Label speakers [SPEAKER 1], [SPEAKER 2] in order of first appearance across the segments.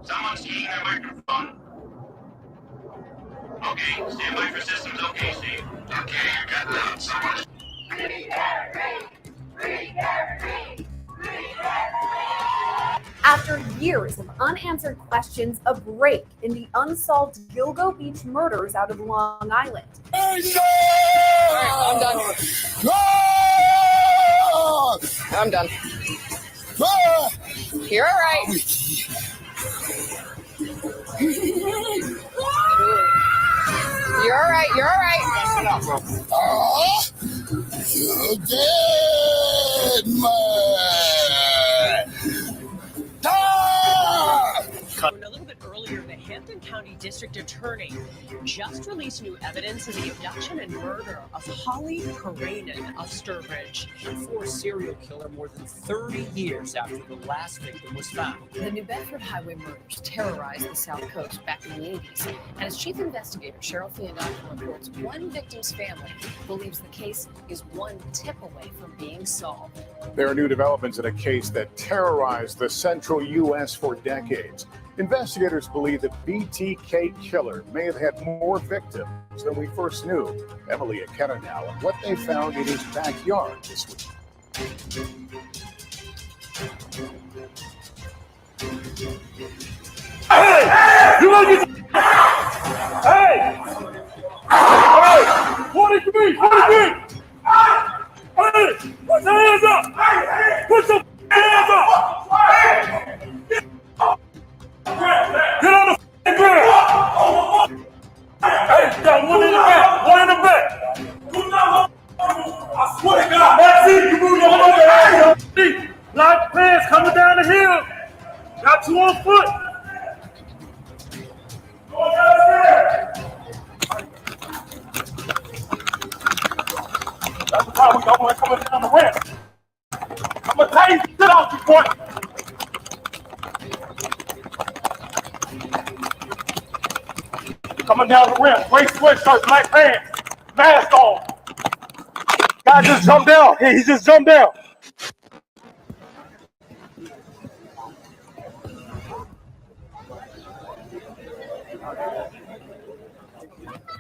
[SPEAKER 1] Someone's keying their microphone. Okay, stand by for systems. Okay, Steve. Okay, you got that. Someone's...
[SPEAKER 2] After years of unanswered questions, a break in the unsolved Gilgo Beach murders out of Long Island.
[SPEAKER 3] Hey, no!
[SPEAKER 4] I'm done.
[SPEAKER 3] No!
[SPEAKER 4] I'm done.
[SPEAKER 3] No!
[SPEAKER 4] You're all right. You're all right. You're all right.
[SPEAKER 3] You dead man!
[SPEAKER 5] A little bit earlier, the Hampton County District Attorney just released new evidence of the abduction and murder of Holly Karanen of Sturbridge.
[SPEAKER 6] For serial killer more than 30 years after the last victim was found.
[SPEAKER 7] The New Bedford highway murders terrorized the South Coast back in the 80s. And as chief investigator, Cheryl Theodorakis reports, one victim's family believes the case is one tip away from being solved.
[SPEAKER 8] There are new developments in a case that terrorized the central U.S. for decades. Investigators believe the BTK killer may have had more victims than we first knew. Emily Akena now on what they found in his backyard this week.
[SPEAKER 9] Hey! You want to get... Hey! Hey! What did you mean? What did you mean? Hey! Put your hands up! Put your hands up! Get on the ground! Hey, got one in the back! One in the back! I swear to God! That's it! You move your hands! Black pants coming down the hill! Got two on foot! Go down there! That's the time we don't want coming down the ramp. I'm gonna tell you, get off you, boy! Coming down the ramp, gray sweatshirt, black pants, mask on. Guy just jumped down. Hey, he just jumped down.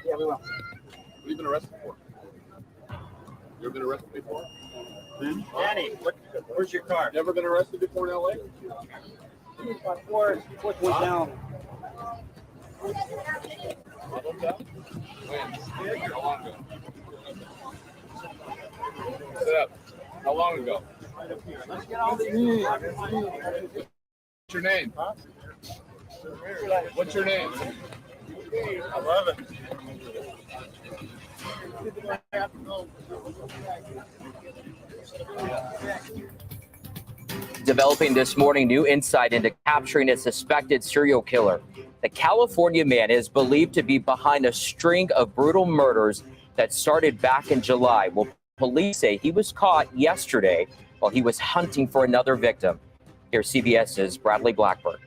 [SPEAKER 10] Yeah, we will. Have you been arrested before? You ever been arrested before?
[SPEAKER 11] Danny, where's your car?
[SPEAKER 10] Never been arrested before in LA?
[SPEAKER 11] My foot went down.
[SPEAKER 10] How long ago? Sit up. How long ago? What's your name? What's your name?
[SPEAKER 11] 11.
[SPEAKER 12] Developing this morning, new insight into capturing a suspected serial killer. The California man is believed to be behind a string of brutal murders that started back in July. Well, police say he was caught yesterday while he was hunting for another victim. Here's CBS's Bradley Blackburn.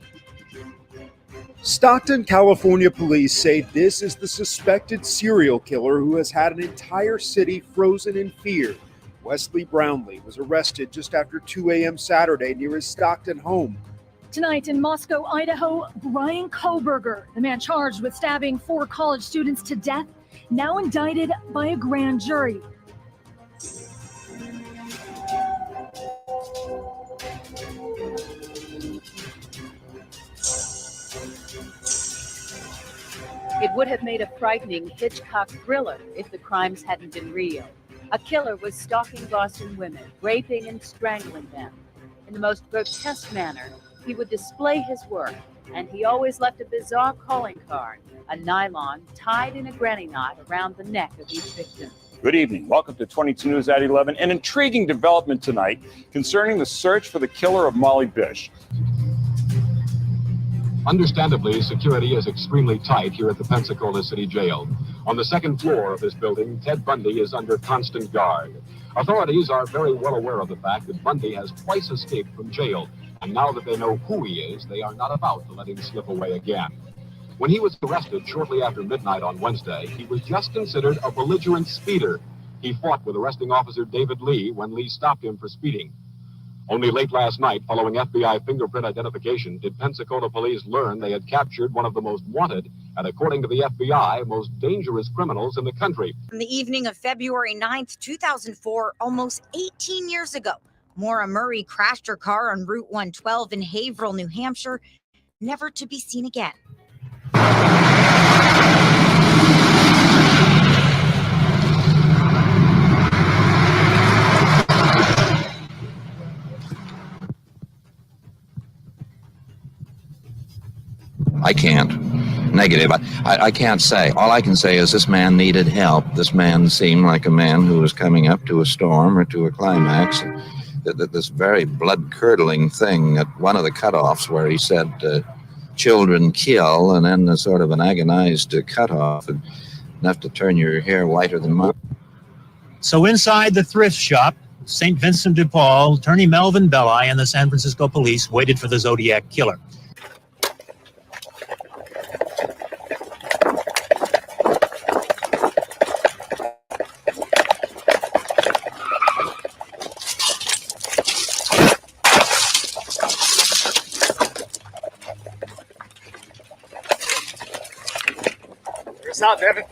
[SPEAKER 13] Stockton, California police say this is the suspected serial killer who has had an entire city frozen in fear. Wesley Brownlee was arrested just after 2 a.m. Saturday near his Stockton home.
[SPEAKER 14] Tonight in Moscow, Idaho, Brian Koberger, the man charged with stabbing 4 college students to death, now indicted by a grand jury.
[SPEAKER 15] It would have made a frightening Hitchcock thriller if the crimes hadn't been real. A killer was stalking Boston women, raping and strangling them. In the most grotesque manner, he would display his work, and he always left a bizarre calling card, a nylon tied in a granny knot around the neck of each victim.
[SPEAKER 9] Good evening. Welcome to 22 News at 11. An intriguing development tonight concerning the search for the killer of Molly Bish.
[SPEAKER 16] Understandably, security is extremely tight here at the Pensacola City Jail. On the second floor of this building, Ted Bundy is under constant guard. Authorities are very well aware of the fact that Bundy has twice escaped from jail, and now that they know who he is, they are not about to let him slip away again. When he was arrested shortly after midnight on Wednesday, he was just considered a belligerent speeder. He fought with arresting officer David Lee when Lee stopped him for speeding. Only late last night, following FBI fingerprint identification, did Pensacola police learn they had captured one of the most wanted and, according to the FBI, most dangerous criminals in the country.
[SPEAKER 17] On the evening of February 9th, 2004, almost 18 years ago, Maura Murray crashed her car on Route 112 in Haverhill, New Hampshire, never to be seen again.
[SPEAKER 18] I can't. Negative. I can't say. All I can say is this man needed help. This man seemed like a man who was coming up to a storm or to a climax. This very blood-curdling thing at one of the cutoffs where he said, children kill, and then sort of an agonized cutoff, enough to turn your hair whiter than mine.
[SPEAKER 19] So inside the thrift shop, St. Vincent de Paul, attorney Melvin Belli and the San Francisco police waited for the Zodiac killer.
[SPEAKER 10] It's not, Devin.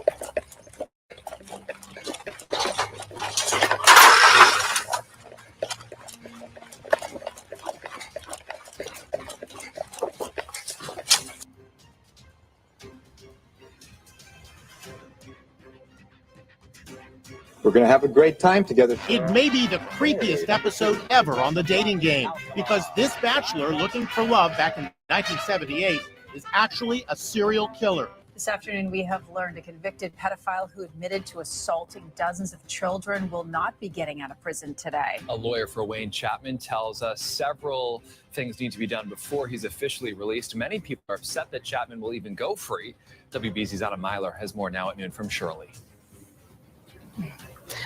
[SPEAKER 20] We're going to have a great time together.
[SPEAKER 21] It may be the creepiest episode ever on The Dating Game, because this bachelor looking for love back in 1978 is actually a serial killer.
[SPEAKER 22] This afternoon, we have learned a convicted pedophile who admitted to assaulting dozens of children will not be getting out of prison today.
[SPEAKER 23] A lawyer for Wayne Chapman tells us several things need to be done before he's officially released. Many people are upset that Chapman will even go free. WBZ's Anna Myler has more now at noon from Shirley.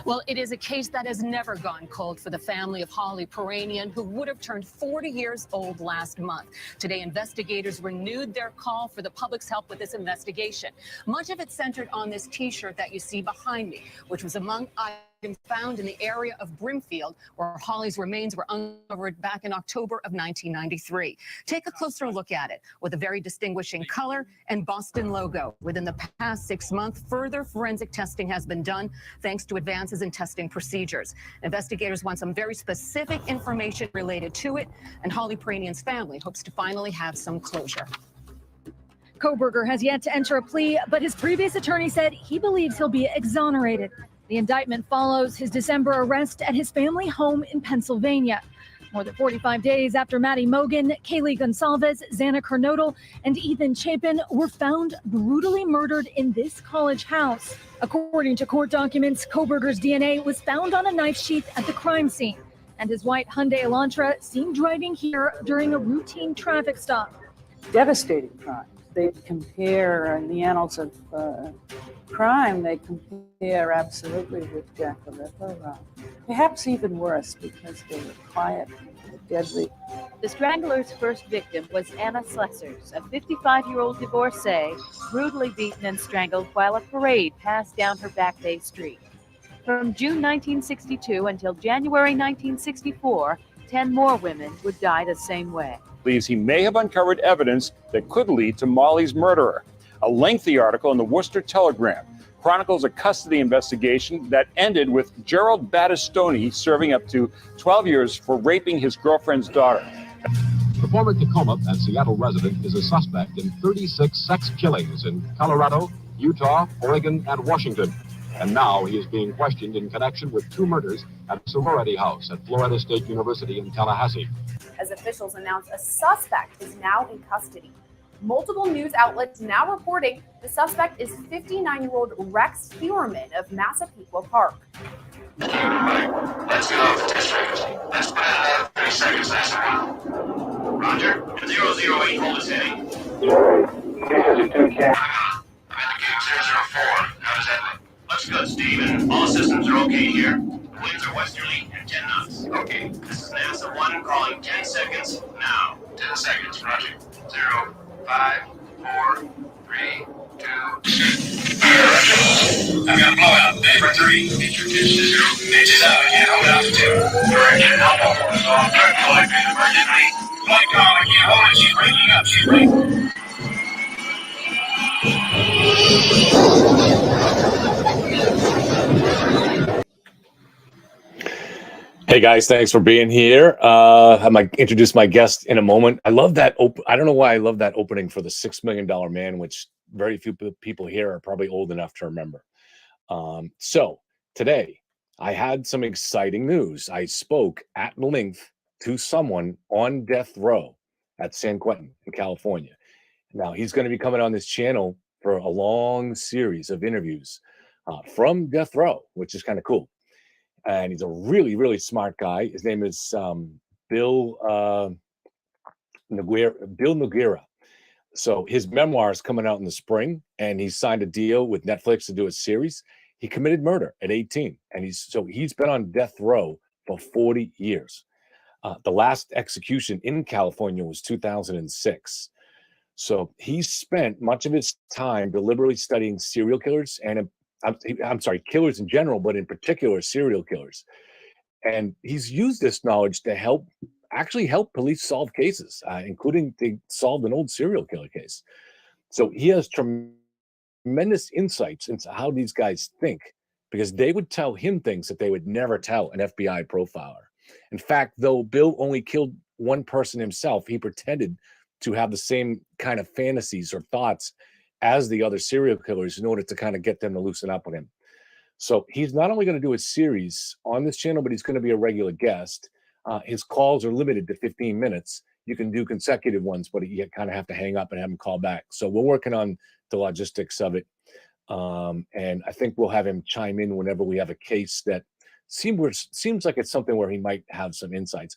[SPEAKER 7] Well, it is a case that has never gone cold for the family of Holly Peranian, who would have turned 40 years old last month. Today, investigators renewed their call for the public's help with this investigation. Much of it centered on this T-shirt that you see behind me, which was among items found in the area of Brimfield, where Holly's remains were uncovered back in October of 1993. Take a closer look at it, with a very distinguishing color and Boston logo. Within the past 6 months, further forensic testing has been done, thanks to advances in testing procedures. Investigators want some very specific information related to it, and Holly Peranian's family hopes to finally have some closure.
[SPEAKER 14] Koberger has yet to enter a plea, but his previous attorney said he believes he'll be exonerated. The indictment follows his December arrest at his family home in Pennsylvania. More than 45 days after Maddie Mogan, Kaylee Gonsalves, Xana Kernodle, and Ethan Chapin were found brutally murdered in this college house. According to court documents, Koberger's DNA was found on a knife sheath at the crime scene, and his white Hyundai Elantra seen driving here during a routine traffic stop.
[SPEAKER 24] Devastating crimes. They compare, in the annals of crime, they compare absolutely with Jack the Ripper. Perhaps even worse, because they were quiet and deadly.
[SPEAKER 15] The Strangler's first victim was Anna Slessers, a 55-year-old divorcee, brutally beaten and strangled while a parade passed down her Back Bay Street. From June 1962 until January 1964, 10 more women would die the same way.
[SPEAKER 25] Believes he may have uncovered evidence that could lead to Molly's murderer. A lengthy article in the Worcester Telegram chronicles a custody investigation that ended with Gerald Battistoni serving up to 12 years for raping his girlfriend's daughter.
[SPEAKER 16] The former Tacoma and Seattle resident is a suspect in 36 sex killings in Colorado, Utah, Oregon, and Washington. And now he is being questioned in connection with 2 murders at a sorority house at Florida State University in Tallahassee.
[SPEAKER 2] As officials announce a suspect is now in custody. Multiple news outlets now reporting the suspect is 59-year-old Rex Feuerman of Massapequa Park.
[SPEAKER 1] Let's go for district. Let's put out 30 seconds last round. Roger. 008, hold us heading. I'm at the gate 004. How does that look? Looks good, Steve, and all systems are okay here. The winds are westerly and 10 knots. Okay, this is NASA 1 calling 10 seconds now. 10 seconds, roger. 0, 5, 4, 3, 2. I've got a blowout. Day for 3. 3, introduce to 0, and 7, and hold out to 2. Correction, alpha 4 is off, third collected emergency. Flight call, I can't hold it, she's breaking up, she's breaking.
[SPEAKER 3] Hey guys, thanks for being here. I might introduce my guest in a moment. I love that. I don't know why I love that opening for the $6 Million Man, which very few people here are probably old enough to remember. So today I had some exciting news. I spoke at length to someone on death row at San Quentin in California. Now he's going to be coming on this channel for a long series of interviews from death row, which is kind of cool. And he's a really, really smart guy. His name is Bill Noguera. So his memoir is coming out in the spring, and he signed a deal with Netflix to do a series. He committed murder at 18, and he's been on death row for 40 years. The last execution in California was 2006. So he spent much of his time deliberately studying serial killers and I'm sorry, killers in general, but in particular serial killers. And he's used this knowledge to help police solve cases, including they solved an old serial killer case. So he has tremendous insights into how these guys think, because they would tell him things that they would never tell an FBI profiler. In fact, though Bill only killed one person himself, he pretended to have the same kind of fantasies or thoughts as the other serial killers in order to kind of get them to loosen up on him. So he's not only going to do a series on this channel, but he's going to be a regular guest. His calls are limited to 15 minutes. You can do consecutive ones, but you kind of have to hang up and have him call back. So we're working on the logistics of it. And I think we'll have him chime in whenever we have a case that seems like it's something where he might have some insights.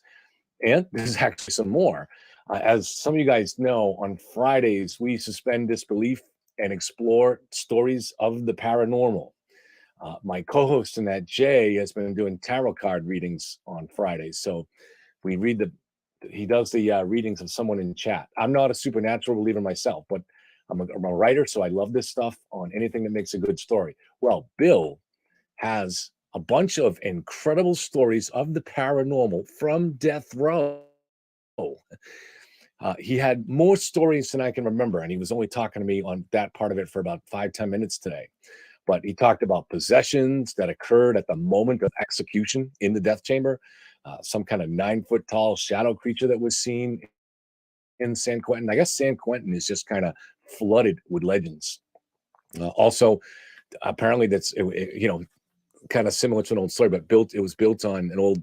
[SPEAKER 3] And there's actually some more. As some of you guys know, on Fridays, we suspend disbelief and explore stories of the paranormal. My co-host in that, Jay, has been doing tarot card readings on Fridays. So he does the readings of someone in chat. I'm not a supernatural believer myself, but I'm a writer, so I love this stuff on anything that makes a good story. Well, Bill has a bunch of incredible stories of the paranormal from death row. He had more stories than I can remember, and he was only talking to me on that part of it for about 5-10 minutes today. But he talked about possessions that occurred at the moment of execution in the death chamber, some kind of 9-foot-tall shadow creature that was seen in San Quentin. I guess San Quentin is just kind of flooded with legends. Also, apparently that's kind of similar to an old story, but it was built on an old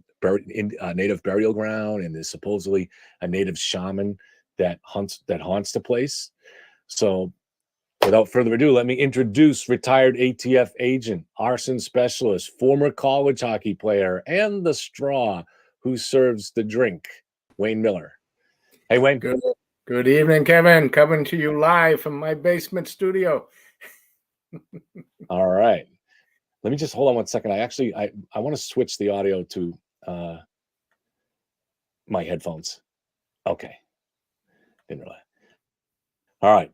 [SPEAKER 3] native burial ground, and there's supposedly a native shaman that haunts the place. So without further ado, let me introduce retired ATF agent, arson specialist, former college hockey player, and the straw who serves the drink, Wayne Miller. Hey, Wayne.
[SPEAKER 4] Good evening, Kevin. Coming to you live from my basement studio.
[SPEAKER 3] All right. Let me just hold on one second. I want to switch the audio to my headphones. Okay. Didn't realize. All right.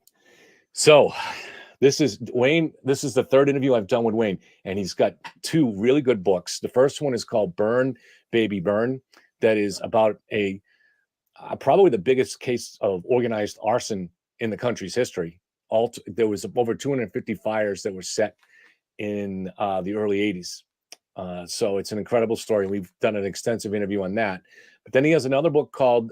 [SPEAKER 3] So this is Wayne. This is the third interview I've done with Wayne, and he's got 2 really good books. The first one is called Burn, Baby Burn. That is about probably the biggest case of organized arson in the country's history. There was over 250 fires that were set in the early 80s. So it's an incredible story. We've done an extensive interview on that. But then he has another book called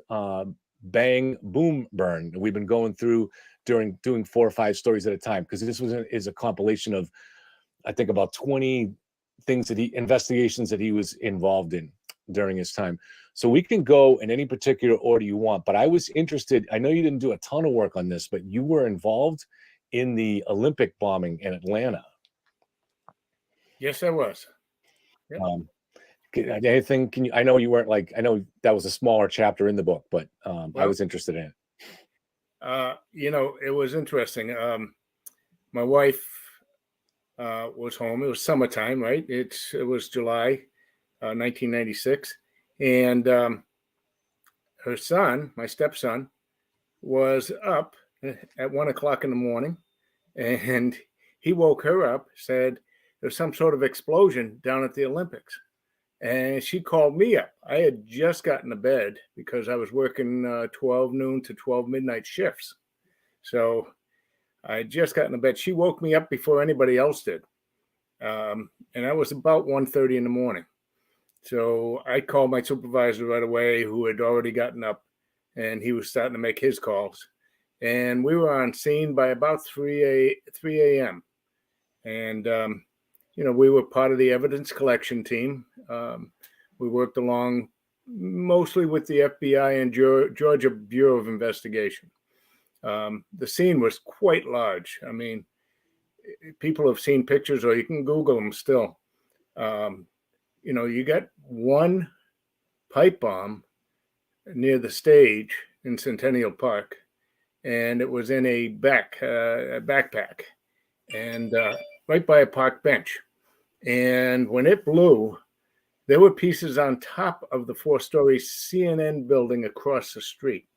[SPEAKER 3] Bang, Boom, Burn. We've been going through doing 4 or 5 stories at a time, because this is a compilation of, I think, about 20 investigations that he was involved in during his time. So we can go in any particular order you want, but I was interested, I know you didn't do a ton of work on this, but you were involved in the Olympic bombing in Atlanta.
[SPEAKER 4] Yes, I was. Yep.
[SPEAKER 3] Anything, I know you weren't I know that was a smaller chapter in the book, but I was interested in it.
[SPEAKER 4] It was interesting. My wife was home. It was summertime, right? It was July 1996. And her son, my stepson, was up at 1 o'clock in the morning, and he woke her up, said, there's some sort of explosion down at the Olympics. And she called me up. I had just gotten to bed because I was working 12 noon to 12 midnight shifts. So I had just gotten to bed. She woke me up before anybody else did. And that was about 1:30 in the morning. So I called my supervisor right away, who had already gotten up, and he was starting to make his calls. And we were on scene by about 3 a.m. And, we were part of the evidence collection team. We worked along mostly with the FBI and Georgia Bureau of Investigation. The scene was quite large. I mean, people have seen pictures, or you can Google them still. You got one pipe bomb near the stage in Centennial Park, and it was in a backpack, and right by a park bench. And when it blew, there were pieces on top of the 4-story CNN building across the street.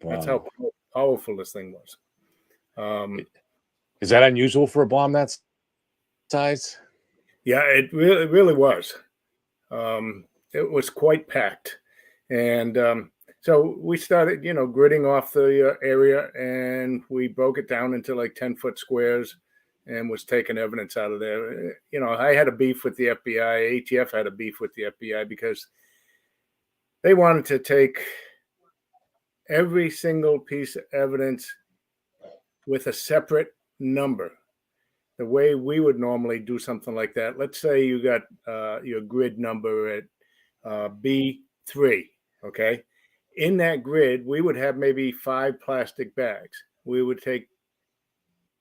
[SPEAKER 3] Wow.
[SPEAKER 4] That's how powerful this thing was.
[SPEAKER 3] Is that unusual for a bomb that size?
[SPEAKER 4] Yeah, it really was. It was quite packed. And so we started, gridding off the area, and we broke it down into like 10-foot squares and was taking evidence out of there. I had a beef with the FBI. ATF had a beef with the FBI because they wanted to take every single piece of evidence with a separate number. The way we would normally do something like that, let's say you got your grid number at B3, okay? In that grid, we would have maybe 5 plastic bags. We would take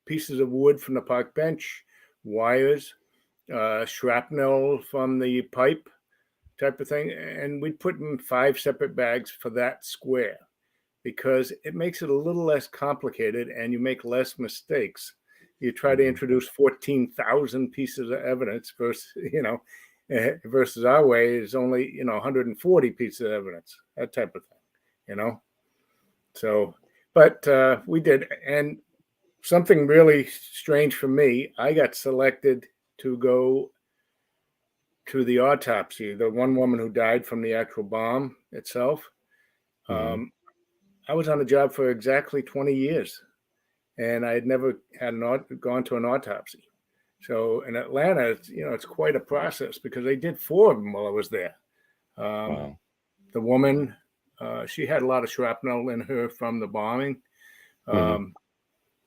[SPEAKER 4] pieces of wood from the park bench, wires, shrapnel from the pipe type of thing, and we'd put in 5 separate bags for that square because it makes it a little less complicated and you make less mistakes. You try to introduce 14,000 pieces of evidence versus our way is only, 140 pieces of evidence, that type of thing, So, but we did. And something really strange for me, I got selected to go to the autopsy, the one woman who died from the actual bomb itself. I was on the job for exactly 20 years, and I had never gone to an autopsy. So in Atlanta, it's quite a process because they did 4 of them while I was there. The woman, she had a lot of shrapnel in her from the bombing.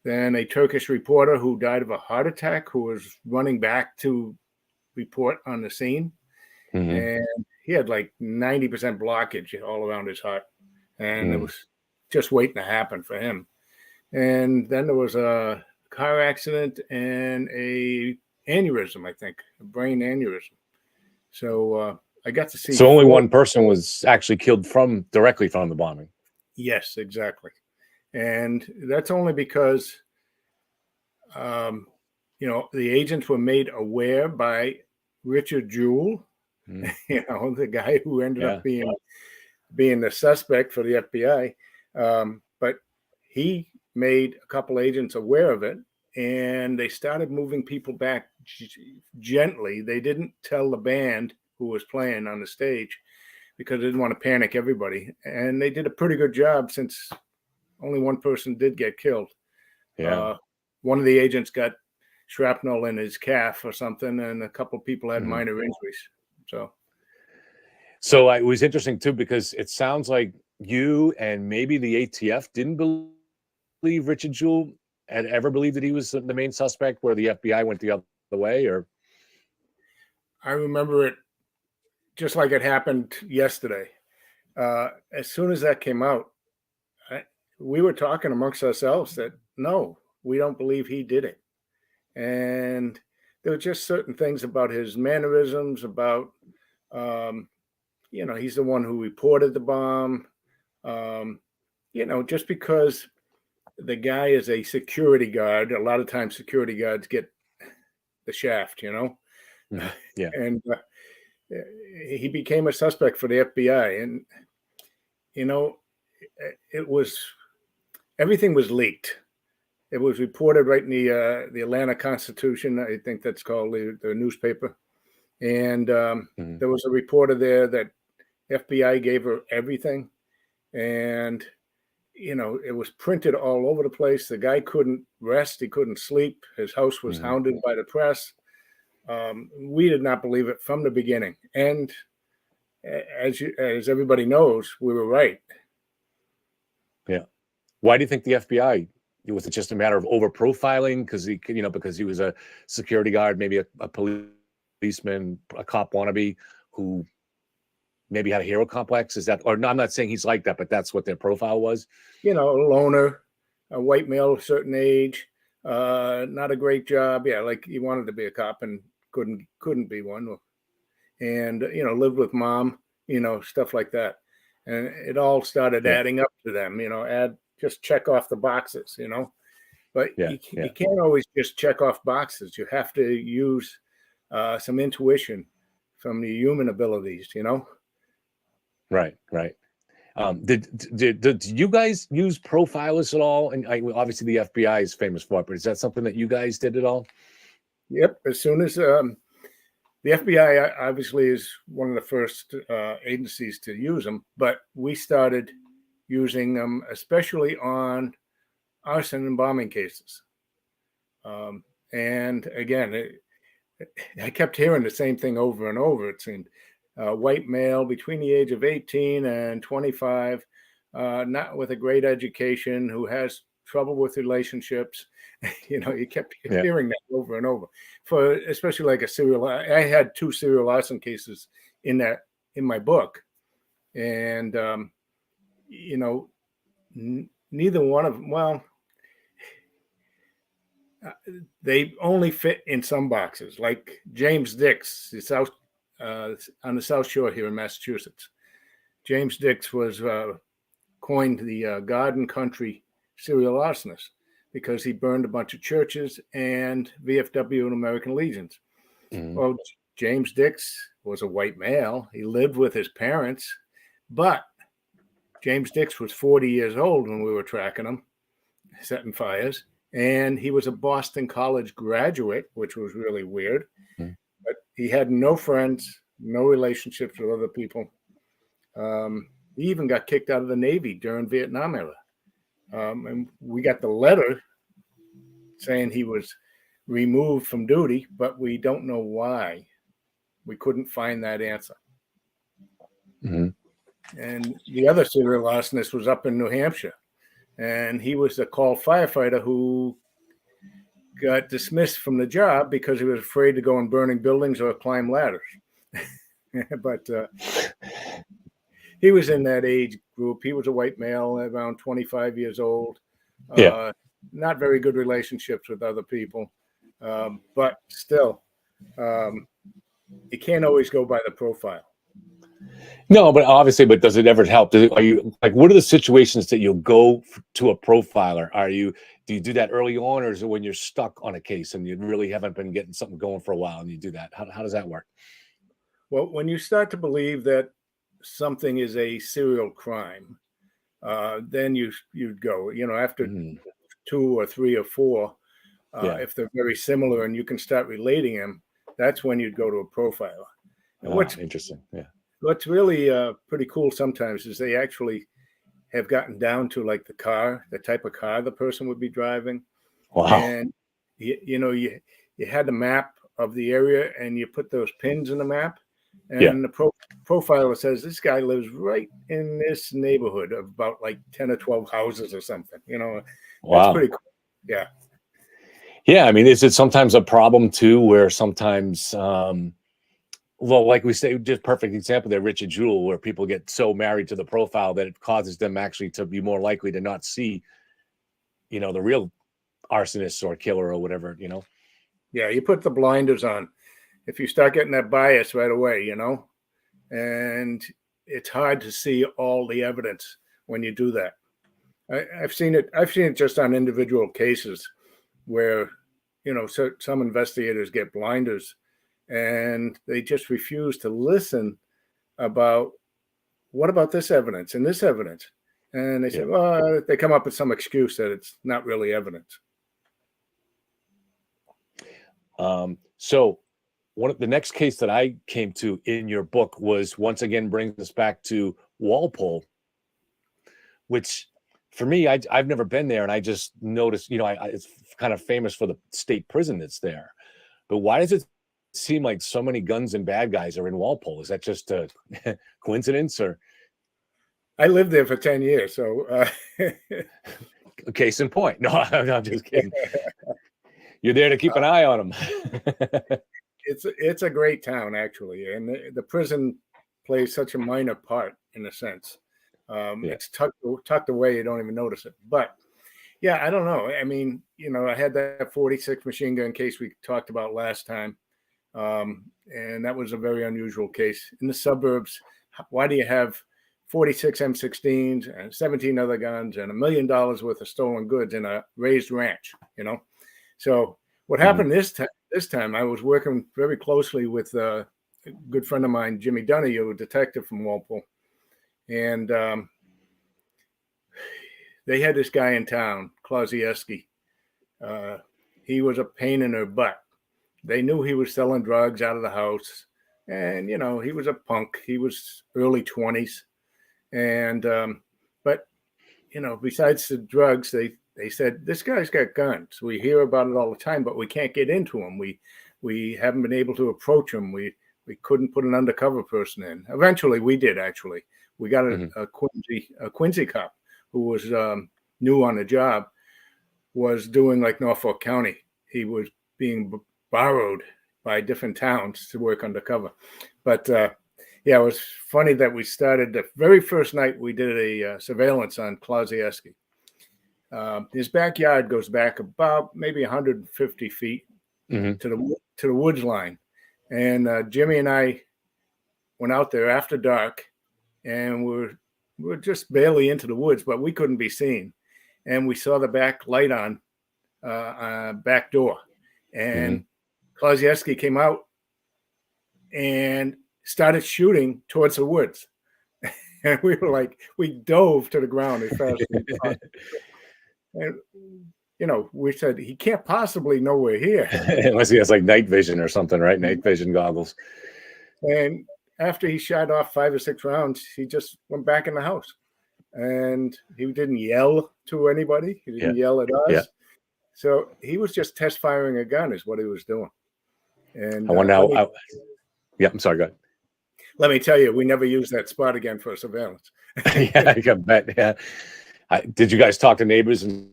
[SPEAKER 4] Then a Turkish reporter who died of a heart attack, who was running back to report on the scene. And he had like 90% blockage all around his heart. And it was just waiting to happen for him. And then there was a car accident and a aneurysm, I think, a brain aneurysm. So I got to see.
[SPEAKER 3] So only one person was actually killed directly from the bombing.
[SPEAKER 4] Yes, exactly. And that's only because, the agents were made aware by Richard Jewell, the guy who ended up being the suspect for the FBI. But he made a couple agents aware of it, and they started moving people back gently. They didn't tell the band who was playing on the stage because they didn't want to panic everybody. And they did a pretty good job since only one person did get killed. One of the agents got shrapnel in his calf or something, and a couple people had minor injuries.
[SPEAKER 3] So it was interesting too, because it sounds like you and maybe the ATF didn't believe Richard Jewell had ever believed that he was the main suspect, where the FBI went the other way, or?
[SPEAKER 4] I remember it just like it happened yesterday. As soon as that came out, we were talking amongst ourselves that, no, we don't believe he did it. And there were just certain things about his mannerisms, about, he's the one who reported the bomb. Just because the guy is a security guard, a lot of times security guards get the shaft,
[SPEAKER 3] Yeah.
[SPEAKER 4] And he became a suspect for the FBI. And, everything was leaked. it was reported right in the Atlanta Constitution. I think that's called the newspaper. And there was a reporter there that FBI gave her everything. And, it was printed all over the place. The guy couldn't rest. He couldn't sleep. His house was hounded by the press. We did not believe it from the beginning. And as everybody knows, we were right.
[SPEAKER 3] Yeah. Why do you think the FBI? Was it just a matter of over profiling because he was a security guard, maybe a policeman, a cop wannabe who maybe had a hero complex? Is that, or no, I'm not saying he's like that, but that's what their profile was.
[SPEAKER 4] A loner, a white male of a certain age, not a great job. Yeah, like he wanted to be a cop and couldn't be one. And lived with mom, stuff like that. And it all started adding up to them, just check off the boxes, but you can't always just check off boxes. You have to use some intuition from the human abilities,
[SPEAKER 3] Right. Did you guys use profilers at all? And obviously the FBI is famous for it, but is that something that you guys did at all?
[SPEAKER 4] Yep. As soon as the FBI obviously is one of the first agencies to use them, but we started using them especially on arson and bombing cases. And again, I kept hearing the same thing over and over. It seemed white male between the age of 18 and 25, not with a great education, who has trouble with relationships. You kept hearing that over and over. For especially like a serial, I had 2 serial arson cases in my book, and neither one of them. Well, they only fit in some boxes. Like James Dix, on the South Shore here in Massachusetts. James Dix was coined the Garden Country serial arsonist because he burned a bunch of churches and VFW and American Legions. Well, James Dix was a white male. He lived with his parents, but James Dix was 40 years old when we were tracking him, setting fires. And he was a Boston College graduate, which was really weird. But he had no friends, no relationships with other people. He even got kicked out of the Navy during Vietnam era. And we got the letter saying he was removed from duty, but we don't know why. We couldn't find that answer. And the other serial arsonist was up in New Hampshire. And he was a call firefighter who got dismissed from the job because he was afraid to go in burning buildings or climb ladders. But he was in that age group. He was a white male, around 25 years old. Not very good relationships with other people. But still, you can't always go by the profile.
[SPEAKER 3] No, but obviously, but does it ever help? Are you like, what are the situations that you'll go to a profiler? Do you do that early on, or is it when you're stuck on a case and you really haven't been getting something going for a while and you do that? How does that work?
[SPEAKER 4] Well, when you start to believe that something is a serial crime, then you'd go, after 2 or 3 or 4, if they're very similar and you can start relating them, that's when you'd go to a profiler. What's
[SPEAKER 3] interesting? Yeah.
[SPEAKER 4] What's really pretty cool sometimes is they actually have gotten down to like the type of car the person would be driving.
[SPEAKER 3] Wow.
[SPEAKER 4] And you had the map of the area and you put those pins in the map, and the profiler says this guy lives right in this neighborhood of about like 10 or 12 houses or something.
[SPEAKER 3] Wow.
[SPEAKER 4] That's pretty cool. Yeah.
[SPEAKER 3] Yeah. I mean, is it sometimes a problem too, where sometimes, well, like we say, just perfect example there, Richard Jewell, where people get so married to the profile that it causes them actually to be more likely to not see, the real arsonist or killer or whatever,
[SPEAKER 4] Yeah, you put the blinders on. If you start getting that bias right away, and it's hard to see all the evidence when you do that. I've seen it just on individual cases where, some investigators get blinders and they just refuse to listen about what about this evidence and this evidence. And they say, well, they come up with some excuse that it's not really evidence.
[SPEAKER 3] So one of the next case that I came to in your book was once again brings us back to Walpole, which for me, I've never been there, and I just noticed, it's kind of famous for the state prison that's there. But why does it seem like so many guns and bad guys are in Walpole? Is that just a coincidence, or?
[SPEAKER 4] I lived there for 10 years, so.
[SPEAKER 3] Case in point. No, I'm just kidding. You're there to keep an eye on them.
[SPEAKER 4] It's a great town, actually, and the prison plays such a minor part in a sense. It's tucked away; you don't even notice it. But yeah, I don't know. I mean, I had that 46 machine gun case we talked about last time, and that was a very unusual case in the suburbs. Why do you have 46 M16s and 17 other guns and $1 million worth of stolen goods in a raised ranch? So what happened this time? I was working very closely with a good friend of mine, Jimmy Donahue, a detective from Walpole, and they had this guy in town, Klozieski. He was a pain in their butt. They knew he was selling drugs out of the house, and he was a punk. He was early 20s, and but besides the drugs, they said, this guy's got guns. We hear about it all the time, but we can't get into him. We haven't been able to approach him. We couldn't put an undercover person in. Eventually, we did, actually. We got a Quincy cop who was new on the job, was doing like Norfolk County. He was being borrowed by different towns to work undercover. But it was funny that we started the very first night we did a surveillance on Klozieski. His backyard goes back about maybe 150 feet to the woods line, and Jimmy and I went out there after dark, and we're just barely into the woods, but we couldn't be seen, and we saw the back light on back door, and Klozieski came out and started shooting towards the woods, and we were like, we dove to the ground as fast as we could. And we said he can't possibly know we're here
[SPEAKER 3] unless he has like night vision or something, right? Night vision goggles.
[SPEAKER 4] And after he shot off 5 or 6 rounds, he just went back in the house, and he didn't yell to anybody. He didn't yell at us.
[SPEAKER 3] Yeah.
[SPEAKER 4] So he was just test firing a gun is what he was doing. And
[SPEAKER 3] I wonder how. I'm sorry. Go ahead.
[SPEAKER 4] Let me tell you, we never used that spot again for surveillance.
[SPEAKER 3] Yeah, I can bet. Yeah. Did you guys talk to neighbors and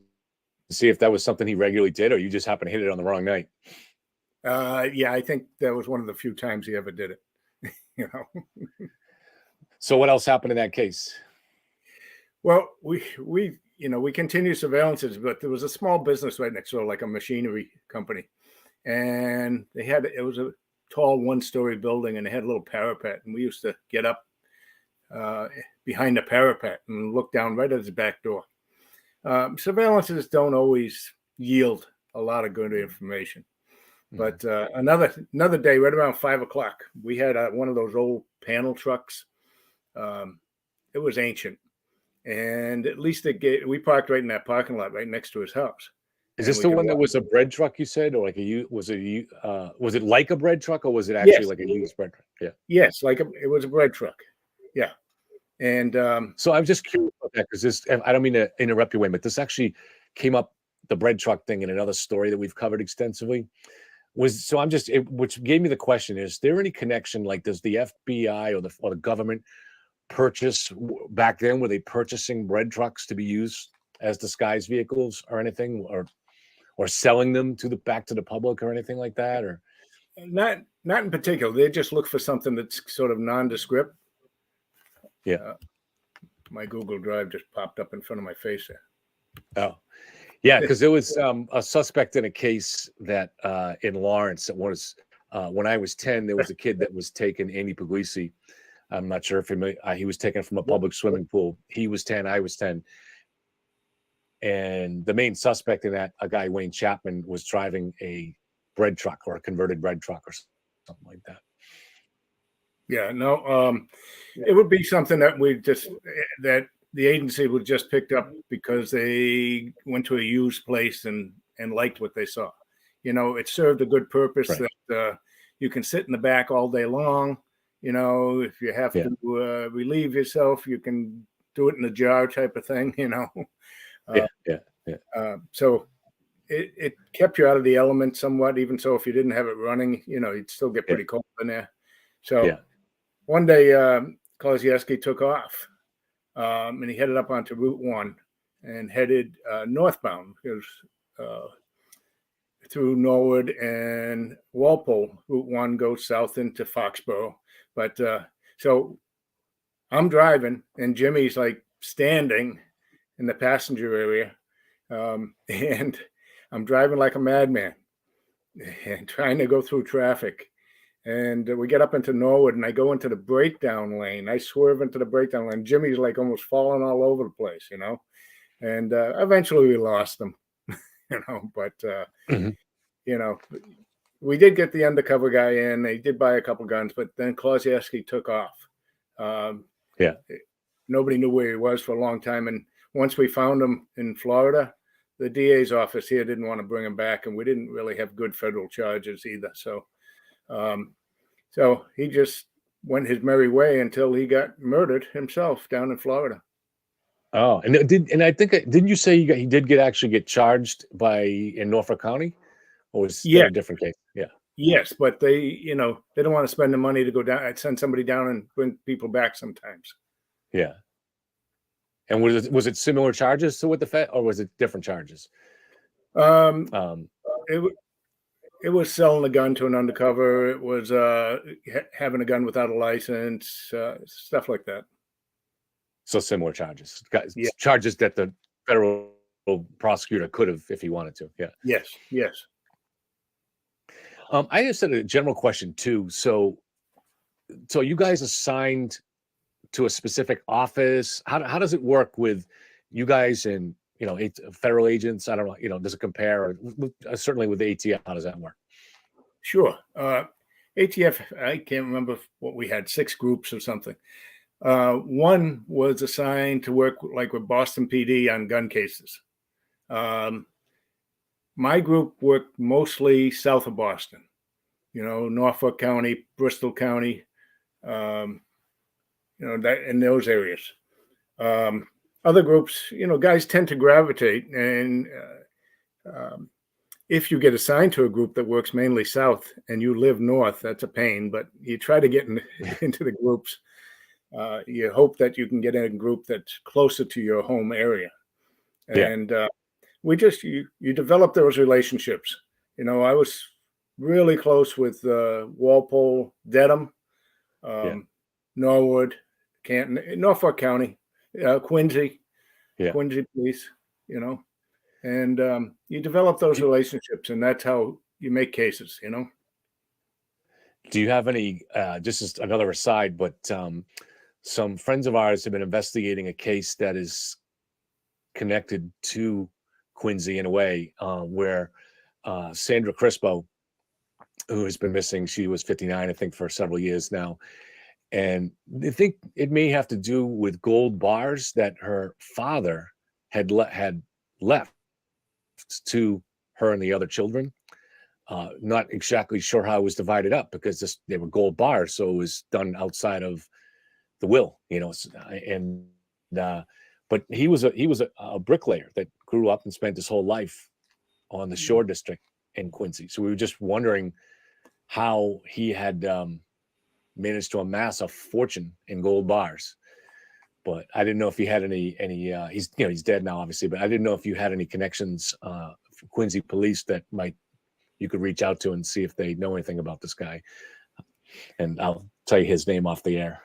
[SPEAKER 3] see if that was something he regularly did, or you just happened to hit it on the wrong night?
[SPEAKER 4] Yeah, I think that was one of the few times he ever did it.
[SPEAKER 3] So what else happened in that case?
[SPEAKER 4] Well, we continued surveillances, but there was a small business right next door, like a machinery company, and it was a tall 1-story building, and they had a little parapet, and we used to get up behind the parapet and look down right at his back door. Surveillances don't always yield a lot of good information, but another day, right around 5 o'clock, we had one of those old panel trucks. It was ancient, and at least we parked right in that parking lot right next to his house.
[SPEAKER 3] Is this the one that was a bread truck, you said, or like was it like a bread truck, or was it actually like a used bread truck? Yeah.
[SPEAKER 4] Yes, it was a bread truck. Yeah. And
[SPEAKER 3] so I'm just curious about that, because I don't mean to interrupt you, Wayne, but this actually came up, the bread truck thing, in another story that we've covered extensively. Which gave me the question: is there any connection? Like, does the FBI or the government purchase back then? Were they purchasing bread trucks to be used as disguised vehicles or anything, or selling them back to the public or anything like that? Or
[SPEAKER 4] not in particular. They just look for something that's sort of nondescript.
[SPEAKER 3] Yeah.
[SPEAKER 4] My Google Drive just popped up in front of my face there.
[SPEAKER 3] Oh, yeah, because there was a suspect in a case that in Lawrence, that was when I was 10, there was a kid that was taken, Andy Puglisi. I'm not sure if he was taken from a public swimming pool. He was 10, I was 10. And the main suspect in that, a guy, Wayne Chapman, was driving a bread truck or a converted bread truck or something like that.
[SPEAKER 4] Yeah, no, it would be something that that the agency would just picked up because they went to a used place and liked what they saw. You know, it served a good purpose
[SPEAKER 3] Right.
[SPEAKER 4] that you can sit in the back all day long. You know, if you have
[SPEAKER 3] Yeah.
[SPEAKER 4] to relieve yourself, you can do it in a jar type of thing, you know. So it kept you out of the element somewhat, even so if you didn't have it running, you know, you'd still get pretty cold in there. So one day, Kolosieski took off and he headed up onto Route 1 and headed northbound because through Norwood and Walpole. Route 1 goes south into Foxborough. But so I'm driving and Jimmy's like standing in the passenger area. And I'm driving like a madman and trying to go through traffic. And we get up into Norwood and I go into the breakdown lane. I swerve into the breakdown lane. Jimmy's like almost falling all over the place, you know. And eventually we lost him, you know. But, you know, we did get the undercover guy in. They did buy a couple guns, but then Kolosieski took off. Nobody knew where he was for a long time. And once we found him in Florida, the DA's office here didn't want to bring him back, and we didn't really have good federal charges either. So, so he just went his merry way until he got murdered himself down in Florida.
[SPEAKER 3] Oh, and I think didn't you say he did actually get charged in Norfolk County, or was that a different case? Yeah.
[SPEAKER 4] Yes, but they, you know, they don't want to spend the money to go down, send somebody down and bring people back sometimes.
[SPEAKER 3] Yeah. And was it similar charges to what the Fed, or was it different charges?
[SPEAKER 4] It was selling a gun to an undercover. It was having a gun without a license, stuff like that.
[SPEAKER 3] So similar charges, charges that the federal prosecutor could have if he wanted to. Yeah.
[SPEAKER 4] Yes.
[SPEAKER 3] I just had a general question too. So you guys assigned to a specific office? How does it work with you guys and, you know, federal agents? I don't know, you know, does it compare? Or certainly with the ATF, how does that work?
[SPEAKER 4] Sure. ATF, I can't remember what we had, 6 groups or something. One was assigned to work like with Boston PD on gun cases. My group worked mostly south of Boston, you know, Norfolk County, Bristol County, you know, that in those areas. Other groups, you know, guys tend to gravitate, and if you get assigned to a group that works mainly south and you live north, that's a pain, but you try to get into the groups. You hope that you can get in a group that's closer to your home area. And we just, you develop those relationships. You know, I was really close with Walpole, Dedham, Norwood, Canton, Norfolk County, Quincy, Quincy Police, you know, and you develop those relationships, and that's how you make cases, you know.
[SPEAKER 3] Do you have any, just as another aside, but some friends of ours have been investigating a case that is connected to Quincy in a way, where Sandra Crispo, who has been missing, she was 59, I think, for several years now. And they think it may have to do with gold bars that her father had left to her and the other children. Not exactly sure how it was divided up, because they were gold bars, so it was done outside of the will, you know. And but he was a bricklayer that grew up and spent his whole life on the Shore District in Quincy. So we were just wondering how he had managed to amass a fortune in gold bars. But I didn't know if he had any he's, you know, he's dead now, obviously, but I didn't know if you had any connections for Quincy police that you could reach out to and see if they know anything about this guy. And I'll tell you his name off the air.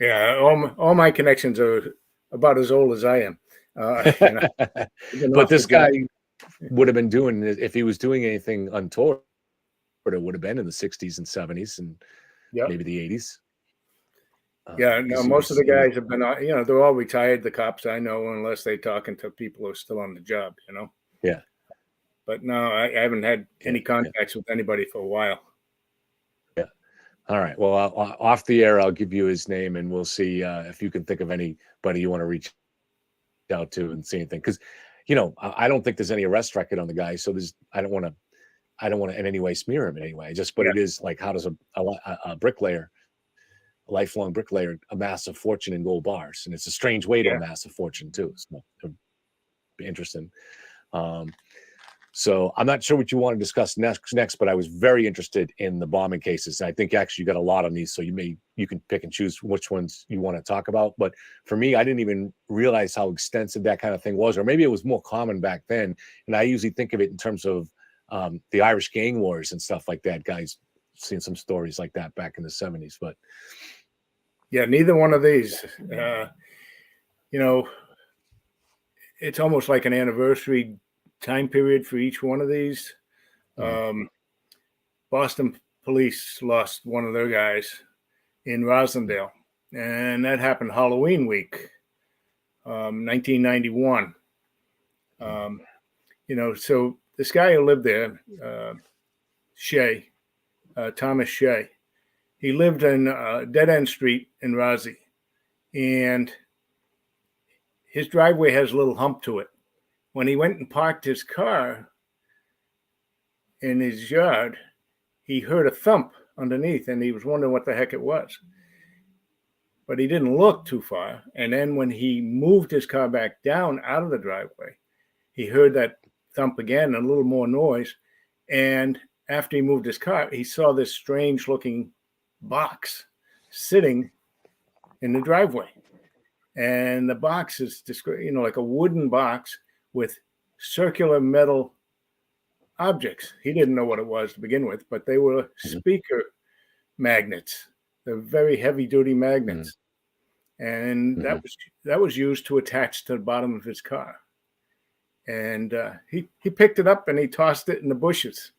[SPEAKER 4] Yeah, all my connections are about as old as I am. You know,
[SPEAKER 3] but this guy would have been doing, if he was doing anything untoward, it would have been in the 60s and 70s and maybe the 80s.
[SPEAKER 4] No, most of the guys have been, you know, they're all retired, the cops I know, unless they're talking to people who are still on the job, you know.
[SPEAKER 3] Yeah.
[SPEAKER 4] But no, I haven't had any contacts with anybody for a while.
[SPEAKER 3] Yeah. All right. Well, off the air, I'll give you his name, and we'll see if you can think of anybody you want to reach out to and see anything. Because, you know, I don't think there's any arrest record on the guy, so I don't want to I don't want to in any way smear him in any way. But it is like, how does a bricklayer, a lifelong bricklayer, amass a fortune in gold bars? And it's a strange way to amass a fortune too. So it'd be interesting. So I'm not sure what you want to discuss next, but I was very interested in the bombing cases. I think actually you got a lot on these, so you can pick and choose which ones you want to talk about. But for me, I didn't even realize how extensive that kind of thing was, or maybe it was more common back then. And I usually think of it in terms of the Irish gang wars and stuff like that. Guys, seen some stories like that back in the 70s, but
[SPEAKER 4] yeah, neither one of these. It's almost like an anniversary time period for each one of these. Boston police lost one of their guys in Roslindale, and that happened Halloween week, 1991. So this guy who lived there, Shea, Thomas Shea, he lived in Dead End Street in Rosie, and his driveway has a little hump to it. When he went and parked his car in his yard, he heard a thump underneath, and he was wondering what the heck it was. But he didn't look too far. And then when he moved his car back down out of the driveway, he heard that thump again, and a little more noise. And after he moved his car, he saw this strange looking box sitting in the driveway. And the box is, like a wooden box with circular metal objects. He didn't know what it was to begin with, but they were speaker magnets. They're very heavy duty magnets. And that was used to attach to the bottom of his car. And he picked it up and he tossed it in the bushes.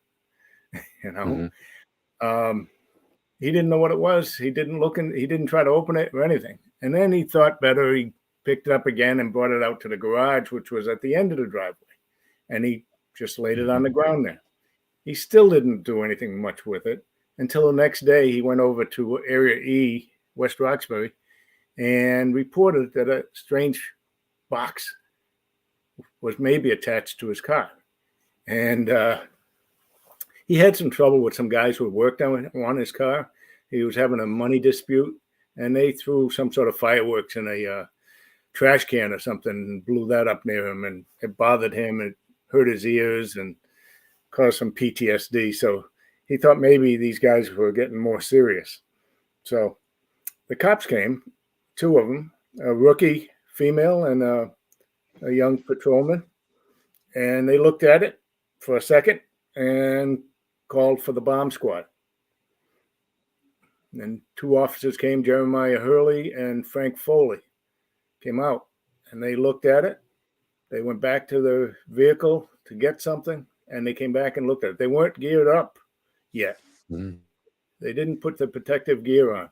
[SPEAKER 4] He didn't know what it was. He didn't look and he didn't try to open it or anything. And then he thought better. He picked it up again and brought it out to the garage, which was at the end of the driveway. And he just laid it on the ground there. He still didn't do anything much with it until the next day. He went over to Area E, West Roxbury, and reported that a strange box was maybe attached to his car. And he had some trouble with some guys who worked on his car. He was having a money dispute, and they threw some sort of fireworks in a trash can or something and blew that up near him, and it bothered him and hurt his ears and caused some PTSD. So he thought maybe these guys were getting more serious. So the cops came, two of them, a rookie female and a young patrolman, and they looked at it for a second and called for the bomb squad. And two officers came, Jeremiah Hurley and Frank Foley, came out, and they looked at it. They went back to their vehicle to get something, and they came back and looked at it. They weren't geared up yet. They didn't put the protective gear on.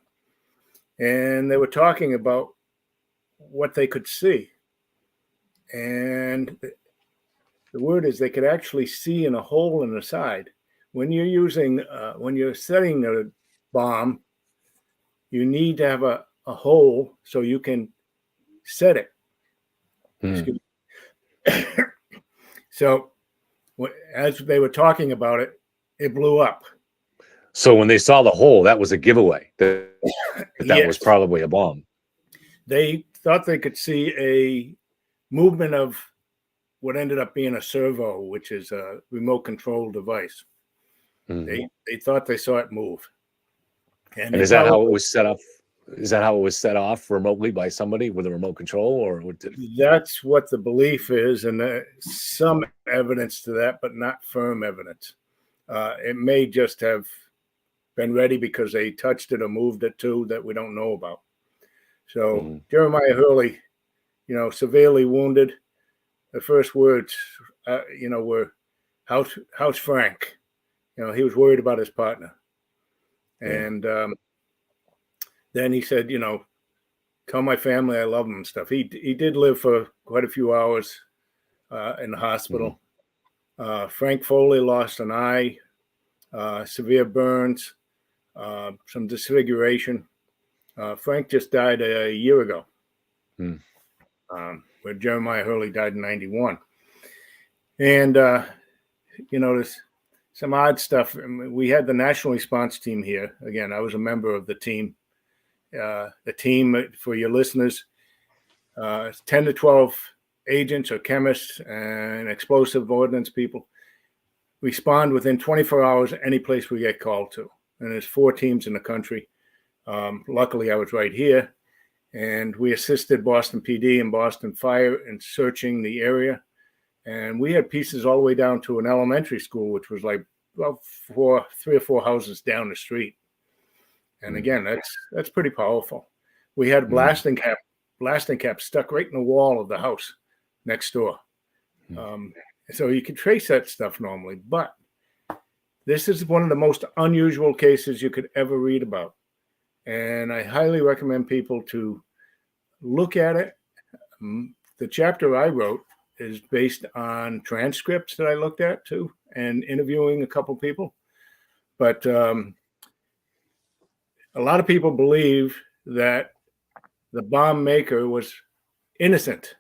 [SPEAKER 4] And they were talking about what they could see. And the word is they could actually see in a hole in the side. When you're setting a bomb, you need to have a hole so you can set it. So as they were talking about it, it blew up.
[SPEAKER 3] So when they saw the hole, that was a giveaway that was probably a bomb. They
[SPEAKER 4] thought they could see a movement of what ended up being a servo, which is a remote control device. They thought they saw it move.
[SPEAKER 3] And is that how it was set up? Is that how it was set off remotely by somebody with a remote control, or what did...
[SPEAKER 4] That's what the belief is, and some evidence to that, but not firm evidence. It may just have been ready because they touched it or moved it too that we don't know about. So Jeremiah Hurley, severely wounded. The first words, were "How's Frank?" He was worried about his partner, and then he said, "Tell my family I love them" and stuff. He did live for quite a few hours in the hospital. Frank Foley lost an eye, severe burns, some disfiguration. Frank just died a year ago, where Jeremiah Hurley died in 91. And, some odd stuff. We had the national response team here. Again, I was a member of the team. The team, for your listeners, 10 to 12 agents or chemists and explosive ordnance people respond within 24 hours any place we get called to. And there's 4 teams in the country. Luckily, I was right here. And we assisted Boston PD and Boston Fire in searching the area. And we had pieces all the way down to an elementary school, which was like, well, 3 or 4 houses down the street. And again, that's pretty powerful. We had a blasting cap stuck right in the wall of the house next door. So you can trace that stuff normally, but this is one of the most unusual cases you could ever read about. And I highly recommend people to look at it. The chapter I wrote is based on transcripts that I looked at too, and interviewing a couple people. But a lot of people believe that the bomb maker was innocent.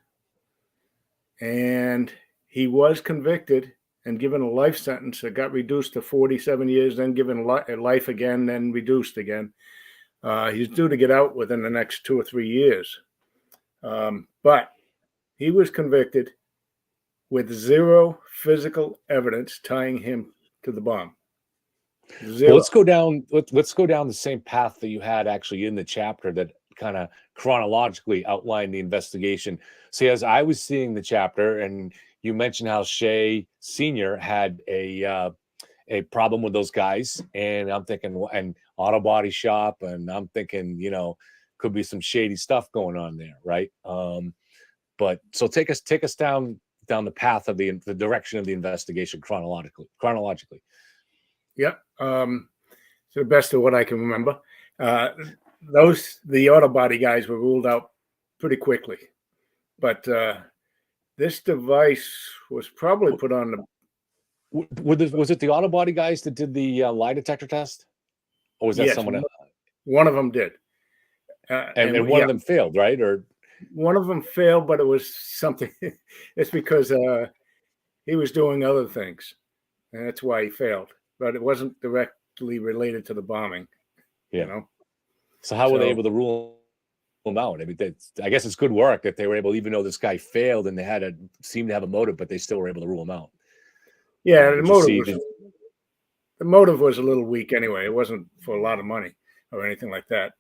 [SPEAKER 4] And he was convicted and given a life sentence that got reduced to 47 years, then given life again, then reduced again. He's due to get out within the next 2 or 3 years. But he was convicted with 0 physical evidence tying him to the bomb. 0.
[SPEAKER 3] Well, let's go down. Let's go down the same path that you had actually in the chapter that kind of chronologically outlined the investigation. See, as I was seeing the chapter, and you mentioned how Shea Sr. had a problem with those guys, and I'm thinking, and auto body shop, and I'm thinking, could be some shady stuff going on there, right? But so take us down the path of the direction of the investigation chronologically.
[SPEAKER 4] Yep. To the best of what I can remember, the auto body guys were ruled out pretty quickly, but this device was probably put on the.
[SPEAKER 3] Was it the auto body guys that did the lie detector test, or was that someone else?
[SPEAKER 4] One of them did,
[SPEAKER 3] and one of them failed, right? Or
[SPEAKER 4] one of them failed, but it was something. It's because he was doing other things, and that's why he failed. But it wasn't directly related to the bombing.
[SPEAKER 3] Yeah. So how were they able to rule him out? I mean, I guess it's good work that they were able, even though this guy failed and they seemed to have a motive, but they still were able to rule him out.
[SPEAKER 4] Yeah, the motive was a little weak anyway. It wasn't for a lot of money or anything like that.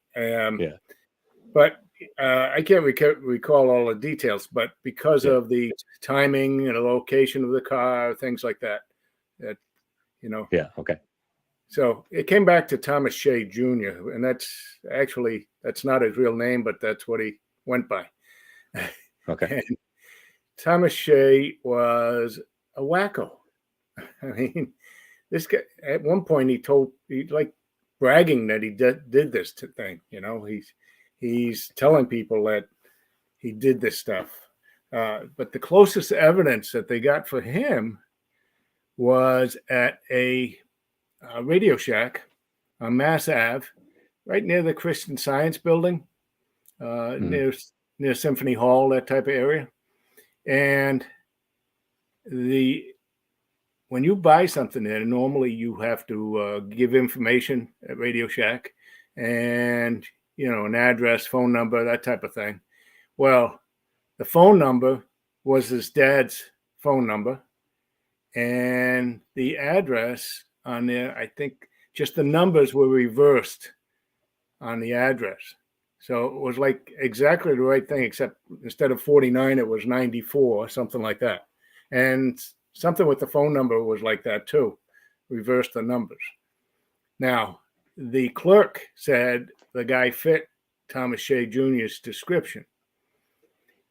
[SPEAKER 4] But I can't recall all the details, but because of the timing and the location of the car, things like that,
[SPEAKER 3] Yeah. Okay.
[SPEAKER 4] So it came back to Thomas Shea Jr., and that's not his real name, but that's what he went by.
[SPEAKER 3] Okay.
[SPEAKER 4] And Thomas Shea was a wacko. I mean, this guy, at one point he like bragging that he did this thing. He's telling people that he did this stuff. But the closest evidence that they got for him was at a Radio Shack on Mass Ave, right near the Christian Science Building, near Symphony Hall, that type of area. And when you buy something there, normally you have to give information at Radio Shack and, an address, phone number, that type of thing. Well, the phone number was his dad's phone number, and the address on there, I think just the numbers were reversed on the address. So it was like exactly the right thing, except instead of 49, it was 94, something like that. And something with the phone number was like that too, reversed the numbers. Now, the clerk said the guy fit Thomas Shea Jr.'s description,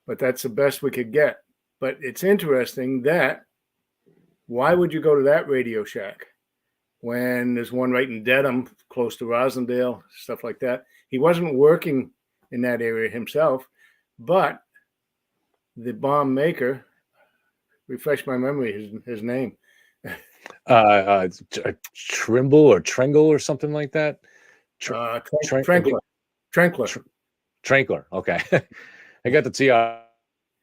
[SPEAKER 4] but that's the best we could get. But it's interesting that why would you go to that Radio Shack when there's one right in Dedham, close to Rosendale, stuff like that? He wasn't working in that area himself, but the bomb maker, refresh my memory, his name.
[SPEAKER 3] Trimble or Trengle or something like that.
[SPEAKER 4] Trankler.
[SPEAKER 3] Trankler. Okay. I got the T. All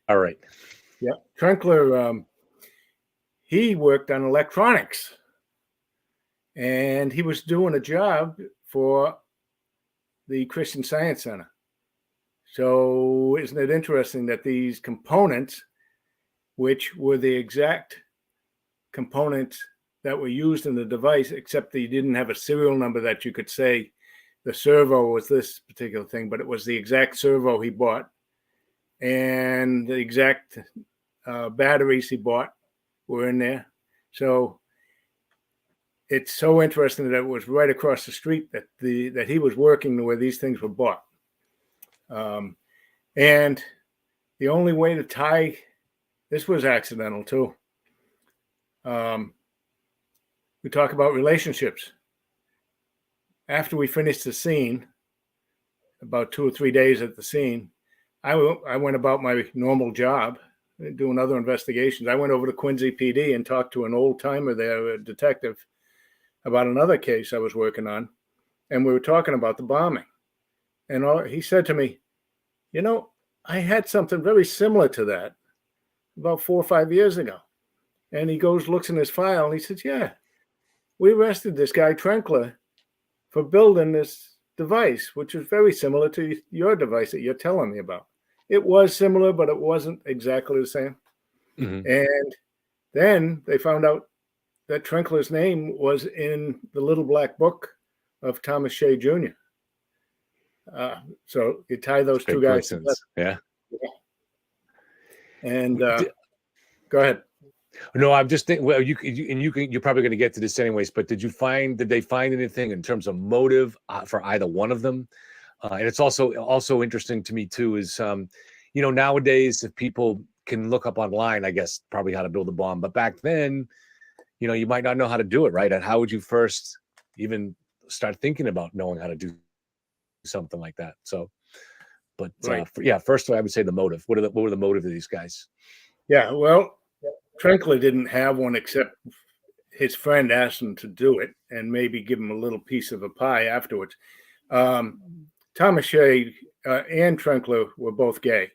[SPEAKER 3] right.
[SPEAKER 4] Yeah. Trankler, he worked on electronics. and he was doing a job for the Christian Science Center. So isn't it interesting that these components, which were the exact components that were used in the device, except that you didn't have a serial number that you could say the servo was this particular thing, but it was the exact servo he bought and the exact batteries he bought were in there. So it's so interesting that it was right across the street that he was working where these things were bought. And the only way to tie, this was accidental too. We talk about relationships. After we finished the scene, about 2 or 3 days at the scene, I went about my normal job, doing other investigations. I went over to Quincy PD and talked to an old timer there, a detective, about another case I was working on. And we were talking about the bombing. And he said to me, you know, I had something very similar to that about 4 or 5 years ago. And he goes, looks in his file, and he says, yeah, we arrested this guy, Trenkler, for building this device, which is very similar to your device that you're telling me about. It was similar, but it wasn't exactly the same.
[SPEAKER 3] Mm-hmm.
[SPEAKER 4] And then they found out that Trenkler's name was in the little black book of Thomas Shea Jr. So you tie those two guys together.
[SPEAKER 3] Yeah.
[SPEAKER 4] And go ahead.
[SPEAKER 3] No, I'm just thinking. Well, you're probably going to get to this anyways. But did they find anything in terms of motive for either one of them? And it's also interesting to me too is, nowadays if people can look up online, I guess probably how to build a bomb. But back then, you might not know how to do it, right? And how would you first even start thinking about knowing how to do something like that? So, but
[SPEAKER 4] right.
[SPEAKER 3] First I would say the motive. What were the motive of these guys?
[SPEAKER 4] Yeah, well, Trenkler didn't have one except his friend asked him to do it and maybe give him a little piece of a pie afterwards. Thomas Shea and Trenkler were both gay.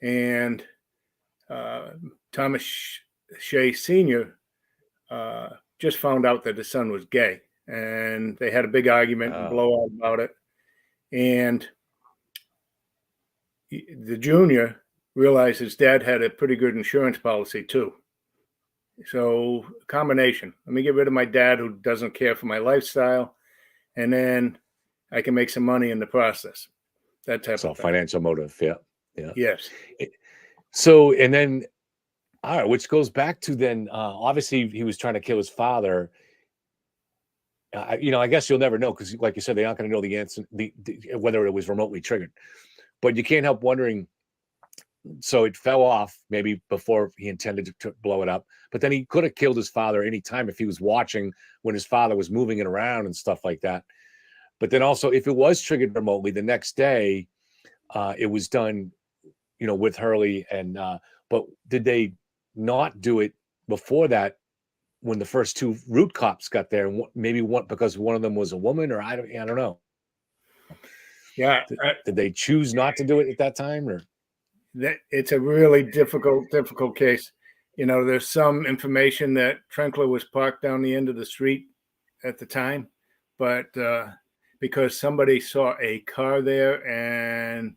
[SPEAKER 4] And Thomas Shea Sr. Just found out that his son was gay. And they had a big argument and blowout about it. And the junior realized his dad had a pretty good insurance policy too. So a combination. Let me get rid of my dad who doesn't care for my lifestyle, and then I can make some money in the process. That type of thing.
[SPEAKER 3] Financial motive. Yeah.
[SPEAKER 4] Yes.
[SPEAKER 3] So, and then, all right, which goes back to then, obviously he was trying to kill his father. I guess you'll never know because, like you said, they aren't going to know the answer, whether it was remotely triggered. But you can't help wondering. So it fell off maybe before he intended to blow it up. But then he could have killed his father anytime if he was watching when his father was moving it around and stuff like that. But then also, if it was triggered remotely, the next day, it was done, with Hurley. And but did they not do it before that when the first two root cops got there? And maybe one because one of them was a woman, or I don't know.
[SPEAKER 4] Yeah.
[SPEAKER 3] Did they choose not to do it at that time, or?
[SPEAKER 4] It's a really difficult case. There's some information that Trenkler was parked down the end of the street at the time, but because somebody saw a car there and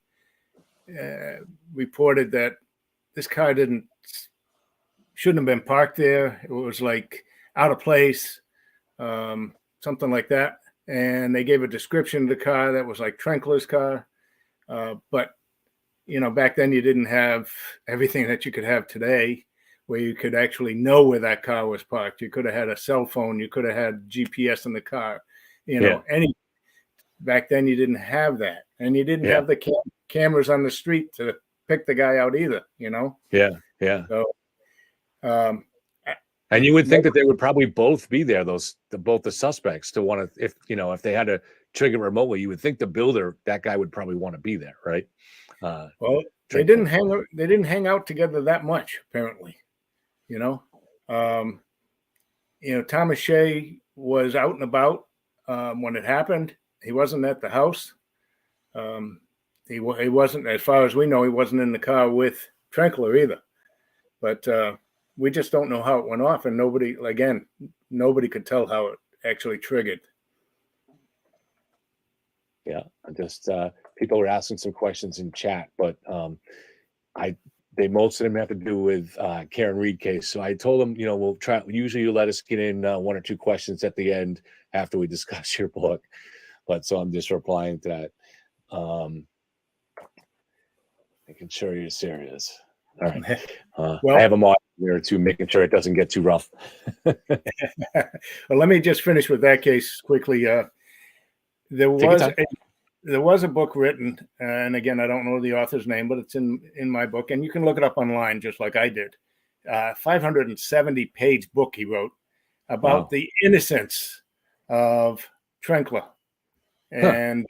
[SPEAKER 4] reported that this car shouldn't have been parked there. It was like out of place, something like that. And they gave a description of the car that was like Trenkler's car, but back then you didn't have everything that you could have today where you could actually know where that car was parked. You could have had a cell phone. You could have had GPS in the car, back then you didn't have that. And you didn't have the cameras on the street to pick the guy out either,
[SPEAKER 3] Yeah.
[SPEAKER 4] So,
[SPEAKER 3] and you would think that they would probably both be there, both the suspects to want to, if they had to trigger remotely, you would think the builder, that guy would probably want to be there, right?
[SPEAKER 4] Well, they didn't hang out together that much, apparently. Thomas Shea was out and about when it happened. He wasn't at the house. He wasn't, as far as we know, he wasn't in the car with Trenkler either. But we just don't know how it went off, and nobody could tell how it actually triggered.
[SPEAKER 3] Yeah, just people were asking some questions in chat, but most of them have to do with Karen Reed case. So I told them, we'll try. Usually, you let us get in one or two questions at the end after we discuss your book, but so I'm just replying to that, making sure you're serious. All right,
[SPEAKER 4] Well,
[SPEAKER 3] I have them on there too, making sure it doesn't get too rough.
[SPEAKER 4] Well, let me just finish with that case quickly. There was a book written, and again, I don't know the author's name, but it's in my book, and you can look it up online just like I did. 570-page book he wrote about the innocence of Trenkler, and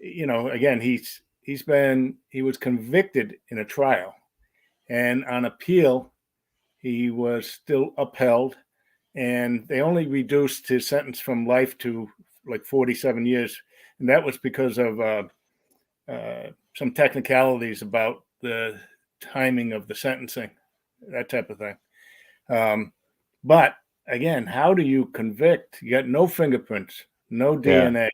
[SPEAKER 4] again, he was convicted in a trial, and on appeal, he was still upheld, and they only reduced his sentence from life to like 47 years. And that was because of some technicalities about the timing of the sentencing, that type of thing. But again, how do you convict? You got no fingerprints, no DNA,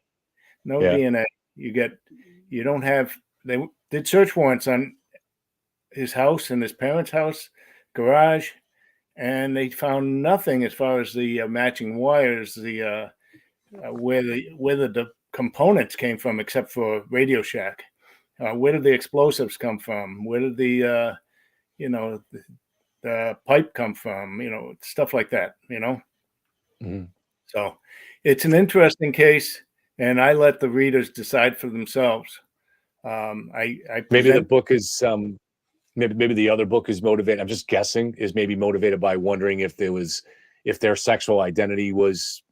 [SPEAKER 4] DNA. You don't have, they did search warrants on his house and his parents' house, garage, and they found nothing as far as the matching wires, where the components came from, except for Radio Shack. Where did the explosives come from? Where did the pipe come from? Stuff like that.
[SPEAKER 3] Mm-hmm.
[SPEAKER 4] So it's an interesting case, and I let the readers decide for themselves.
[SPEAKER 3] Maybe the book is maybe the other book is motivated. I'm just guessing, is maybe motivated by wondering if their sexual identity was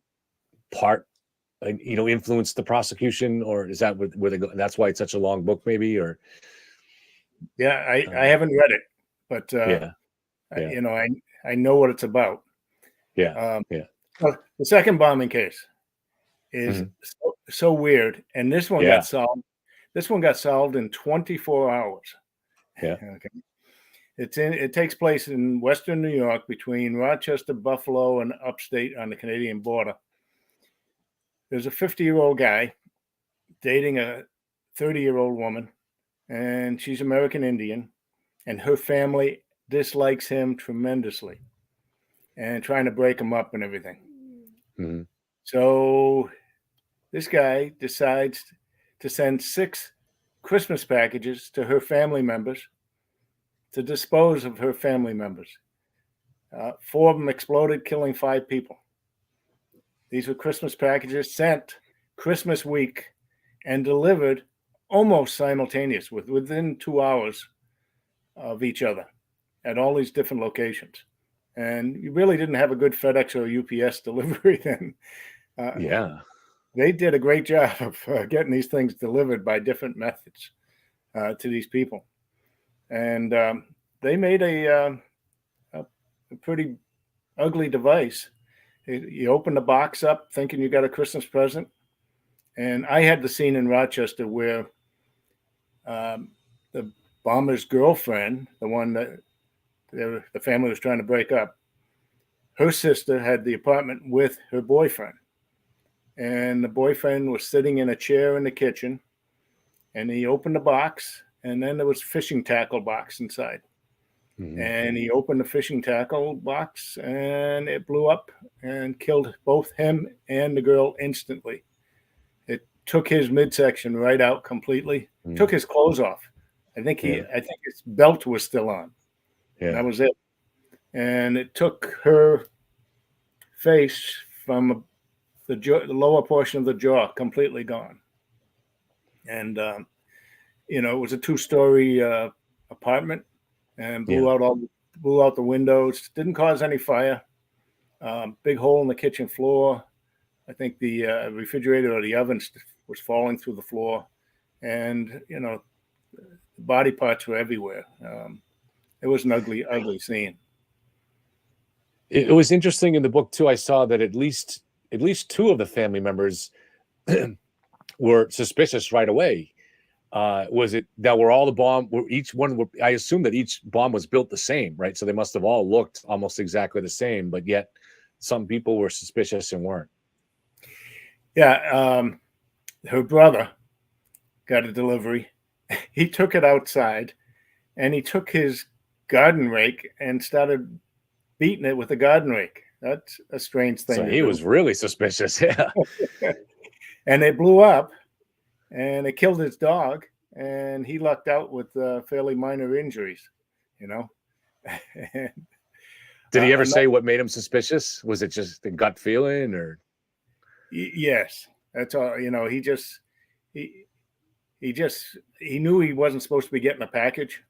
[SPEAKER 3] influenced the prosecution, or is that where they go? That's why it's such a long book, maybe, or
[SPEAKER 4] yeah, I haven't read it, but I know what it's about. Well, the second bombing case is so weird, and this one got solved. This one got solved in 24 hours.
[SPEAKER 3] Yeah.
[SPEAKER 4] Okay. It takes place in Western New York, between Rochester, Buffalo, and upstate on the Canadian border. There's a 50-year-old guy dating a 30-year-old woman, and she's American Indian, and her family dislikes him tremendously and trying to break him up and everything.
[SPEAKER 3] Mm-hmm.
[SPEAKER 4] So this guy decides to send 6 Christmas packages to her family members to dispose of her family members. 4 of them exploded, killing 5 people. These were Christmas packages sent Christmas week and delivered almost simultaneous, within 2 hours of each other, at all these different locations. And you really didn't have a good FedEx or UPS delivery then. They did a great job of getting these things delivered by different methods to these people. And they made a pretty ugly device. You open the box up thinking you got a Christmas present. And I had the scene in Rochester where the bomber's girlfriend, the one that the family was trying to break up, her sister had the apartment with her boyfriend. And the boyfriend was sitting in a chair in the kitchen, and he opened the box, and then there was a fishing tackle box inside. Mm-hmm. And he opened the fishing tackle box, and it blew up and killed both him and the girl instantly. It took his midsection right out completely. Mm-hmm. Took his clothes off. I think his belt was still on. Yeah. That was it. And it took her face from the lower portion of the jaw completely gone. And it was a 2-story apartment, and blew out the windows. Didn't cause any fire. Big hole in the kitchen floor. I think the refrigerator or the oven was falling through the floor, and the body parts were everywhere. It was an ugly, ugly scene.
[SPEAKER 3] It was interesting in the book too. I saw that at least 2 of the family members were suspicious right away. Was it that were all the bomb? I assume that each bomb was built the same, right? So they must have all looked almost exactly the same, but yet some people were suspicious and weren't.
[SPEAKER 4] Yeah, her brother got a delivery. He took it outside, and he took his garden rake and started beating it with a garden rake. That's a strange thing
[SPEAKER 3] So
[SPEAKER 4] to
[SPEAKER 3] he
[SPEAKER 4] do.
[SPEAKER 3] was really suspicious. Yeah.
[SPEAKER 4] And it blew up, and it killed his dog, and he lucked out with fairly minor injuries, you know. And,
[SPEAKER 3] Did he ever
[SPEAKER 4] another,
[SPEAKER 3] say what made him suspicious? Was it just the gut feeling, or?
[SPEAKER 4] yes, that's all. You know, he he knew he wasn't supposed to be getting a package.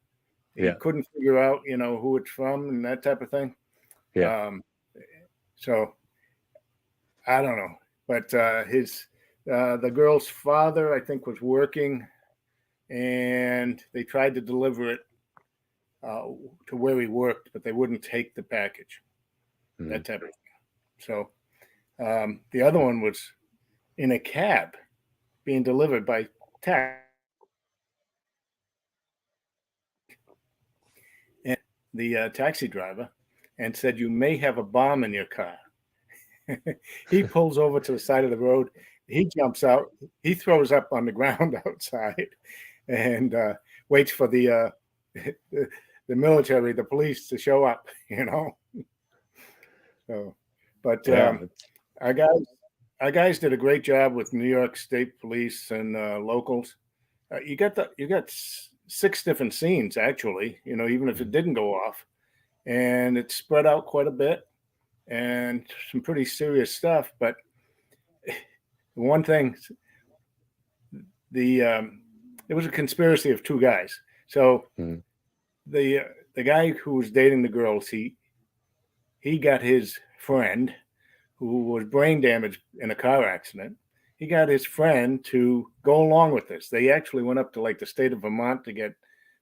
[SPEAKER 4] He
[SPEAKER 3] Yeah.
[SPEAKER 4] couldn't figure out, you know, who it's from and that type of thing.
[SPEAKER 3] Yeah.
[SPEAKER 4] So I don't know, but the girl's father, I think, was working, and they tried to deliver it to where he worked, but they wouldn't take the package. That type of thing. So the other one was in a cab being delivered by taxi. And the taxi driver and said, "You may have a bomb in your car." He pulls over to the side of the road. He jumps out. He throws up on the ground outside and waits for the military, the police, to show up. You know. So, but
[SPEAKER 3] Yeah.
[SPEAKER 4] our guys did a great job with New York State Police and locals. You got 6 different scenes actually. You know, even if it didn't go off, and it's spread out quite a bit, and some pretty serious stuff. But one thing, it was a conspiracy of 2 guys. So the guy who was dating the girls, he got his friend who was brain damaged in a car accident. He got his friend to go along with this. They actually went up to like the state of Vermont to get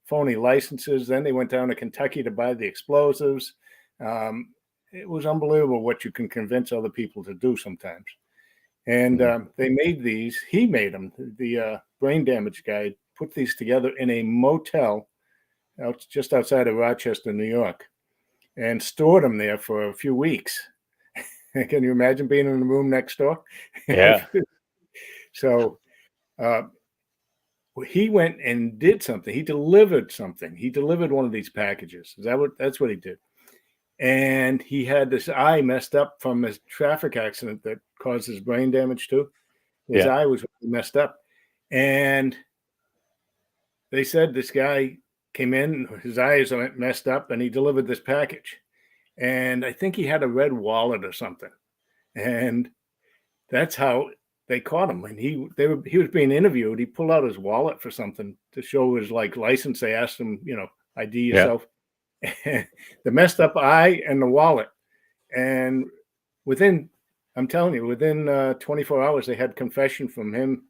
[SPEAKER 4] phony licenses. Then they went down to Kentucky to buy the explosives. It was unbelievable what you can convince other people to do sometimes. And they made these. He made them. The brain damage guy put these together in a motel just outside of Rochester, New York, and stored them there for a few weeks. Can you imagine being in the room next door?
[SPEAKER 3] Yeah.
[SPEAKER 4] So he went and did something. He delivered something. He delivered one of these packages. That's what he did. And he had this eye messed up from his traffic accident that caused his brain damage too. His eye was messed up. And they said this guy came in, his eyes are messed up, and he delivered this package. And I think he had a red wallet or something. And that's how they caught him. And he was being interviewed. He pulled out his wallet for something to show his like license. They asked him, you know, ID yourself. The messed up eye and the wallet. And I'm telling you, within 24 hours, they had confession from him.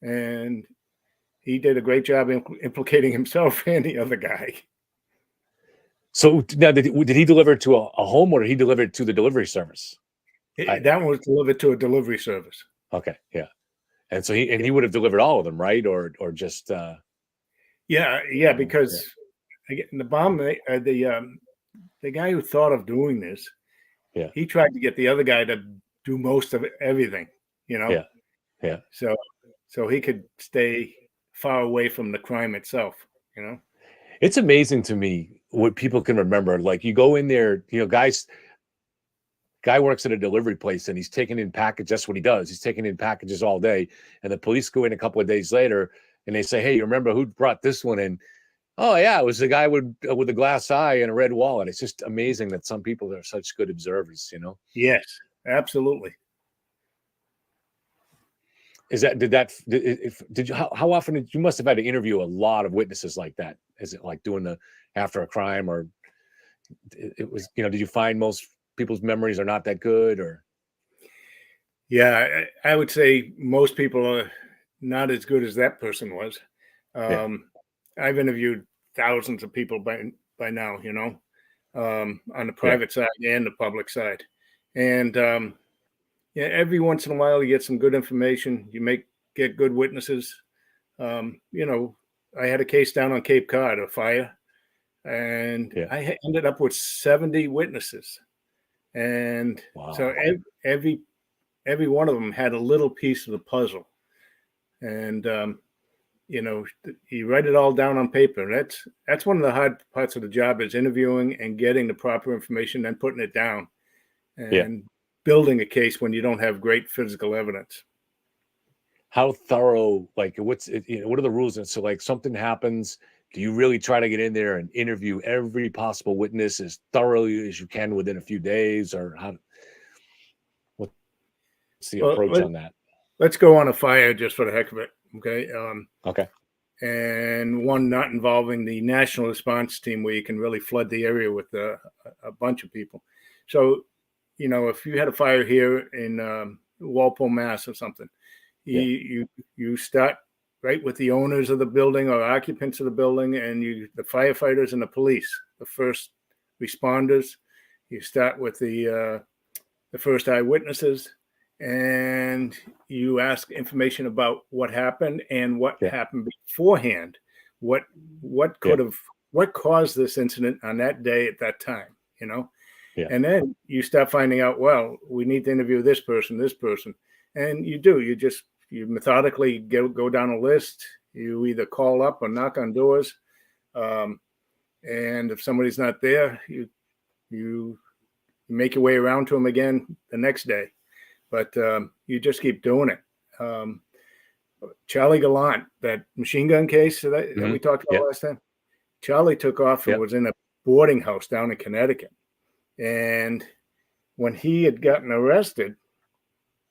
[SPEAKER 4] And he did a great job implicating himself and the other guy.
[SPEAKER 3] So now, did he deliver it to a home, or did he deliver it to the delivery service?
[SPEAKER 4] That one was delivered to a delivery service.
[SPEAKER 3] Okay, yeah, and so he would have delivered all of them, right? Or just
[SPEAKER 4] yeah, because again, the bomb, the guy who thought of doing this, he tried to get the other guy to do most of everything, you know.
[SPEAKER 3] Yeah.
[SPEAKER 4] So he could stay far away from the crime itself, you know.
[SPEAKER 3] It's amazing to me what people can remember. Like you go in there, you know, guy works at a delivery place and he's taking in packages. That's what he does. He's taking in packages all day. And the police go in a couple of days later and they say, "Hey, you remember who brought this one in?" "Oh yeah, it was the guy with a glass eye and a red wallet." It's just amazing that some people are such good observers, you know?
[SPEAKER 4] Yes, absolutely.
[SPEAKER 3] Did you, how often you must have had to interview a lot of witnesses like that? Is it like doing the after a crime, or it was, you know, did you find most people's memories are not that good, or?
[SPEAKER 4] Yeah, I would say most people are not as good as that person was. I've interviewed thousands of people by now, you know, on the private side and the public side. And every once in a while you get some good information. You get good witnesses. You know, I had a case down on Cape Cod, a fire, and I ended up with 70 witnesses. And so every every one of them had a little piece of the puzzle. And, you know, you write it all down on paper. That's one of the hard parts of the job, is interviewing and getting the proper information, then putting it down and building a case when you don't have great physical evidence.
[SPEAKER 3] How thorough, like what are the rules? And so like something happens, do you really try to get in there and interview every possible witness as thoroughly as you can within a few days, or what's the approach on that?
[SPEAKER 4] Let's go on a fire just for the heck of it. Okay.
[SPEAKER 3] Okay.
[SPEAKER 4] And one not involving the national response team, where you can really flood the area with a bunch of people. So, you know, if you had a fire here in Walpole, Mass or something, you start right with the owners of the building or occupants of the building, and the firefighters and the police, the first responders. You start with the first eyewitnesses, and you ask information about what happened and what happened beforehand. What caused this incident on that day at that time, you know? And then you start finding out, well, we need to interview this person. And you methodically go down a list. You either call up or knock on doors. And if somebody's not there, you make your way around to them again the next day. But you just keep doing it. Charlie Gallant, that machine gun case that we talked about last time, Charlie took off and was in a boarding house down in Connecticut. And when he had gotten arrested,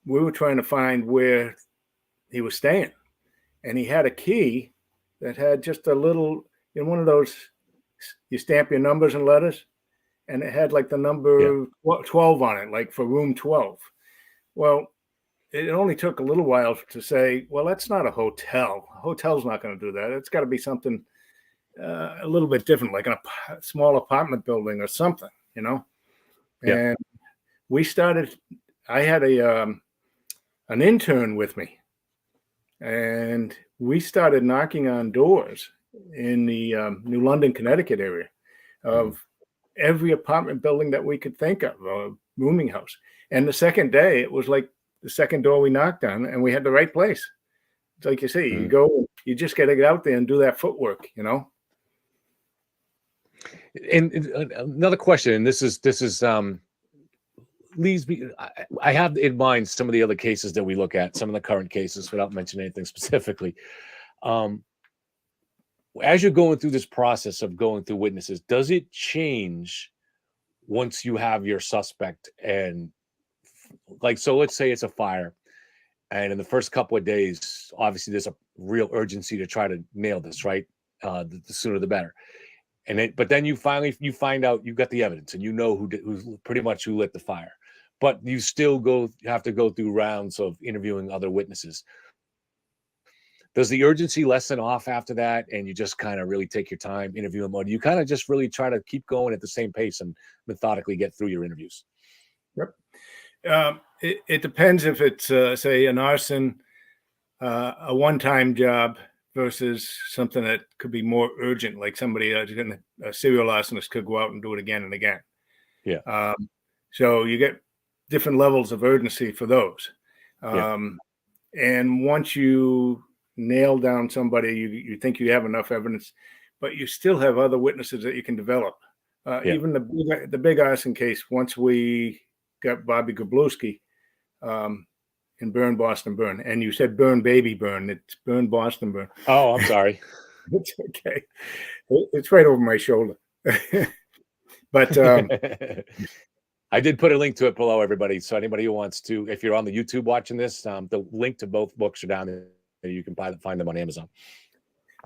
[SPEAKER 4] we were trying to find where he was staying. And he had a key that had just a little, in one of those, you stamp your numbers and letters, and it had like the number 12 on it, like for room 12. Well, it only took a little while to say, well, that's not a hotel. A hotel's not going to do that. It's got to be something a little bit different, like a small apartment building or something, you know? And we started, I had an intern with me, and we started knocking on doors in the New London, Connecticut area of every apartment building that we could think of, a rooming house. And the second day, it was like the second door we knocked on, and we had the right place. It's like you say, you go, you just got to get out there and do that footwork, you know?
[SPEAKER 3] And another question, and this is leaves me. I have in mind some of the other cases that we look at, some of the current cases, without mentioning anything specifically. As you're going through this process of going through witnesses, does it change once you have your suspect? And like, so let's say it's a fire, and in the first couple of days, obviously there's a real urgency to try to nail this, right? The sooner the better. But then you find out you've got the evidence, and you know who's pretty much who lit the fire. But you still have to go through rounds of interviewing other witnesses. Does the urgency lessen off after that, and you just kind of really take your time interviewing them, or do you kind of just really try to keep going at the same pace and methodically get through your interviews?
[SPEAKER 4] Yep. It depends if it's, say, an arson, a one-time job, versus something that could be more urgent, like somebody a serial arsonist could go out and do it again and again. So you get different levels of urgency for those. And once you nail down somebody, you think you have enough evidence, but you still have other witnesses that you can develop. Even the big arson case, once we got Bobby Gablowski, in Burn, Boston, Burn. And you said Burn, Baby, Burn. It's Burn, Boston, Burn.
[SPEAKER 3] Oh, I'm sorry.
[SPEAKER 4] It's okay. It's right over my shoulder. But
[SPEAKER 3] I did put a link to it below, everybody. So anybody who wants to, if you're on the YouTube watching this, the link to both books are down there. You can find them on Amazon.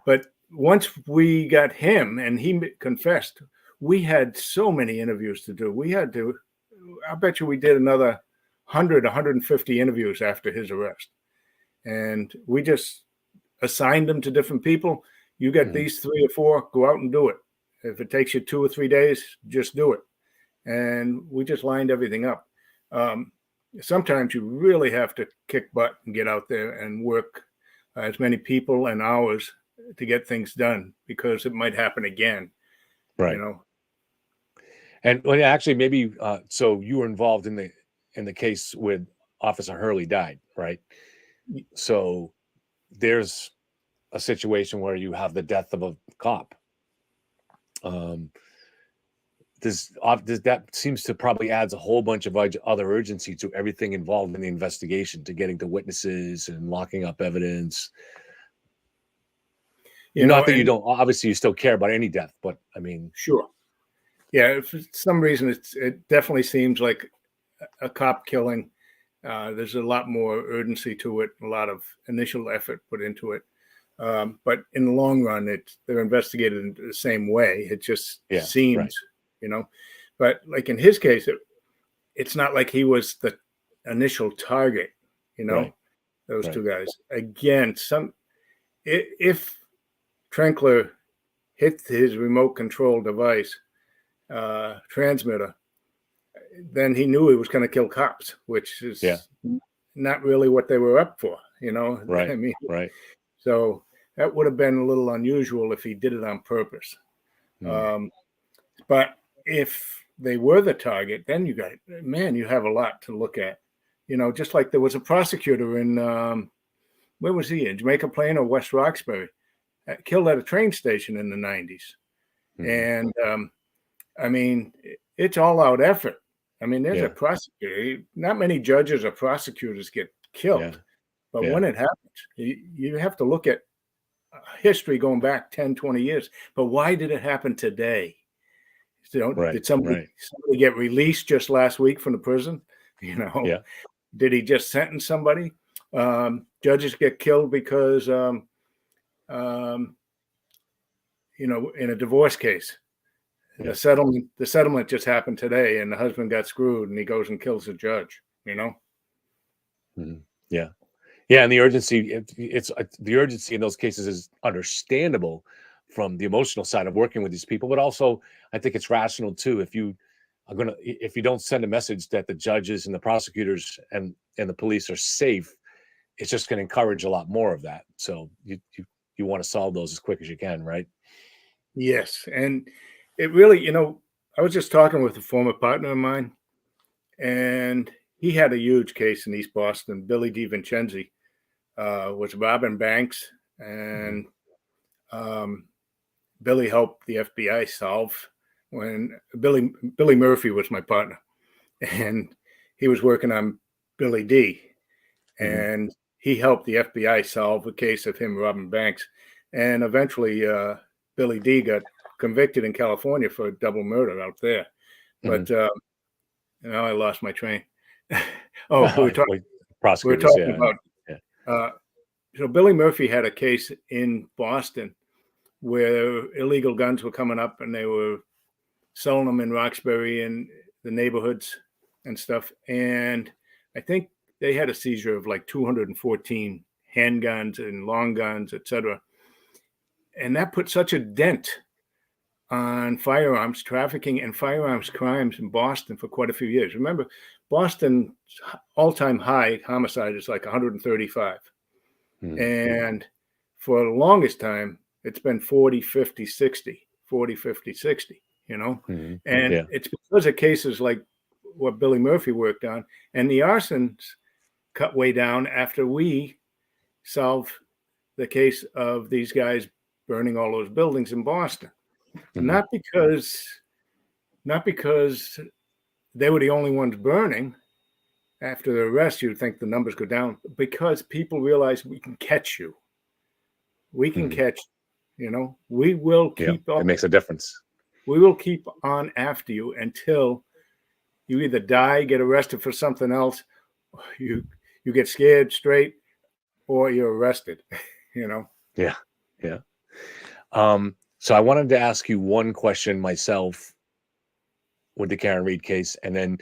[SPEAKER 4] But once we got him and he confessed, we had so many interviews to do. I bet you we did another 100, 150 interviews after his arrest. And we just assigned them to different people. You got these 3 or 4, go out and do it. If it takes you 2 or 3 days, just do it. And we just lined everything up. Sometimes you really have to kick butt and get out there and work as many people and hours to get things done, because it might happen again.
[SPEAKER 3] Right.
[SPEAKER 4] You know?
[SPEAKER 3] And well, actually, maybe so you were involved in the case with Officer Hurley died, right? So there's a situation where you have the death of a cop. That seems to probably adds a whole bunch of other urgency to everything involved in the investigation, to getting to witnesses and locking up evidence. Not that you don't, obviously you still care about any death, but I mean,
[SPEAKER 4] sure. Yeah, for some reason it definitely seems like a cop killing. There's a lot more urgency to it, a lot of initial effort put into it. But in the long run, they're investigated in the same way. It just seems, but like in his case, it's not like he was the initial target, those two guys. Again, if Trenkler hit his remote control device transmitter, then he knew he was going to kill cops, which is not really what they were up for,
[SPEAKER 3] Right.
[SPEAKER 4] I mean,
[SPEAKER 3] right.
[SPEAKER 4] So that would have been a little unusual if he did it on purpose. But if they were the target, then you have a lot to look at. Just like there was a prosecutor in, where was he, in Jamaica Plain or West Roxbury, killed at a train station in the 90s. And I mean, it's all out effort. I mean, there's a prosecutor. Not many judges or prosecutors get killed. But when it happens, you have to look at history going back 10, 20 years. But why did it happen today? Did somebody get released just last week from the prison? Did he just sentence somebody? Judges get killed because, in a divorce case. The settlement just happened today, and the husband got screwed, and he goes and kills the judge.
[SPEAKER 3] Yeah, and the urgency, the urgency in those cases is understandable from the emotional side of working with these people, but also I think it's rational too. If you don't send a message that the judges and the prosecutors and the police are safe, it's just going to encourage a lot more of that. So you want to solve those as quick as you can, right?
[SPEAKER 4] Yes, and it really, I was just talking with a former partner of mine, and he had a huge case in East Boston. Billy DiVincenzi was robbing banks, and Billy helped the FBI solve when Billy Murphy was my partner, and he was working on Billy D, and he helped the FBI solve a case of him robbing banks, and eventually Billy D got convicted in California for double murder out there. But now I lost my train. We were talking about so Billy Murphy had a case in Boston where illegal guns were coming up, and they were selling them in Roxbury and the neighborhoods and stuff. And I think they had a seizure of like 214 handguns and long guns, etc. And that put such a dent on firearms trafficking and firearms crimes in Boston for quite a few years. Remember, Boston's all-time high homicide is like 135. And for the longest time, it's been 40, 50, 60, 40, 50, 60, And it's because of cases like what Billy Murphy worked on, and the arsons cut way down after we solved the case of these guys burning all those buildings in Boston. Not because they were the only ones burning. After the arrest, you'd think the numbers go down, because people realize we can catch you. We can catch, we will keep up.
[SPEAKER 3] It makes a difference.
[SPEAKER 4] We will keep on after you until you either die, get arrested for something else, or you get scared straight, or you're arrested,
[SPEAKER 3] Yeah. So I wanted to ask you one question myself with the Karen Reed case, and then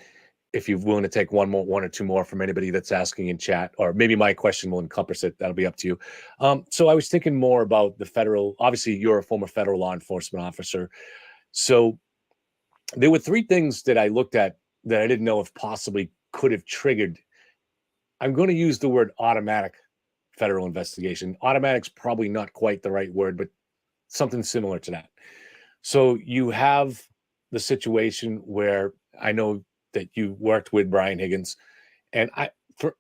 [SPEAKER 3] if you're willing to take one or two more from anybody that's asking in chat, or maybe my question will encompass it. That'll be up to you. So I was thinking more about the federal, obviously you're a former federal law enforcement officer. So there were three things that I looked at that I didn't know if possibly could have triggered. I'm going to use the word automatic federal investigation. Automatic's probably not quite the right word, but something similar to that. So you have the situation where I know that you worked with Brian Higgins, and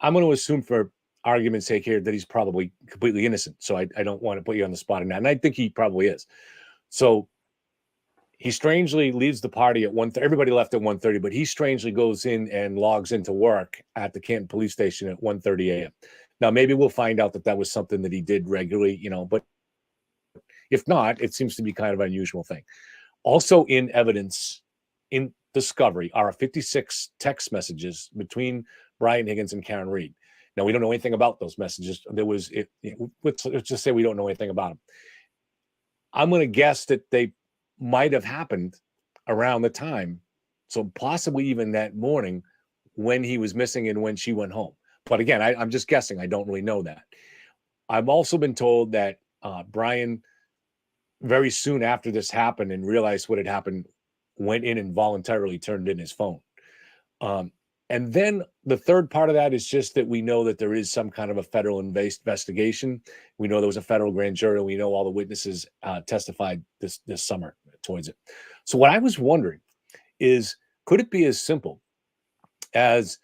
[SPEAKER 3] I'm going to assume for argument's sake here that he's probably completely innocent. So I don't want to put you on the spot on that. And I think he probably is. So he strangely leaves the party at 1:30. Everybody left at 1:30, but he strangely goes in and logs into work at the Canton police station at 1:30 a.m. Now, maybe we'll find out that that was something that he did regularly, but if not, it seems to be kind of an unusual thing. Also in evidence in discovery are 56 text messages between Brian Higgins and Karen Reed. Now, we don't know anything about those messages. Let's just say we don't know anything about them. I'm going to guess that they might have happened around the time, so possibly even that morning when he was missing and when she went home. But again, I'm just guessing. I don't really know that. I've also been told that Brian, very soon after this happened and realized what had happened, went in and voluntarily turned in his phone. And then the third part of that is just that we know that there is some kind of a federal investigation. We know there was a federal grand jury. We know all the witnesses testified this summer towards it. So what I was wondering is, could it be as simple as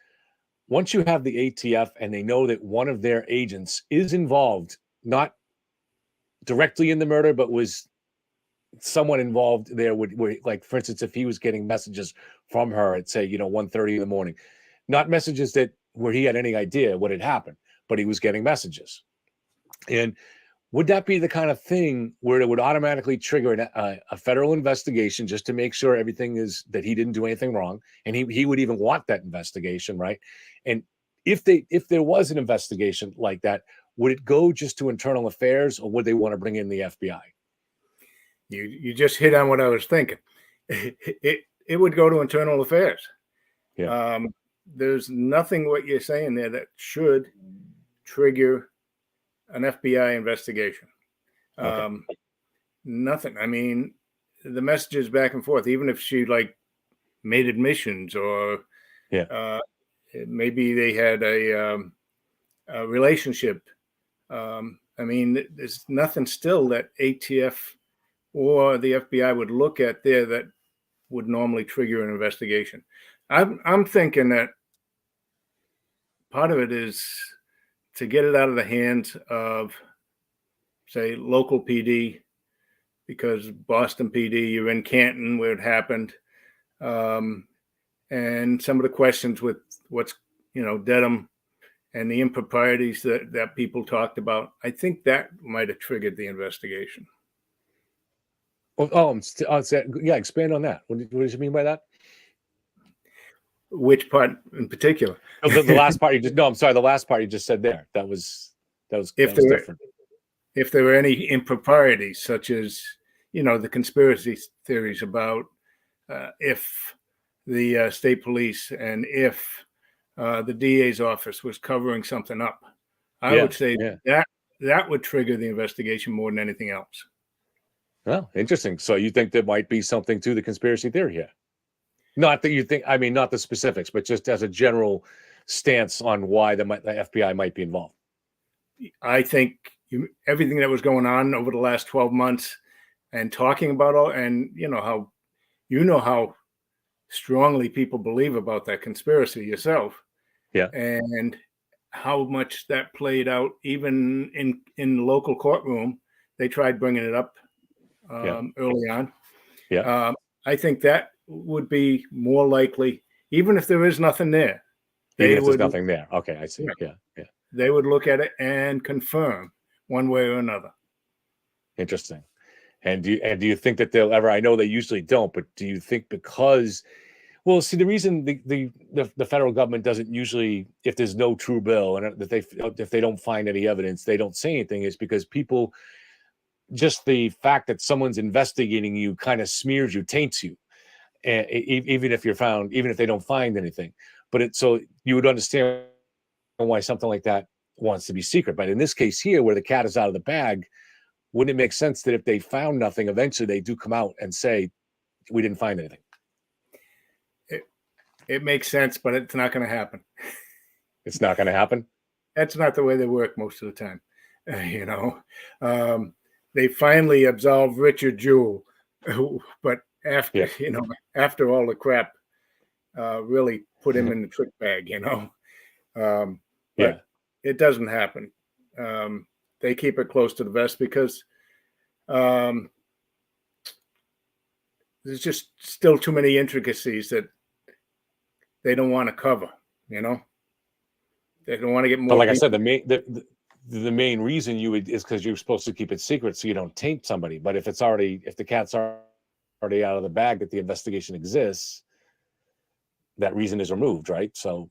[SPEAKER 3] once you have the ATF and they know that one of their agents is involved, not directly in the murder, but was someone involved there would, like, for instance, if he was getting messages from her at, say, 1:30 in the morning, not messages where he had any idea what had happened, but he was getting messages. And would that be the kind of thing where it would automatically trigger a federal investigation just to make sure everything is that he didn't do anything wrong? And he would even want that investigation, right? And if there was an investigation like that, would it go just to internal affairs, or would they want to bring in the FBI?
[SPEAKER 4] You just hit on what I was thinking. It would go to internal affairs.
[SPEAKER 3] Yeah.
[SPEAKER 4] There's nothing what you're saying there that should trigger an FBI investigation.
[SPEAKER 3] Okay.
[SPEAKER 4] Nothing. I mean, the messages back and forth, even if she made admissions or maybe they had a relationship. I mean, there's nothing still that ATF or the FBI would look at there that would normally trigger an investigation. I'm thinking that part of it is to get it out of the hands of, say, local PD, because Boston PD, you're in Canton where it happened. And some of the questions with what's, Dedham and the improprieties that people talked about, I think that might have triggered the investigation.
[SPEAKER 3] Yeah, expand on that. What did you mean by that?
[SPEAKER 4] Which part in particular?
[SPEAKER 3] The last part the last part you just said there. That was different.
[SPEAKER 4] If there were any improprieties, such as, the conspiracy theories about if the state police and if the DA's office was covering something up, I would say that would trigger the investigation more than anything else.
[SPEAKER 3] Well, interesting. So you think there might be something to the conspiracy theory here? Not that you think, I mean, not the specifics, but just as a general stance on why the FBI might be involved.
[SPEAKER 4] I think everything that was going on over the last 12 months and talking about all, and how strongly people believe about that conspiracy yourself.
[SPEAKER 3] Yeah.
[SPEAKER 4] And how much that played out, even in the local courtroom. They tried bringing it up early on.
[SPEAKER 3] Yeah.
[SPEAKER 4] I think that would be more likely, even if there is nothing there.
[SPEAKER 3] There's nothing there. Okay, I see. Yeah.
[SPEAKER 4] They would look at it and confirm one way or another.
[SPEAKER 3] Interesting. And do you think that they'll ever? I know they usually don't, but do you think because? Well, see, the reason the federal government doesn't usually, if there's no true bill and if they don't find any evidence, they don't say anything, is because people, just the fact that someone's investigating you kind of smears you, taints you, even if you're found, even if they don't find anything. But so you would understand why something like that wants to be secret. But in this case here, where the cat is out of the bag, wouldn't it make sense that if they found nothing, eventually they do come out and say, we didn't find anything?
[SPEAKER 4] It makes sense, but it's not going to happen.
[SPEAKER 3] It's not going to happen?
[SPEAKER 4] That's not the way they work most of the time. They finally absolved Richard Jewell, but after all the crap really put him in the trick bag, But
[SPEAKER 3] Yeah.
[SPEAKER 4] it doesn't happen. They keep it close to the vest because there's just still too many intricacies that they don't want to cover. You know, they don't want to get more.
[SPEAKER 3] But like I
[SPEAKER 4] people.
[SPEAKER 3] said, the main reason you would is because you're supposed to keep it secret so you don't taint somebody. But if the cat's already out of the bag that the investigation exists, that reason is removed, right? So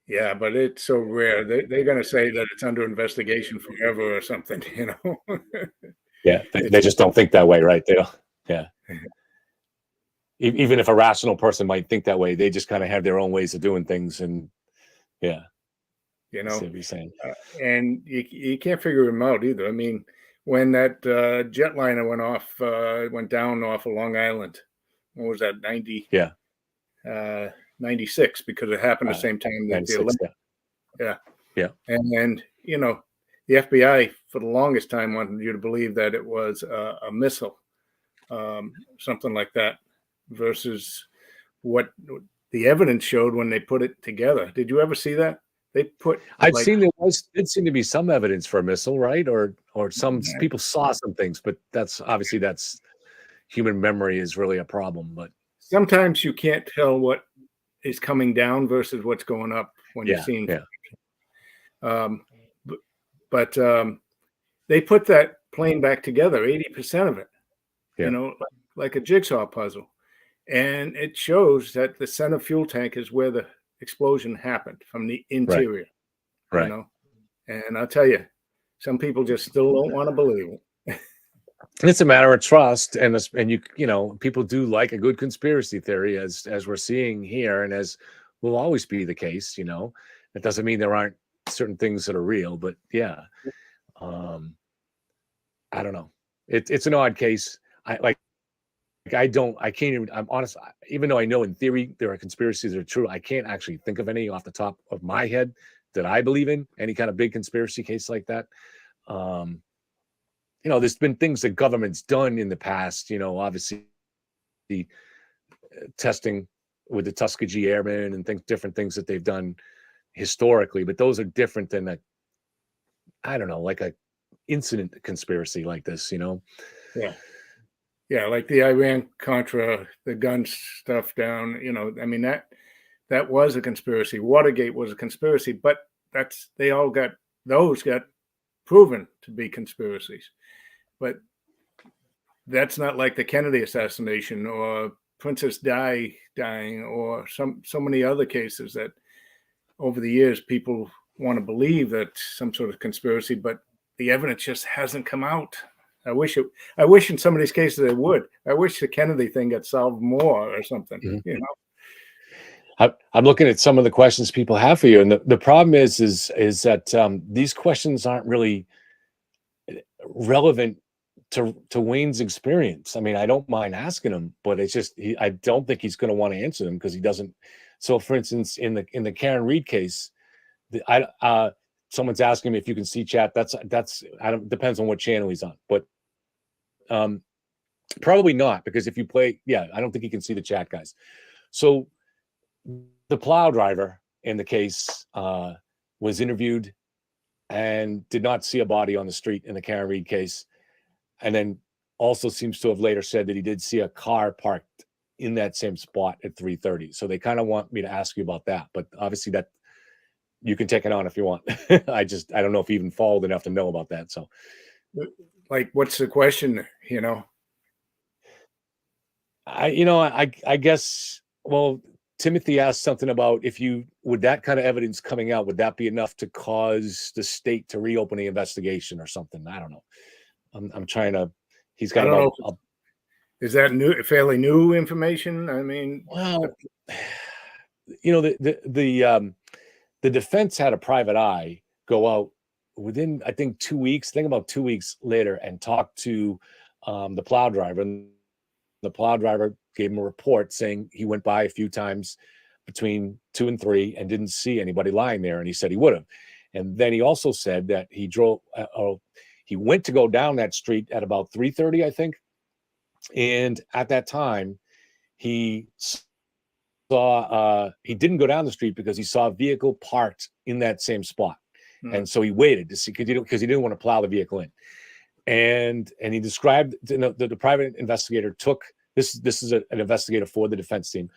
[SPEAKER 4] Yeah, but it's so rare. They're going to say that it's under investigation forever or something. You know.
[SPEAKER 3] yeah, they just don't think that way, right? They don't. Yeah. Even if a rational person might think that way, they just kind of have their own ways of doing things, and yeah.
[SPEAKER 4] You
[SPEAKER 3] I
[SPEAKER 4] know,
[SPEAKER 3] see what you're saying.
[SPEAKER 4] And you can't figure them out either. I mean, when that jetliner went down off of Long Island, what was that, 90?
[SPEAKER 3] Yeah.
[SPEAKER 4] 96, because it happened the same time that the
[SPEAKER 3] 96,
[SPEAKER 4] Olympics.
[SPEAKER 3] yeah.
[SPEAKER 4] Yeah. And you know, the FBI for the longest time wanted you to believe that it was a missile, something like that, versus what the evidence showed when they put it together. Did you ever see that? They put.
[SPEAKER 3] I'd seen did seem to be some evidence for a missile, right? Or some
[SPEAKER 4] Yeah.
[SPEAKER 3] people saw some things, but that's human memory is really a problem. But
[SPEAKER 4] Sometimes you can't tell what is coming down versus what's going up when you're seeing.
[SPEAKER 3] Yeah.
[SPEAKER 4] But they put that plane back together, 80% of it.
[SPEAKER 3] Yeah.
[SPEAKER 4] You know, like a jigsaw puzzle, and it shows that the center fuel tank is where the explosion happened from the interior.
[SPEAKER 3] Right.
[SPEAKER 4] You know, and I'll tell you, some people just still don't want to believe it.
[SPEAKER 3] It's a matter of trust, and you know, people do like a good conspiracy theory, as we're seeing here, and as will always be the case. You know, it doesn't mean there aren't certain things that are real, but yeah, I don't know. It's an odd case. I can't even. I'm honest. Even though I know in theory there are conspiracies that are true, I can't actually think of any off the top of my head that I believe in. Any kind of big conspiracy case like that. You know, there's been things that government's done in the past, you know, obviously the testing with the Tuskegee Airmen and different things that they've done historically, but those are different than I don't know, like a incident conspiracy like this, you know?
[SPEAKER 4] Yeah. Yeah, like the Iran Contra, the gun stuff down, you know, I mean, that was a conspiracy. Watergate was a conspiracy, but those got proven to be conspiracies. But that's not like the Kennedy assassination or Princess Di dying or so many other cases that over the years people want to believe that some sort of conspiracy, but the evidence just hasn't come out. I wish in some of these cases it would. I wish the Kennedy thing got solved more or something.
[SPEAKER 3] Mm-hmm.
[SPEAKER 4] You know.
[SPEAKER 3] I'm looking at some of the questions people have for you, and the problem is that these questions aren't really relevant to Wayne's experience. I mean, I don't mind asking him, but it's just I don't think he's going to want to answer them because he doesn't. So, for instance, in the Karen Reed case, someone's asking me if you can see chat. That's depends on what channel he's on, but probably not, because if you play, I don't think he can see the chat, guys. So the plow driver in the case was interviewed and did not see a body on the street in the Karen Reed case, and then also seems to have later said that he did see a car parked in that same spot at 3:30. So they kind of want me to ask you about that, but obviously that you can take it on if you want. I don't know if you even followed enough to know about that. So,
[SPEAKER 4] like, what's the question? You know,
[SPEAKER 3] I guess. Well, Timothy asked something about would that kind of evidence coming out, would that be enough to cause the state to reopen the investigation or something? I don't know. I'm trying to. He's got about.
[SPEAKER 4] Is that fairly new information? I mean,
[SPEAKER 3] well, you know, the defense had a private eye go out within, I think, 2 weeks. I think about 2 weeks later, and talk to the plow driver. And the plow driver gave him a report saying he went by a few times between 2 and 3 and didn't see anybody lying there. And he said he would have. And then he also said that he drove. He went to go down that street at about 3:30, I think. And at that time, he he didn't go down the street because he saw a vehicle parked in that same spot.
[SPEAKER 4] Hmm.
[SPEAKER 3] And so he waited to see, because he didn't want to plow the vehicle in. And he described, the private investigator took, this is an investigator for the defense team,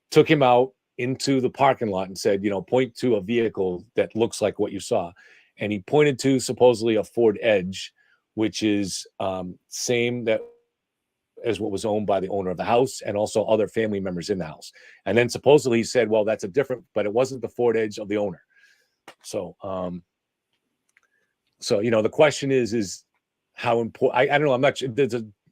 [SPEAKER 3] took him out into the parking lot and said, point to a vehicle that looks like what you saw. And he pointed to supposedly a Ford Edge, which is same that as what was owned by the owner of the house and also other family members in the house. And then supposedly he said, well, that's a different, but it wasn't the Ford Edge of the owner. So, the question is how important, I don't know, I'm not sure,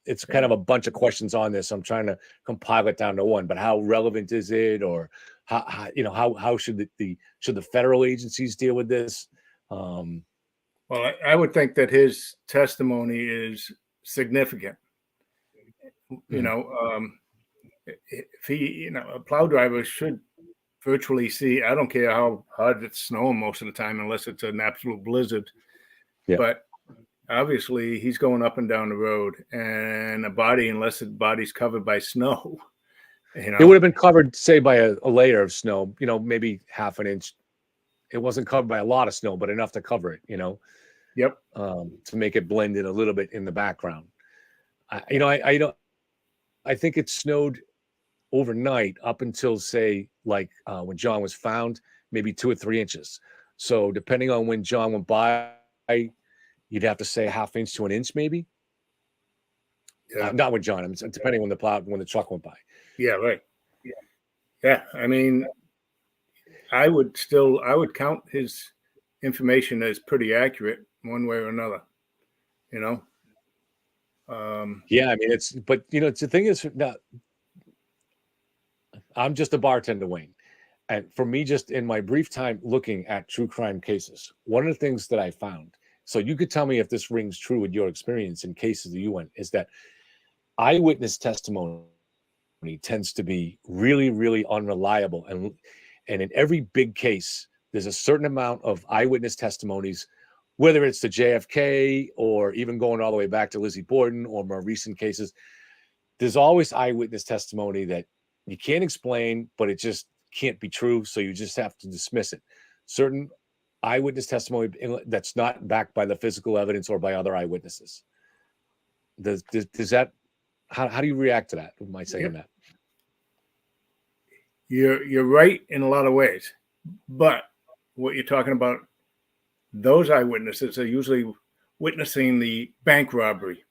[SPEAKER 3] it's kind of a bunch of questions on this. I'm trying to compile it down to one, but how relevant is it? Or how should should the federal agencies deal with this?
[SPEAKER 4] Well, I would think that his testimony is significant. If he, a plow driver should virtually see, I don't care how hard it's snowing most of the time, unless it's an absolute blizzard.
[SPEAKER 3] Yeah.
[SPEAKER 4] But obviously he's going up and down the road, and a body, unless the body's covered by snow,
[SPEAKER 3] It would have been covered, say, by a layer of snow, maybe half an inch. It wasn't covered by a lot of snow, but enough to cover it,
[SPEAKER 4] Yep.
[SPEAKER 3] To make it blend in a little bit in the background. I think it snowed overnight up until, say, like when John was found, maybe 2 or 3 inches. So depending on when John went by, you'd have to say a half inch to an inch, maybe.
[SPEAKER 4] Yeah.
[SPEAKER 3] Not with John, depending on when the truck went by.
[SPEAKER 4] Yeah, right. Yeah. I mean, I would count his information as pretty accurate one way or another,
[SPEAKER 3] Yeah, I mean, it's the thing is, I'm just a bartender, Wayne. And for me, just in my brief time looking at true crime cases, one of the things that I found, so you could tell me if this rings true with your experience in cases that you went, is that eyewitness testimony tends to be really, really unreliable. And in every big case, there's a certain amount of eyewitness testimonies, whether it's to JFK or even going all the way back to Lizzie Borden or more recent cases. There's always eyewitness testimony that you can't explain, but it just can't be true. So you just have to dismiss it. Certain eyewitness testimony that's not backed by the physical evidence or by other eyewitnesses. Does that, how do you react to that? Am I saying that?
[SPEAKER 4] You're right in a lot of ways, but what you're talking about, those eyewitnesses are usually witnessing the bank robbery,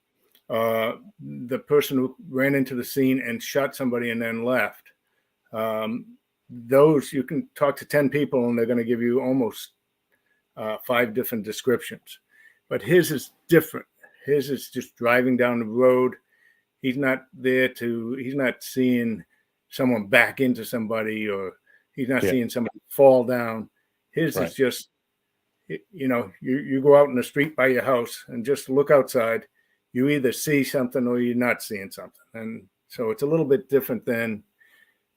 [SPEAKER 4] the person who ran into the scene and shot somebody and then left. Those, you can talk to 10 people and they're going to give you almost 5 different descriptions. But his is different. His is just driving down the road. He's not seeing someone back into somebody, or he's not seeing somebody fall down. His is just, you go out in the street by your house and just look outside. You either see something or you're not seeing something. And so it's a little bit different than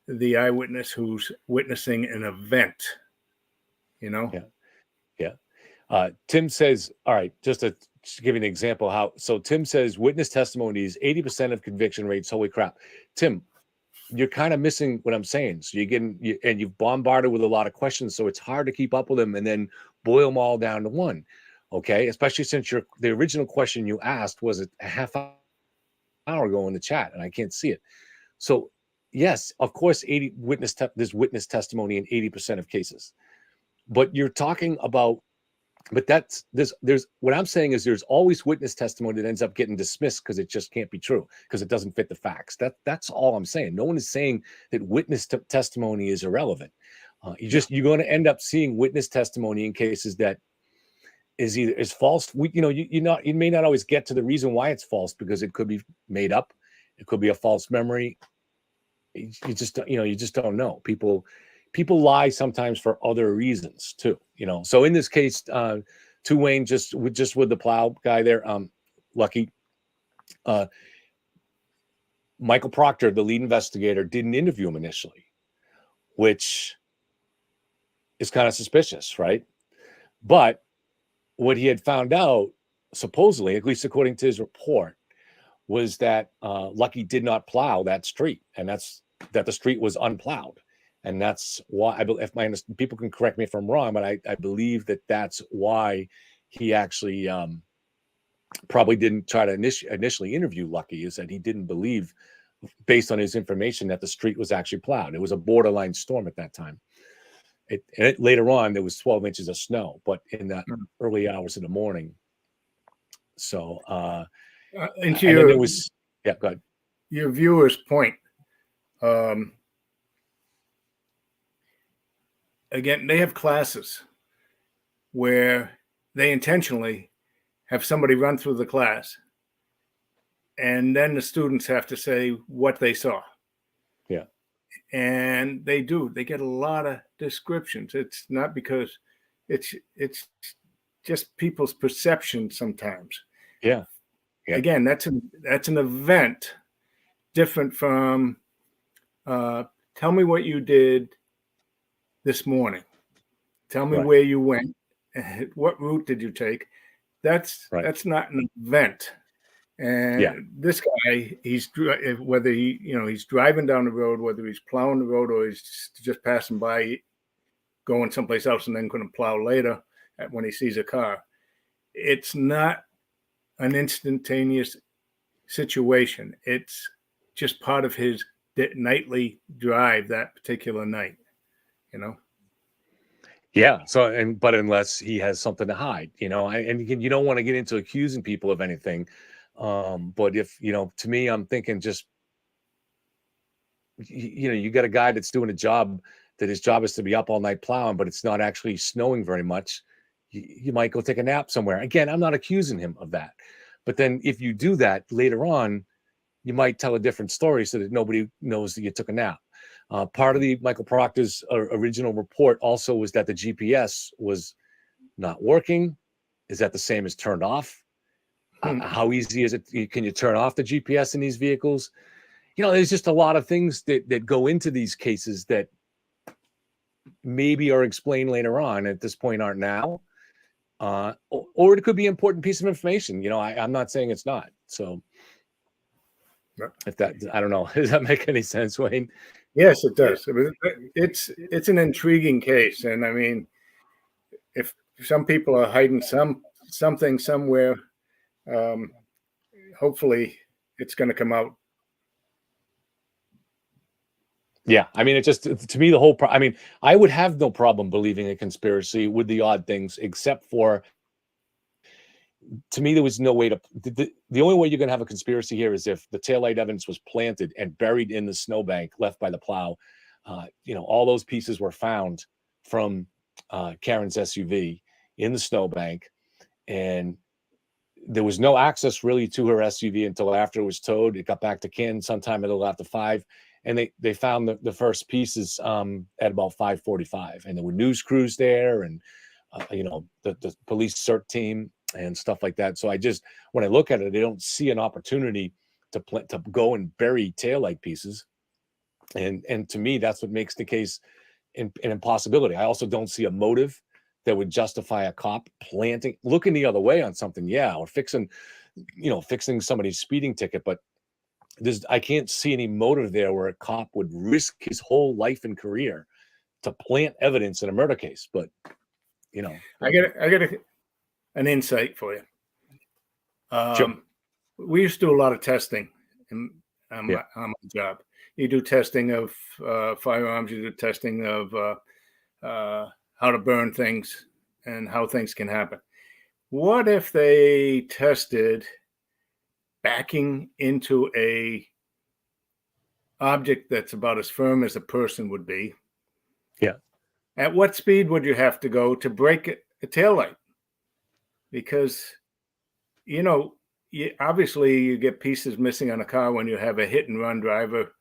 [SPEAKER 4] the eyewitness who's witnessing an event,
[SPEAKER 3] Yeah. Tim says, all right, just to give you an example so Tim says witness testimony is 80% of conviction rates. Holy crap. Tim, you're kind of missing what I'm saying. So you've bombarded with a lot of questions. So it's hard to keep up with them and then boil them all down to one. Okay. Especially since the original question you asked was a half hour ago in the chat and I can't see it. So yes, of course, there's witness testimony in 80% of cases, but you're talking about, but there's what I'm saying is there's always witness testimony that ends up getting dismissed because it just can't be true because it doesn't fit the facts. That's all I'm saying. No one is saying that witness testimony is irrelevant. You're going to end up seeing witness testimony in cases that is false. You may not always get to the reason why it's false because it could be made up. It could be a false memory. You just don't know. People lie sometimes for other reasons too, So in this case, to Wayne, just with the plow guy there, Lucky, Michael Proctor, the lead investigator, didn't interview him initially, which is kind of suspicious, right? But what he had found out, supposedly, at least according to his report, was that Lucky did not plow that street, and that the street was unplowed. And that's why I believe, if my people can correct me if I'm wrong, but I believe that that's why he actually probably didn't try to initially interview Lucky, is that he didn't believe, based on his information, that the street was actually plowed. It was a borderline storm at that time. Later on, there was 12 inches of snow, but in the early hours of the morning. So,
[SPEAKER 4] and
[SPEAKER 3] and then there was, yeah, go ahead.
[SPEAKER 4] Your viewer's point. Again, they have classes where they intentionally have somebody run through the class, and then the students have to say what they saw.
[SPEAKER 3] Yeah.
[SPEAKER 4] And they get a lot of descriptions. It's not because it's just people's perception sometimes.
[SPEAKER 3] Yeah.
[SPEAKER 4] Again, that's an event different from tell me what you did this morning. Tell me where you went. What route did you take? That's not an event. And this guy, whether he's driving down the road, whether he's plowing the road or he's just passing by, going someplace else and then going to plow later when he sees a car. It's not an instantaneous situation. It's just part of his nightly drive that particular night,
[SPEAKER 3] Yeah. So, but unless he has something to hide, and you don't want to get into accusing people of anything. But if, to me, I'm thinking just, you got a guy that's doing a job that his job is to be up all night plowing, but it's not actually snowing very much. You might go take a nap somewhere. Again, I'm not accusing him of that. But then if you do that later on, you might tell a different story so that nobody knows that you took a nap. Part of the Michael Proctor's original report also was that the GPS was not working. Is that the same as turned off? How easy is it? Can you turn off the GPS in these vehicles? There's just a lot of things that go into these cases that maybe are explained later on, at this point aren't now. Or it could be an important piece of information. I'm not saying it's not. So if that, I don't know. Does that make any sense, Wayne?
[SPEAKER 4] Yes, it does. It's an intriguing case. And I mean, if some people are hiding something somewhere, hopefully it's going to come out.
[SPEAKER 3] Yeah, I mean, it just, to me, the whole, I mean, I would have no problem believing a conspiracy with the odd things, except for, to me, there was no way to, the only way you're going to have a conspiracy here is if the taillight evidence was planted and buried in the snowbank left by the plow. All those pieces were found from Karen's SUV in the snowbank, and there was no access really to her SUV until after it was towed. It got back to Ken sometime a little after 5. And they found the first pieces at about 5:45, and there were news crews there, and the police CERT team and stuff like that. So when I look at it, I don't see an opportunity to go and bury taillight pieces, and to me, that's what makes the case an impossibility. I also don't see a motive that would justify a cop looking the other way on something, or fixing somebody's speeding ticket, but I can't see any motive there where a cop would risk his whole life and career to plant evidence in a murder case. But
[SPEAKER 4] I got an insight for you.
[SPEAKER 3] Sure.
[SPEAKER 4] We used to do a lot of testing on my job. You do testing of firearms. You do testing of how to burn things and how things can happen. What if they tested backing into a object that's about as firm as a person would be?
[SPEAKER 3] Yeah.
[SPEAKER 4] At what speed would you have to go to break a taillight? Because, obviously you get pieces missing on a car when you have a hit and run driver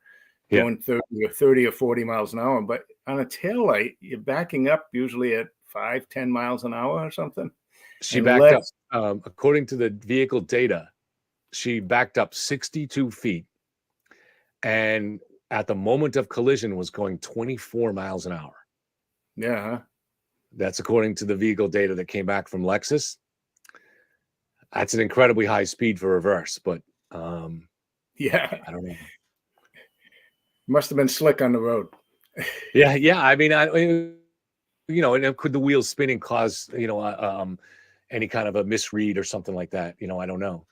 [SPEAKER 4] going 30 or 40 miles an hour. But on a taillight, you're backing up usually at 5-10 miles an hour or something.
[SPEAKER 3] She backed up, according to the vehicle data, she backed up 62 feet, and at the moment of collision was going 24 miles an hour.
[SPEAKER 4] Yeah.
[SPEAKER 3] That's according to the vehicle data that came back from Lexus. That's an incredibly high speed for reverse, but
[SPEAKER 4] I
[SPEAKER 3] don't know.
[SPEAKER 4] Must have been slick on the road.
[SPEAKER 3] Yeah. I mean, and could the wheels spinning cause any kind of a misread or something like that? I don't know.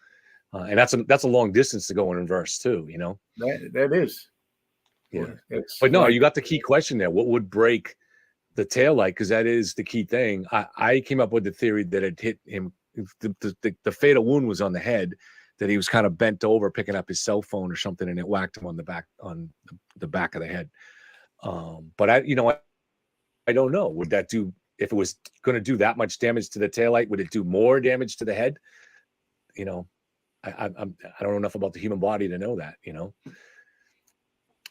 [SPEAKER 3] And that's a long distance to go in reverse too.
[SPEAKER 4] That is.
[SPEAKER 3] Yeah.
[SPEAKER 4] It's
[SPEAKER 3] But no,
[SPEAKER 4] like,
[SPEAKER 3] you got the key question there. What would break the taillight? Because that is the key thing. I came up with the theory that it hit him. The fatal wound was on the head, that he was kind of bent over picking up his cell phone or something, and it whacked him on the back of the head. But I don't know. Would that do, if it was going to do that much damage to the taillight, would it do more damage to the head? I don't know enough about the human body to know that.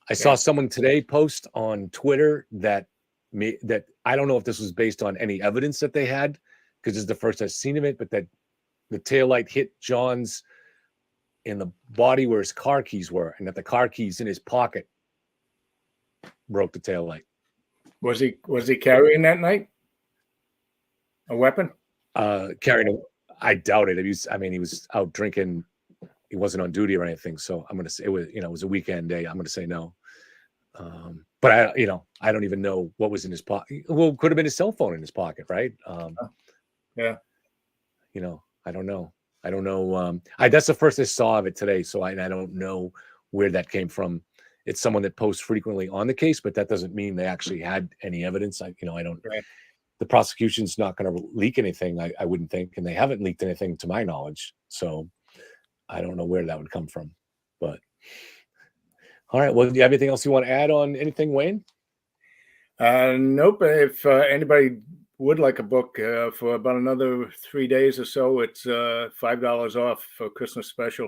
[SPEAKER 3] I saw someone today post on Twitter that I don't know if this was based on any evidence that they had, because this is the first I've seen of it, but that the taillight hit John's in the body where his car keys were, and that the car keys in his pocket broke the taillight.
[SPEAKER 4] Was he carrying that night a weapon?
[SPEAKER 3] I doubt it. He was out drinking. He wasn't on duty or anything. So I'm going to say it was a weekend day. I'm going to say no. But I don't even know what was in his pocket. Well, could have been his cell phone in his pocket, right?
[SPEAKER 4] Yeah.
[SPEAKER 3] I don't know. That's the first I saw of it today. So I don't know where that came from. It's someone that posts frequently on the case, but that doesn't mean they actually had any evidence. I don't.
[SPEAKER 4] Right.
[SPEAKER 3] The prosecution's not going to leak anything, I wouldn't think, and they haven't leaked anything to my knowledge. So I don't know where that would come from. But all right. Well, do you have anything else you want to add on anything, Wayne?
[SPEAKER 4] Nope. If anybody would like a book for about another 3 days or so, it's $5 off for Christmas special.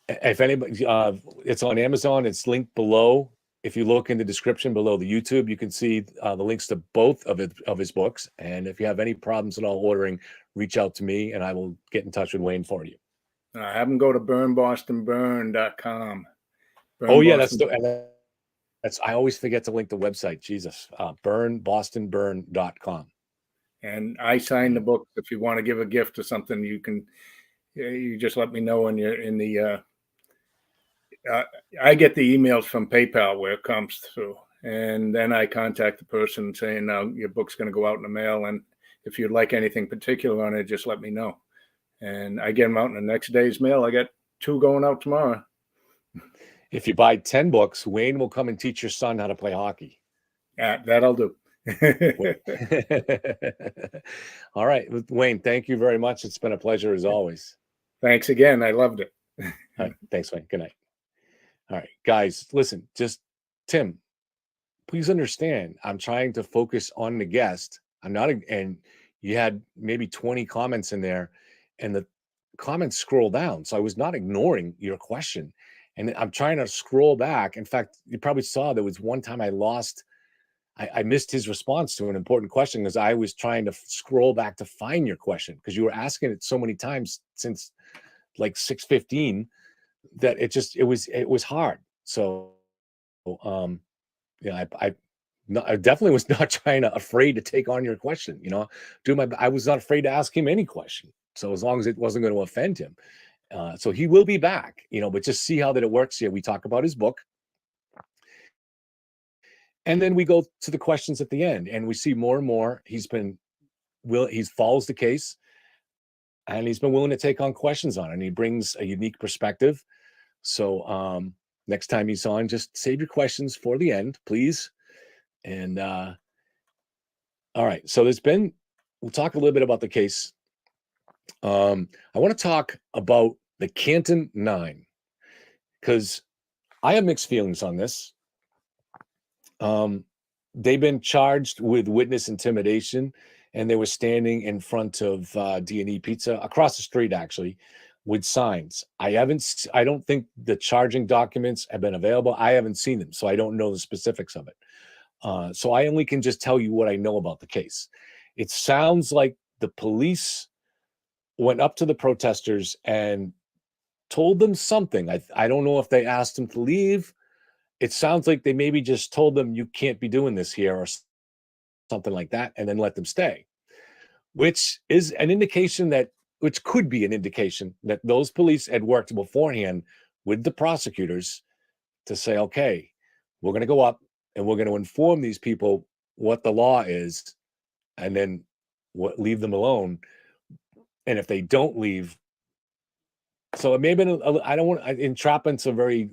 [SPEAKER 3] If anybody, it's on Amazon. It's linked below. If you look in the description below the YouTube, you can see the links to both of his books. And if you have any problems at all ordering, reach out to me and I will get in touch with Wayne for you.
[SPEAKER 4] Have them go to burnbostonburn.com.
[SPEAKER 3] Oh yeah, that's I always forget to link the website. Jesus, burnbostonburn.com.
[SPEAKER 4] And I sign the book. If you want to give a gift or something, you just let me know when you're in the. I get the emails from PayPal where it comes through, and then I contact the person saying, "Now your book's going to go out in the mail, and if you'd like anything particular on it, just let me know." And I get them out in the next day's mail. I got 2 going out tomorrow.
[SPEAKER 3] If you buy 10 books, Wayne will come and teach your son how to play hockey.
[SPEAKER 4] That'll do.
[SPEAKER 3] All right, Wayne, thank you very much. It's been a pleasure as always.
[SPEAKER 4] Thanks again. I loved it.
[SPEAKER 3] All right, thanks, Wayne. Good night. All right, guys, listen, Tim, please understand, I'm trying to focus on the guest. And you had maybe 20 comments in there, and the comments scroll down. So I was not ignoring your question. And I'm trying to scroll back. In fact, you probably saw there was one time I missed his response to an important question because I was trying to scroll back to find your question because you were asking it so many times since like 6:15 that it was hard. So, I definitely was not afraid to take on your question. I was not afraid to ask him any question. So as long as it wasn't going to offend him. So he will be back, but just see how that it works here. We talk about his book. And then we go to the questions at the end and we see more and more. He follows the case and he's been willing to take on questions on it. And he brings a unique perspective. So next time he's on, just save your questions for the end, please. And all right. So we'll talk a little bit about the case. I want to talk about the Canton 9 because I have mixed feelings on this. They've been charged with witness intimidation, and they were standing in front of D&E Pizza across the street, actually, with signs. I don't think the charging documents have been available. I haven't seen them, so I don't know the specifics of it. So I only can just tell you what I know about the case. It sounds like the police went up to the protesters and told them something. I don't know if they asked them to leave. It sounds like they maybe just told them you can't be doing this here or something like that, and then let them stay, which is an indication which could be an indication that those police had worked beforehand with the prosecutors to say, okay, we're going to go up and we're going to inform these people what the law is, and then leave them alone. And if they don't leave, so it may have been, I don't want, entrapment's a very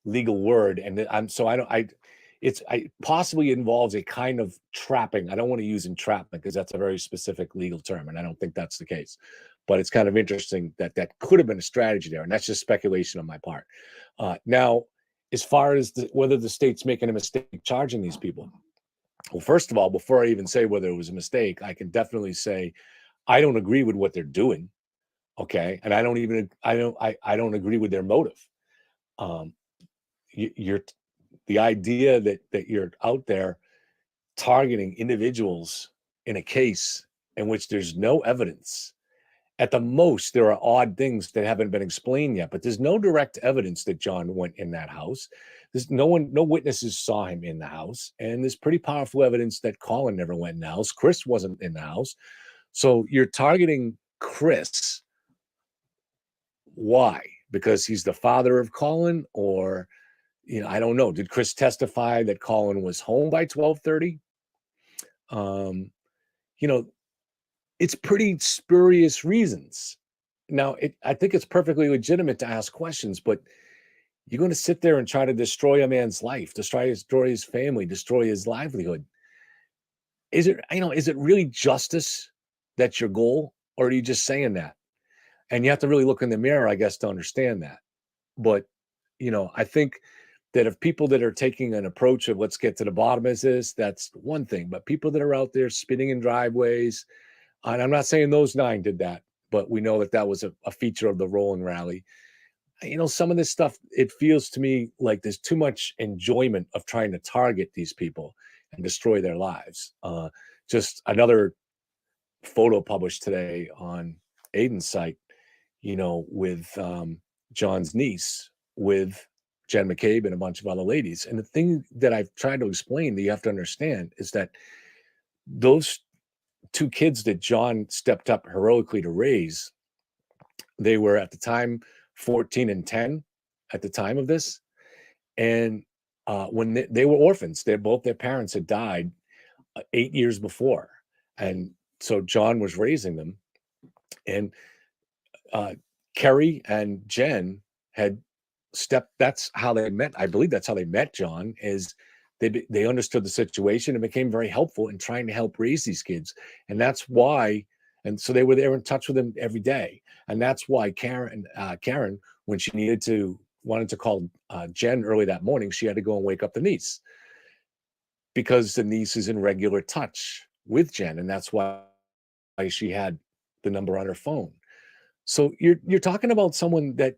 [SPEAKER 3] legal word, and it possibly involves a kind of trapping. I don't want to use entrapment because that's a very specific legal term, and I don't think that's the case. But it's kind of interesting that could have been a strategy there, and that's just speculation on my part. Now, as far as whether the state's making a mistake charging these people, well, first of all, before I even say whether it was a mistake, I can definitely say I don't agree with what they're doing. Okay, and I don't agree with their motive. The idea that you're out there targeting individuals in a case in which there's no evidence. At the most, there are odd things that haven't been explained yet, but there's no direct evidence that John went in that house. There's no witnesses saw him in the house, and there's pretty powerful evidence that Colin never went in the house. Chris wasn't in the house. So you're targeting Chris. Why? Because he's the father of Colin, or I don't know. Did Chris testify that Colin was home by 12:30? It's pretty spurious reasons. Now, I think it's perfectly legitimate to ask questions, but you're going to sit there and try to destroy a man's life, destroy his family, destroy his livelihood. Is it really justice that's your goal, or are you just saying that? And you have to really look in the mirror, I guess, to understand that. But, I think that if people that are taking an approach of let's get to the bottom of this, that's one thing. But people that are out there spitting in driveways, and I'm not saying those 9 did that, but we know that was a feature of the rolling rally. Some of this stuff, it feels to me like there's too much enjoyment of trying to target these people and destroy their lives. Just another photo published today on Aiden's site, with John's niece, with Jen McCabe and a bunch of other ladies. And the thing that I've tried to explain that you have to understand is that those 2 kids that John stepped up heroically to raise, they were at the time 14 and 10 at the time of this. And when they were orphans, both their parents had died 8 years before. And so John was raising them. And Kerry and Jen had that's how they met. I believe that's how they met John, is they understood the situation and became very helpful in trying to help raise these kids. And that's why, and so they were there in touch with him every day. And that's why Karen, when she wanted to call Jen early that morning, she had to go and wake up the niece, because the niece is in regular touch with Jen. And that's why she had the number on her phone. So you're talking about someone that,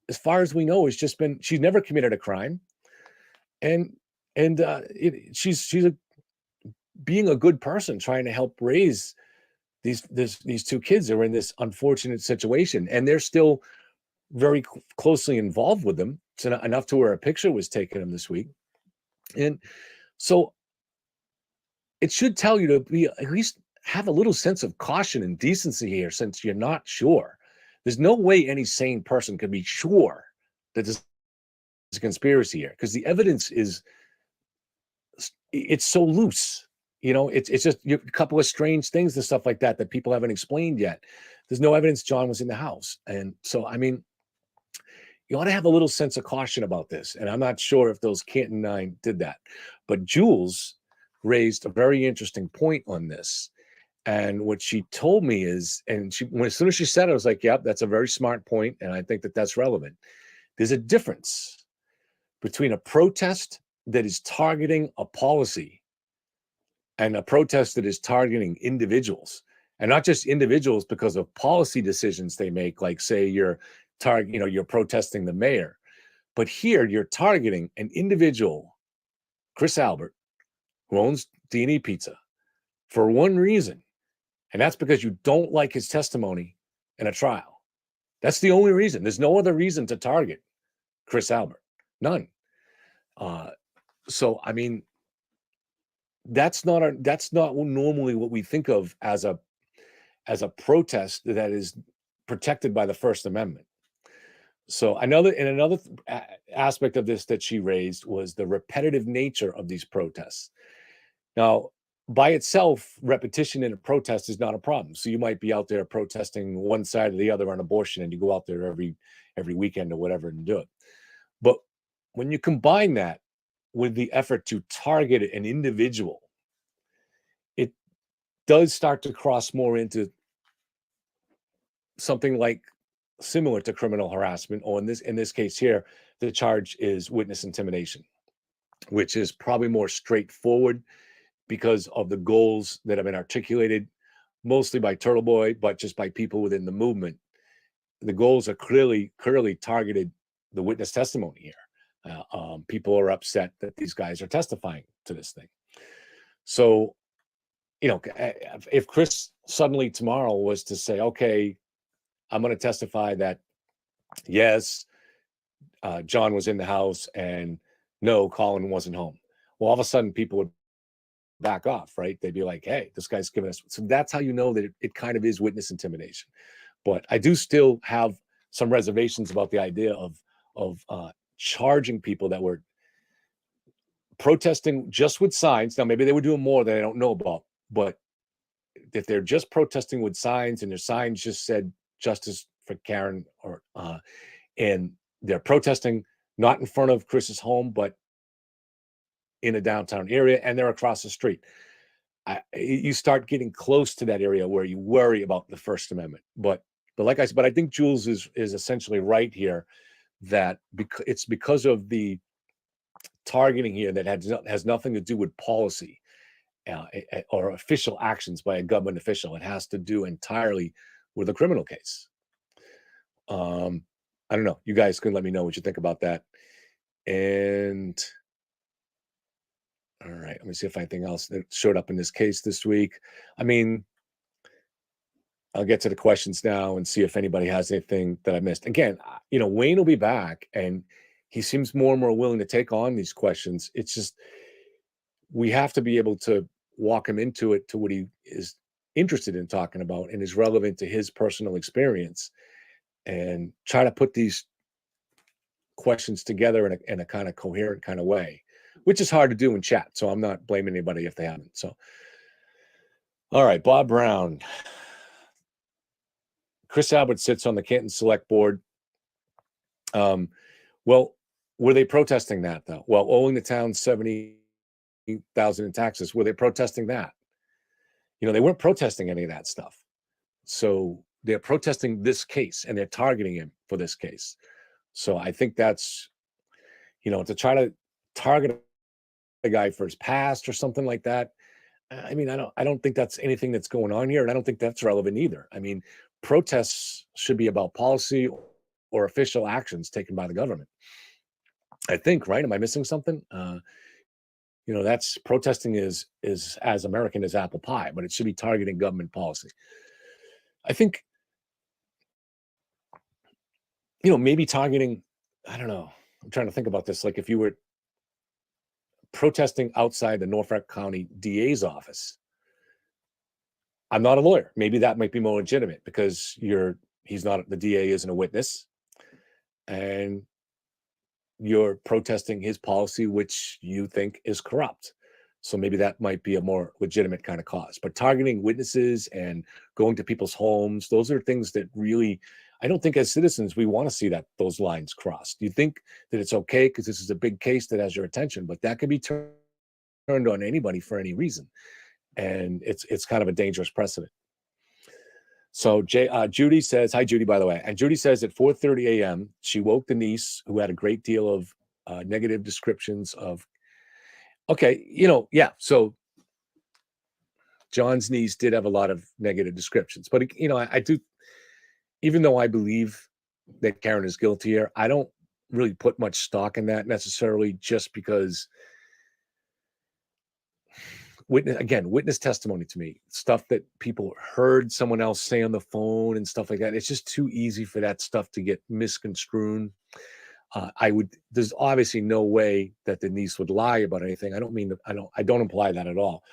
[SPEAKER 3] as far as we know, she's never committed a crime. And she's being a good person, trying to help raise these 2 kids that are in this unfortunate situation, and they're still very closely involved with them. It's enough to where a picture was taken of them this week. And so it should tell you to be at least have a little sense of caution and decency here, since you're not sure. There's no way any sane person can be sure that there's a conspiracy here, because the evidence it's so loose. It's just a couple of strange things and stuff like that people haven't explained yet. There's no evidence John was in the house. And so, you ought to have a little sense of caution about this. And I'm not sure if those Canton 9 did that. But Jules raised a very interesting point on this. And what she told me is, as soon as she said it, I was like, yep, that's a very smart point, and I think that that's relevant. There's a difference between a protest that is targeting a policy and a protest that is targeting individuals, and not just individuals because of policy decisions they make, like say you're protesting the mayor, but here you're targeting an individual, Chris Albert, who owns D&E Pizza, for one reason, and that's because you don't like his testimony in a trial. That's the only reason. There's no other reason to target Chris Albert. None. So, that's not normally what we think of as a protest that is protected by the First Amendment. So another aspect of this that she raised was the repetitive nature of these protests. Now, by itself, repetition in a protest is not a problem. So you might be out there protesting one side or the other on abortion, and you go out there every weekend or whatever and do it. But when you combine that with the effort to target an individual, it does start to cross more into something like similar to criminal harassment, or in this case here, the charge is witness intimidation, which is probably more straightforward because of the goals that have been articulated mostly by Turtle Boy, but just by people within the movement. The goals are clearly targeted the witness testimony here. People are upset that these guys are testifying to this thing. So, if Chris suddenly tomorrow was to say, okay, I'm going to testify that, yes, John was in the house, and no, Colin wasn't home. Well, all of a sudden people would back off, right? They'd be like, hey, this guy's giving us. So that's how you know that it kind of is witness intimidation. But I do still have some reservations about the idea of charging people that were protesting just with signs. Now, maybe they were doing more that I don't know about, but if they're just protesting with signs and their signs just said justice for Karen, or and they're protesting not in front of Chris's home, but in a downtown area, and they're across the street, you start getting close to that area where you worry about the First Amendment. But like I said, but I think Jules is essentially right here, that it's because of the targeting here that has nothing to do with policy or official actions by a government official. It has to do entirely with a criminal case. I don't know. You guys can let me know what you think about that. And all right, let me see if anything else that showed up in this case this week. I mean, I'll get to the questions now and see if anybody has anything that I missed. Again, Wayne will be back, and he seems more and more willing to take on these questions. It's just, we have to be able to walk him into it, to what he is interested in talking about and is relevant to his personal experience, and try to put these questions together in a kind of coherent kind of way, which is hard to do in chat. So I'm not blaming anybody if they haven't. So, all right, Bob Brown. Chris Albert sits on the Canton Select Board. Well, were they protesting that, though? Well, owing the town $70,000 in taxes, were they protesting that? They weren't protesting any of that stuff. So they're protesting this case, and they're targeting him for this case. So I think that's, to try to target a guy for his past or something like that. I mean, I don't think that's anything that's going on here, and I don't think that's relevant either. I mean, protests should be about policy or official actions taken by the government, I think, right? Am I missing something? That's protesting is as American as apple pie, but it should be targeting government policy. I think, maybe targeting, I don't know. I'm trying to think about this. Like if you were protesting outside the Norfolk County DA's office, I'm not a lawyer. Maybe that might be more legitimate because the DA isn't a witness, and you're protesting his policy, which you think is corrupt. So maybe that might be a more legitimate kind of cause. But targeting witnesses and going to people's homes, those are things that really, I don't think as citizens we want to see those lines crossed. You think that it's okay because this is a big case that has your attention, but that can be turned on anybody for any reason. And it's kind of a dangerous precedent. So Judy says, hi, Judy, by the way. And Judy says at 4:30 a.m., she woke the niece, who had a great deal of negative descriptions of, okay, yeah. So John's niece did have a lot of negative descriptions. But, I do, even though I believe that Karen is guilty here, I don't really put much stock in that necessarily, just because witness testimony to me, stuff that people heard someone else say on the phone and stuff like that, it's just too easy for that stuff to get misconstrued. There's obviously no way that the niece would lie about anything. I don't imply that at all.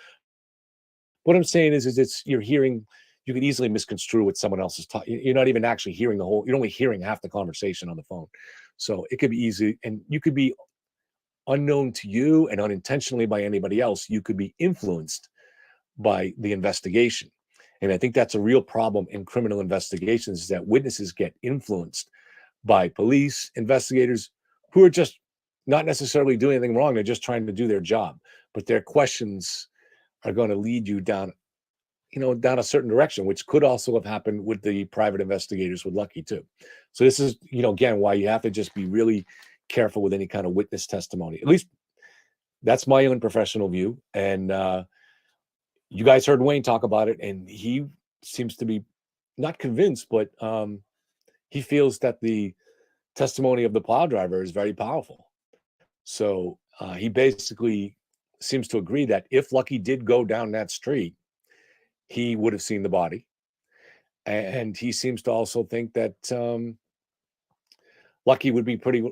[SPEAKER 3] What I'm saying is you're hearing you could easily misconstrue what someone else is talking. You're not even actually hearing the whole. You're only hearing half the conversation on the phone, so it could be easy, and you could be unknown to you and unintentionally by anybody else. You could be influenced by the investigation, and I think that's a real problem in criminal investigations, is that witnesses get influenced by police investigators who are just not necessarily doing anything wrong. They're just trying to do their job, but their questions are going to lead you down a certain direction, which could also have happened with the private investigators with Lucky too. So this is, again, why you have to just be really careful with any kind of witness testimony. At least that's my own professional view. And you guys heard Wayne talk about it, and he seems to be not convinced, but he feels that the testimony of the plow driver is very powerful. So he basically seems to agree that if Lucky did go down that street, he would have seen the body. And he seems to also think that Lucky would be pretty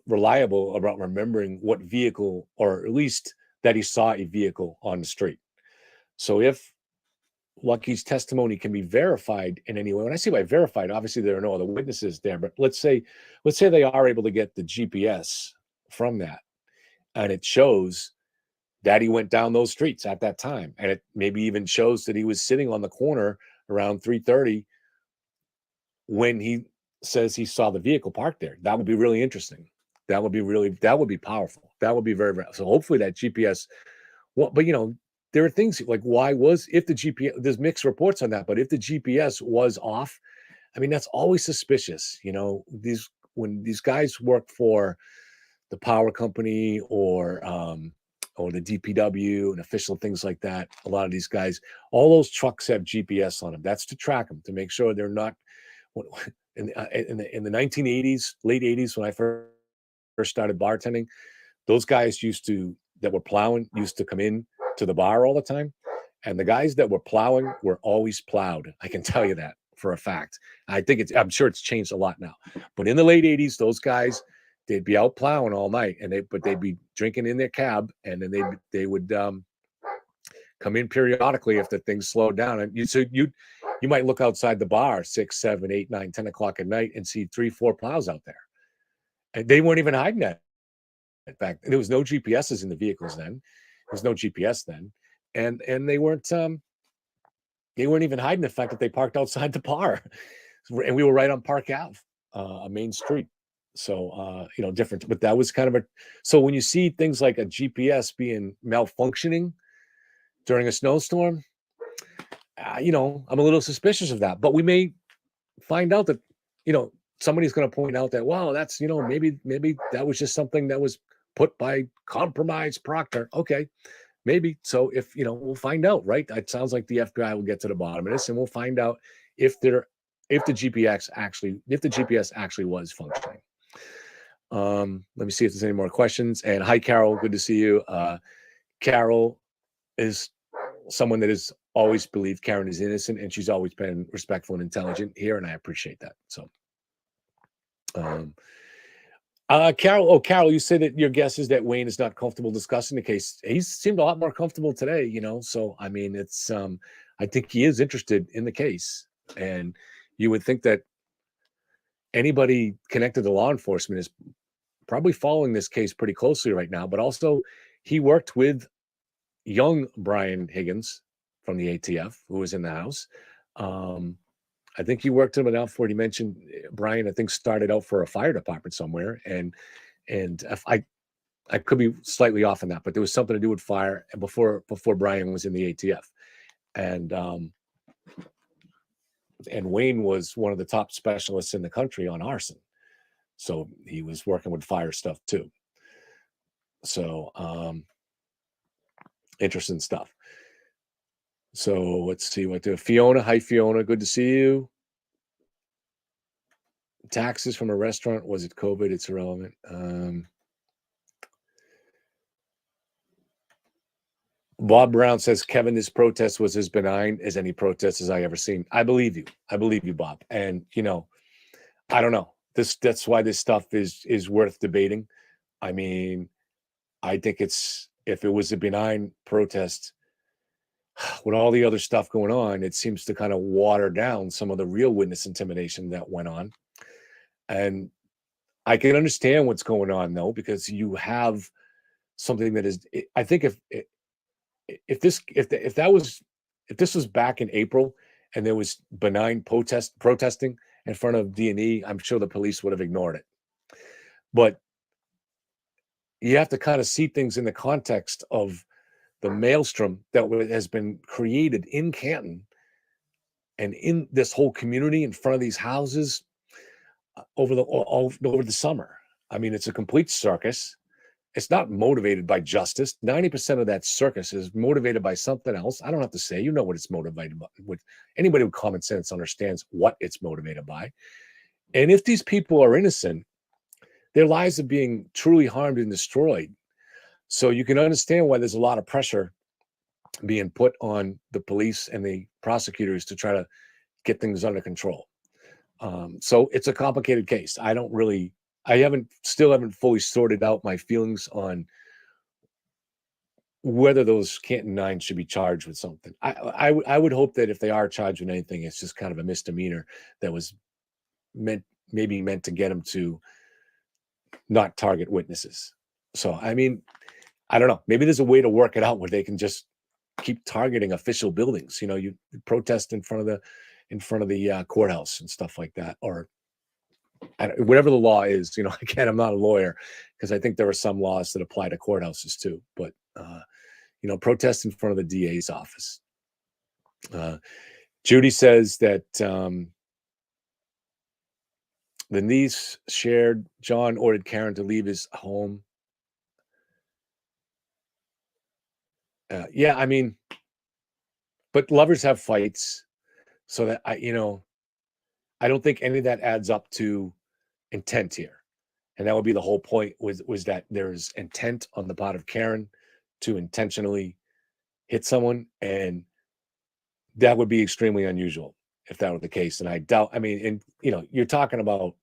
[SPEAKER 3] reliable about remembering what vehicle, or at least that he saw a vehicle on the street. So if Lucky's testimony can be verified in any way, when I say by verified, obviously there are no other witnesses there, but let's say they are able to get the GPS from that, and it shows that he went down those streets at that time, and it maybe even shows that he was sitting on the corner around 3:30 when he says he saw the vehicle parked there. That would be really interesting. That would be powerful. That would be very, very, so hopefully that GPS, but there are things like, if the GPS, there's mixed reports on that, but if the GPS was off, I mean, that's always suspicious. When these guys work for the power company or the DPW and official things like that, a lot of these guys, all those trucks have GPS on them. That's to track them, to make sure they're not. In the 1980s, late 80s, when I first started bartending, those guys that were plowing used to come in to the bar all the time, and the guys that were plowing were always plowed. I can tell you that for a fact. I'm sure it's changed a lot now, but in the late 80s, those guys, they'd be out plowing all night, but they'd be drinking in their cab, and then they would come in periodically if the things slowed down. And you might look outside the bar 6, 7, 8, 9, 10 o'clock at night and see 3, 4 plows out there, and they weren't even hiding that. In fact, there was no GPSs in the vehicles then. There was no GPS then, and they weren't even hiding the fact that they parked outside the bar, and we were right on Park Ave, a main street. So different, but that was kind of so when you see things like a GPS being malfunctioning during a snowstorm, I'm a little suspicious of that. But we may find out that somebody's going to point out that, wow, that's maybe that was just something that was put by compromised Proctor. Okay, maybe. So if we'll find out, right? It sounds like the FBI will get to the bottom of this, and we'll find out if the GPS actually was functioning. Let me see if there's any more questions. And hi, Carol. Good to see you. Carol is someone that has always believed Karen is innocent, and she's always been respectful and intelligent here, and I appreciate that. So, Carol, you said that your guess is that Wayne is not comfortable discussing the case. He seemed a lot more comfortable today, So, I mean, it's I think he is interested in the case, and you would think that anybody connected to law enforcement is probably following this case pretty closely right now. But also, he worked with young Brian Higgins from the ATF, who was in the house. I think he worked him out for it. He mentioned Brian, I think, started out for a fire department somewhere, and if I could be slightly off on that, but there was something to do with fire before Brian was in the ATF, and Wayne was one of the top specialists in the country on arson, so he was working with fire stuff too. So interesting stuff. So let's see what do. Fiona, hi Fiona, good to see you. Taxes from a restaurant, was it COVID? It's irrelevant. Bob Brown says, Kevin, this protest was as benign as any protest as I ever seen. I believe you, Bob. And I don't know. That's why this stuff is worth debating. I mean, I think if it was a benign protest, with all the other stuff going on, it seems to kind of water down some of the real witness intimidation that went on. And I can understand what's going on though, because you have something that is, I think if this was back in April and there was benign protesting in front of D&E, I'm sure the police would have ignored it. But you have to kind of see things in the context of the maelstrom that has been created in Canton and in this whole community in front of these houses over the summer. I mean, it's a complete circus. It's not motivated by justice. 90% of that circus is motivated by something else. I don't have to say, you know what it's motivated by. Anybody with common sense understands what it's motivated by. And if these people are innocent, their lives are being truly harmed and destroyed. So you can understand why there's a lot of pressure being put on the police and the prosecutors to try to get things under control. So it's a complicated case. I still haven't fully sorted out my feelings on whether those Canton 9 should be charged with something. I would hope that if they are charged with anything, it's just kind of a misdemeanor that was maybe meant to get them to not target witnesses. So, I mean, I don't know. Maybe there's a way to work it out where they can just keep targeting official buildings. You know, you protest in front of the courthouse and stuff like that, or whatever the law is. You know, again, I'm not a lawyer because I think there are some laws that apply to courthouses too. But you know, protest in front of the DA's office. Judy says that the niece shared John ordered Karen to leave his home. Yeah, I mean, but lovers have fights, so that I don't think any of that adds up to intent here, and that would be the whole point. Was that there's intent on the part of Karen to intentionally hit someone, and that would be extremely unusual if that were the case. And I doubt. I mean, and you're talking about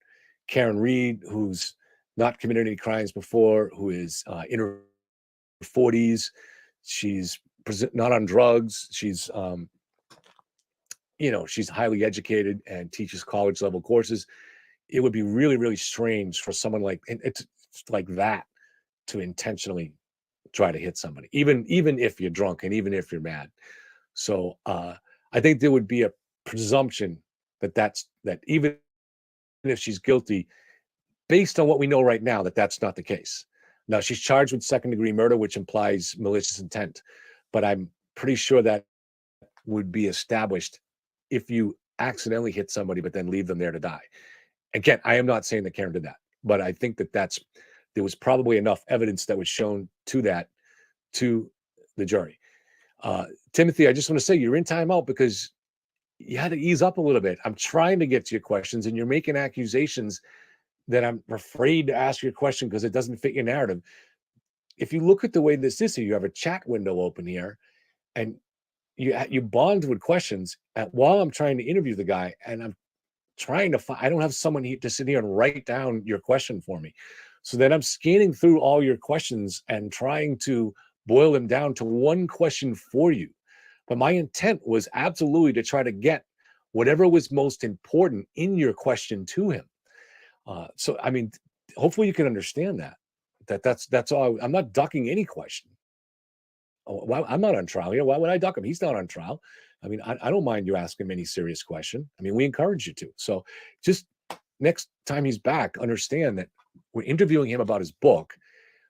[SPEAKER 3] Karen Reed, who's not committed any crimes before, who is in her 40s. She's not on drugs. She's she's highly educated and teaches college level courses. It would be really, really strange for someone like that to intentionally try to hit somebody, even if you're drunk and even if you're mad. So I think there would be a presumption that even if she's guilty, based on what we know right now, that's not the case. Now, she's charged with second-degree murder, which implies malicious intent, but I'm pretty sure that would be established if you accidentally hit somebody but then leave them there to die. Again, I am not saying that Karen did that, but I think that there was probably enough evidence that was shown to the jury. Timothy, I just want to say you're in timeout because you had to ease up a little bit. I'm trying to get to your questions, and you're making accusations that I'm afraid to ask your question because it doesn't fit your narrative. If you look at the way this is, you have a chat window open here, and you bond with questions while I'm trying to interview the guy, and I'm trying to find. I don't have someone here to sit here and write down your question for me, so then I'm scanning through all your questions and trying to boil them down to one question for you. But my intent was absolutely to try to get whatever was most important in your question to him. So, I mean, hopefully you can understand that's all. I'm not ducking any question. I'm not on trial here. Why would I duck him? He's not on trial. I mean, I don't mind you asking him any serious question. I mean, we encourage you to. So just next time he's back, understand that we're interviewing him about his book.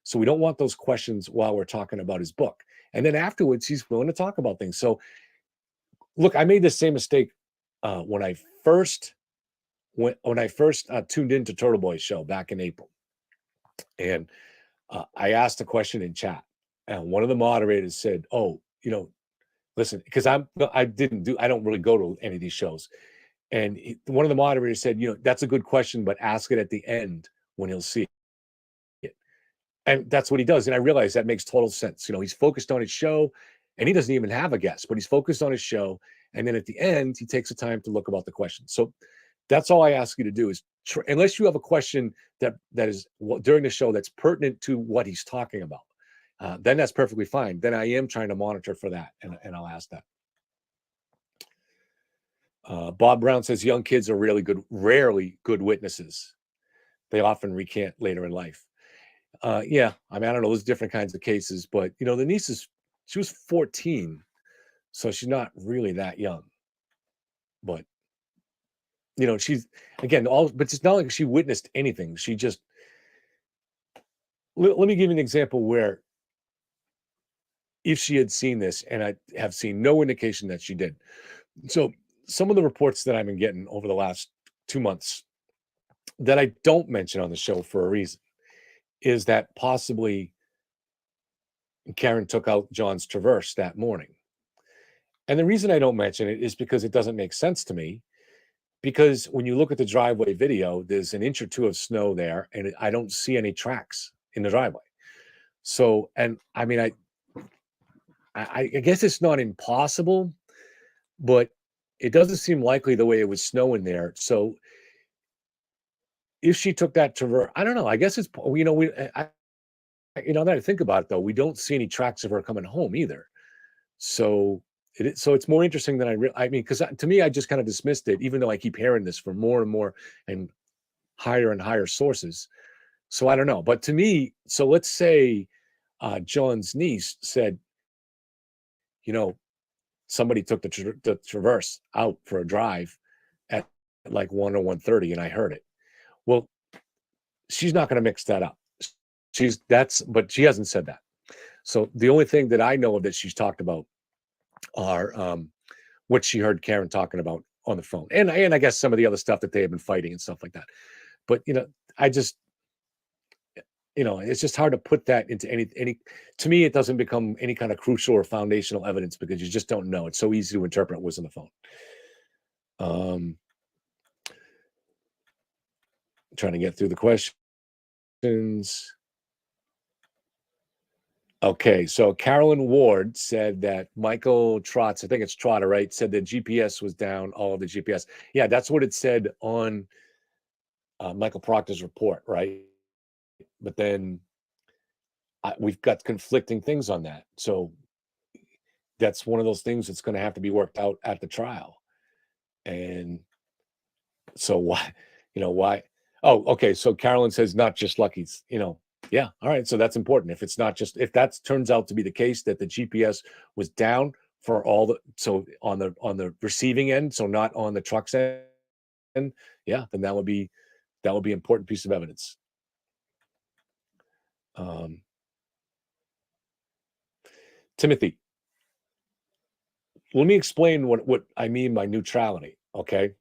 [SPEAKER 3] So we don't want those questions while we're talking about his book. And then afterwards, he's willing to talk about things. So look, I made the same mistake when I first tuned into Turtle Boy's show back in April. And I asked a question in chat, and one of the moderators said, "Oh, listen," because I don't really go to any of these shows. And one of the moderators said, "That's a good question, but ask it at the end when he'll see it." And that's what he does. And I realized that makes total sense. He's focused on his show, and he doesn't even have a guest, but he's focused on his show. And then at the end, he takes the time to look about the question. So that's all I ask you to do is, unless you have a question that is during the show that's pertinent to what he's talking about, then that's perfectly fine. Then I am trying to monitor for that, and I'll ask that. Bob Brown says young kids are rarely good witnesses. They often recant later in life. Yeah, I mean, I don't know, there's different kinds of cases, but the niece she was 14, so she's not really that young. But she's again but it's not like she witnessed anything. She just let me give you an example where if she had seen this, and I have seen no indication that she did. So some of the reports that I've been getting over the last 2 months that I don't mention on the show for a reason is that possibly Karen took out John's Traverse that morning. And the reason I don't mention it is because it doesn't make sense to me. Because when you look at the driveway video, there's an inch or two of snow there, and I don't see any tracks in the driveway. So, and I mean, I guess it's not impossible, but it doesn't seem likely the way it was snowing there. So, if she took that Traverse, I don't know. I guess it's now that I think about it, though, we don't see any tracks of her coming home either. So it's more interesting than I mean, because to me, I just kind of dismissed it, even though I keep hearing this from more and more and higher sources. So I don't know. But to me, so let's say John's niece said, somebody took the Traverse out for a drive at like 1 or 1:30, and I heard it. Well, she's not going to mix that up. But she hasn't said that. So the only thing that I know of that she's talked about are what she heard Karen talking about on the phone, and I guess some of the other stuff that they have been fighting and stuff like that. But I just it's just hard to put that into any. To me, it doesn't become any kind of crucial or foundational evidence because you just don't know. It's so easy to interpret what was on the phone. Trying to get through the questions. Okay, so Carolyn Ward said that Michael Trotz, I think it's Trotter, right, said that GPS was down, all of the GPS. Yeah, that's what it said on Michael Proctor's report, right? But then we've got conflicting things on that. So that's one of those things that's going to have to be worked out at the trial. And so why? Oh, okay, so Carolyn says not just Lucky's, yeah, all right, so that's important. If that turns out to be the case, that the GPS was down for so on the receiving end, so not on the truck's end, yeah, then that would be an important piece of evidence. Timothy, let me explain what I mean by neutrality. Okay,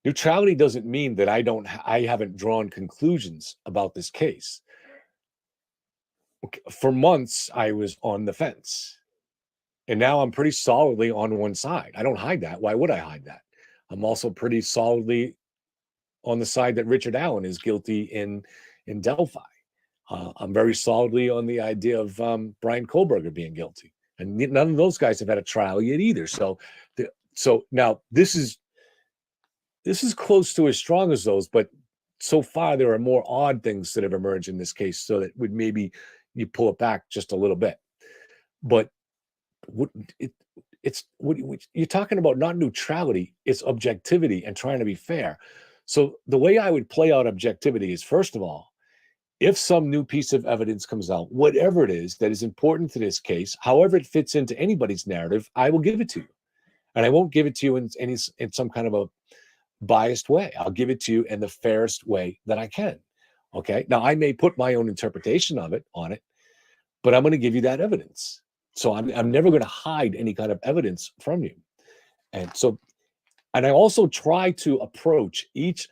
[SPEAKER 3] neutrality doesn't mean that I haven't drawn conclusions about this case. For months, I was on the fence, and now I'm pretty solidly on one side. I don't hide that. Why would I hide that? I'm also pretty solidly on the side that Richard Allen is guilty in Delphi. I'm very solidly on the idea of Brian Kohlberger being guilty, and none of those guys have had a trial yet either. So now this is close to as strong as those, but so far there are more odd things that have emerged in this case, so that would maybe you pull it back just a little bit. But you're talking about not neutrality, it's objectivity and trying to be fair. So the way I would play out objectivity is, first of all, if some new piece of evidence comes out, whatever it is that is important to this case, however it fits into anybody's narrative, I will give it to you. And I won't give it to you in some kind of a biased way. I'll give it to you in the fairest way that I can. Okay. Now I may put my own interpretation of it on it, but I'm going to give you that evidence. So I'm never going to hide any kind of evidence from you. And I also try to approach each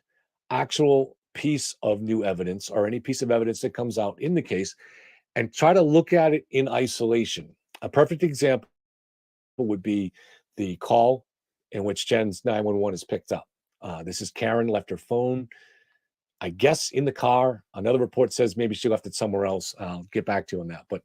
[SPEAKER 3] actual piece of new evidence or any piece of evidence that comes out in the case and try to look at it in isolation. A perfect example would be the call in which Jen's 911 is picked up. This is Karen left her phone, I guess, in the car. Another report says maybe she left it somewhere else. I'll get back to you on that. But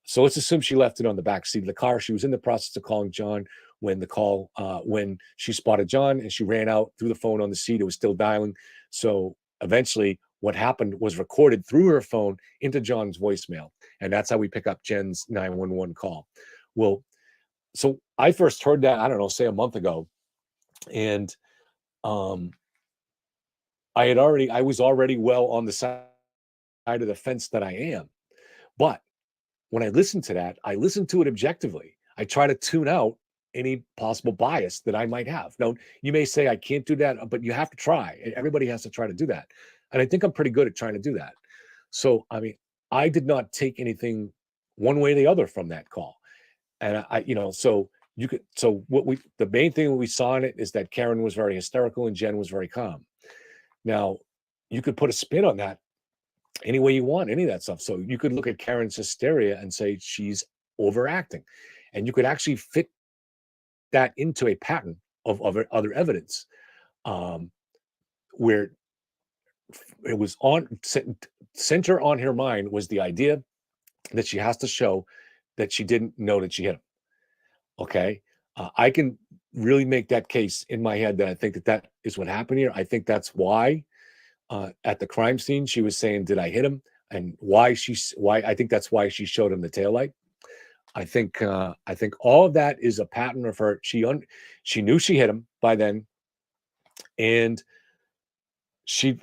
[SPEAKER 3] so let's assume she left it on the back seat of the car. She was in the process of calling John when she spotted John, and she ran out, threw the phone on the seat. It was still dialing. So eventually what happened was recorded through her phone into John's voicemail. And that's how we pick up Jen's 911 call. Well, so I first heard that, I don't know, say a month ago. And I was already well on the side of the fence that I am. But when I listened to that, I listened to it objectively. I try to tune out any possible bias that I might have. Now, you may say I can't do that, but you have to try. Everybody has to try to do that. And I think I'm pretty good at trying to do that. So, I mean, I did not take anything one way or the other from that call. And so the main thing we saw in it is that Karen was very hysterical and Jen was very calm. Now, you could put a spin on that any way you want, any of that stuff. So you could look at Karen's hysteria and say she's overacting. And you could actually fit that into a pattern of other evidence, where it was center on her mind was the idea that she has to show that she didn't know that she hit him. Okay. I can really make that case in my head that I think that is what happened here. I think that's why at the crime scene she was saying, did I hit him? And why I think that's why she showed him the taillight. I think all of that is a pattern of her. She knew she hit him by then, and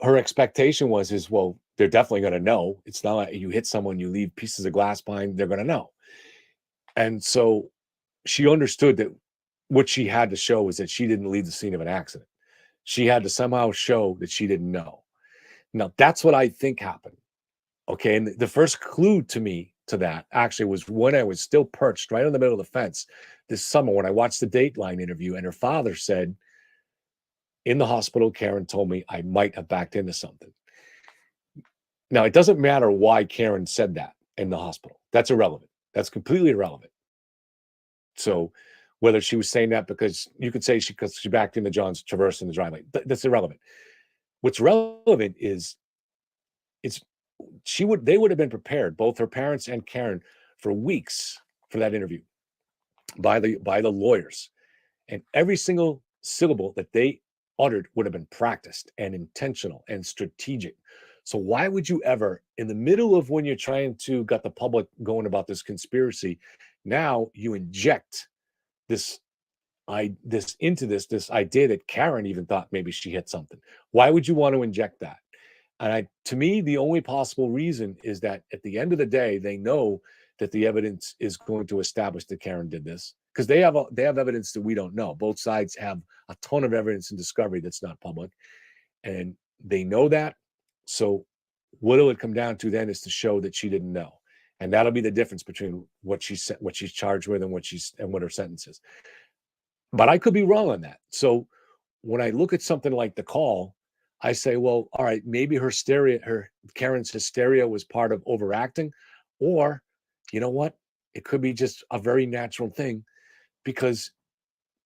[SPEAKER 3] her expectation was, well, they're definitely going to know. It's not like you hit someone, you leave pieces of glass behind, they're going to know. And so she understood that what she had to show was that she didn't leave the scene of an accident. She had to somehow show that she didn't know. Now, that's what I think happened. Okay. And the first clue to me to that actually was when I was still perched right in the middle of the fence this summer when I watched the Dateline interview, and her father said, in the hospital, Karen told me I might have backed into something. Now, it doesn't matter why Karen said that in the hospital. That's irrelevant. That's completely irrelevant. So whether she was saying that because you could say because she backed into John's traverse in the driveway, that's irrelevant. What's relevant is they would have been prepared, both her parents and Karen, for weeks for that interview by the lawyers. And every single syllable that they uttered would have been practiced and intentional and strategic. So why would you ever, in the middle of when you're trying to get the public going about this conspiracy, now you inject this idea that Karen even thought maybe she hit something? Why would you want to inject that? And to me, the only possible reason is that at the end of the day, they know that the evidence is going to establish that Karen did this, because they have evidence that we don't know. Both sides have a ton of evidence in discovery that's not public, and they know that. So what it'll come down to then is to show that she didn't know, and that'll be the difference between what she's charged with and what her sentence is. But I could be wrong on that. So when I look at something like the call, I say, well, all right, maybe Karen's hysteria was part of overacting, or you know what? It could be just a very natural thing because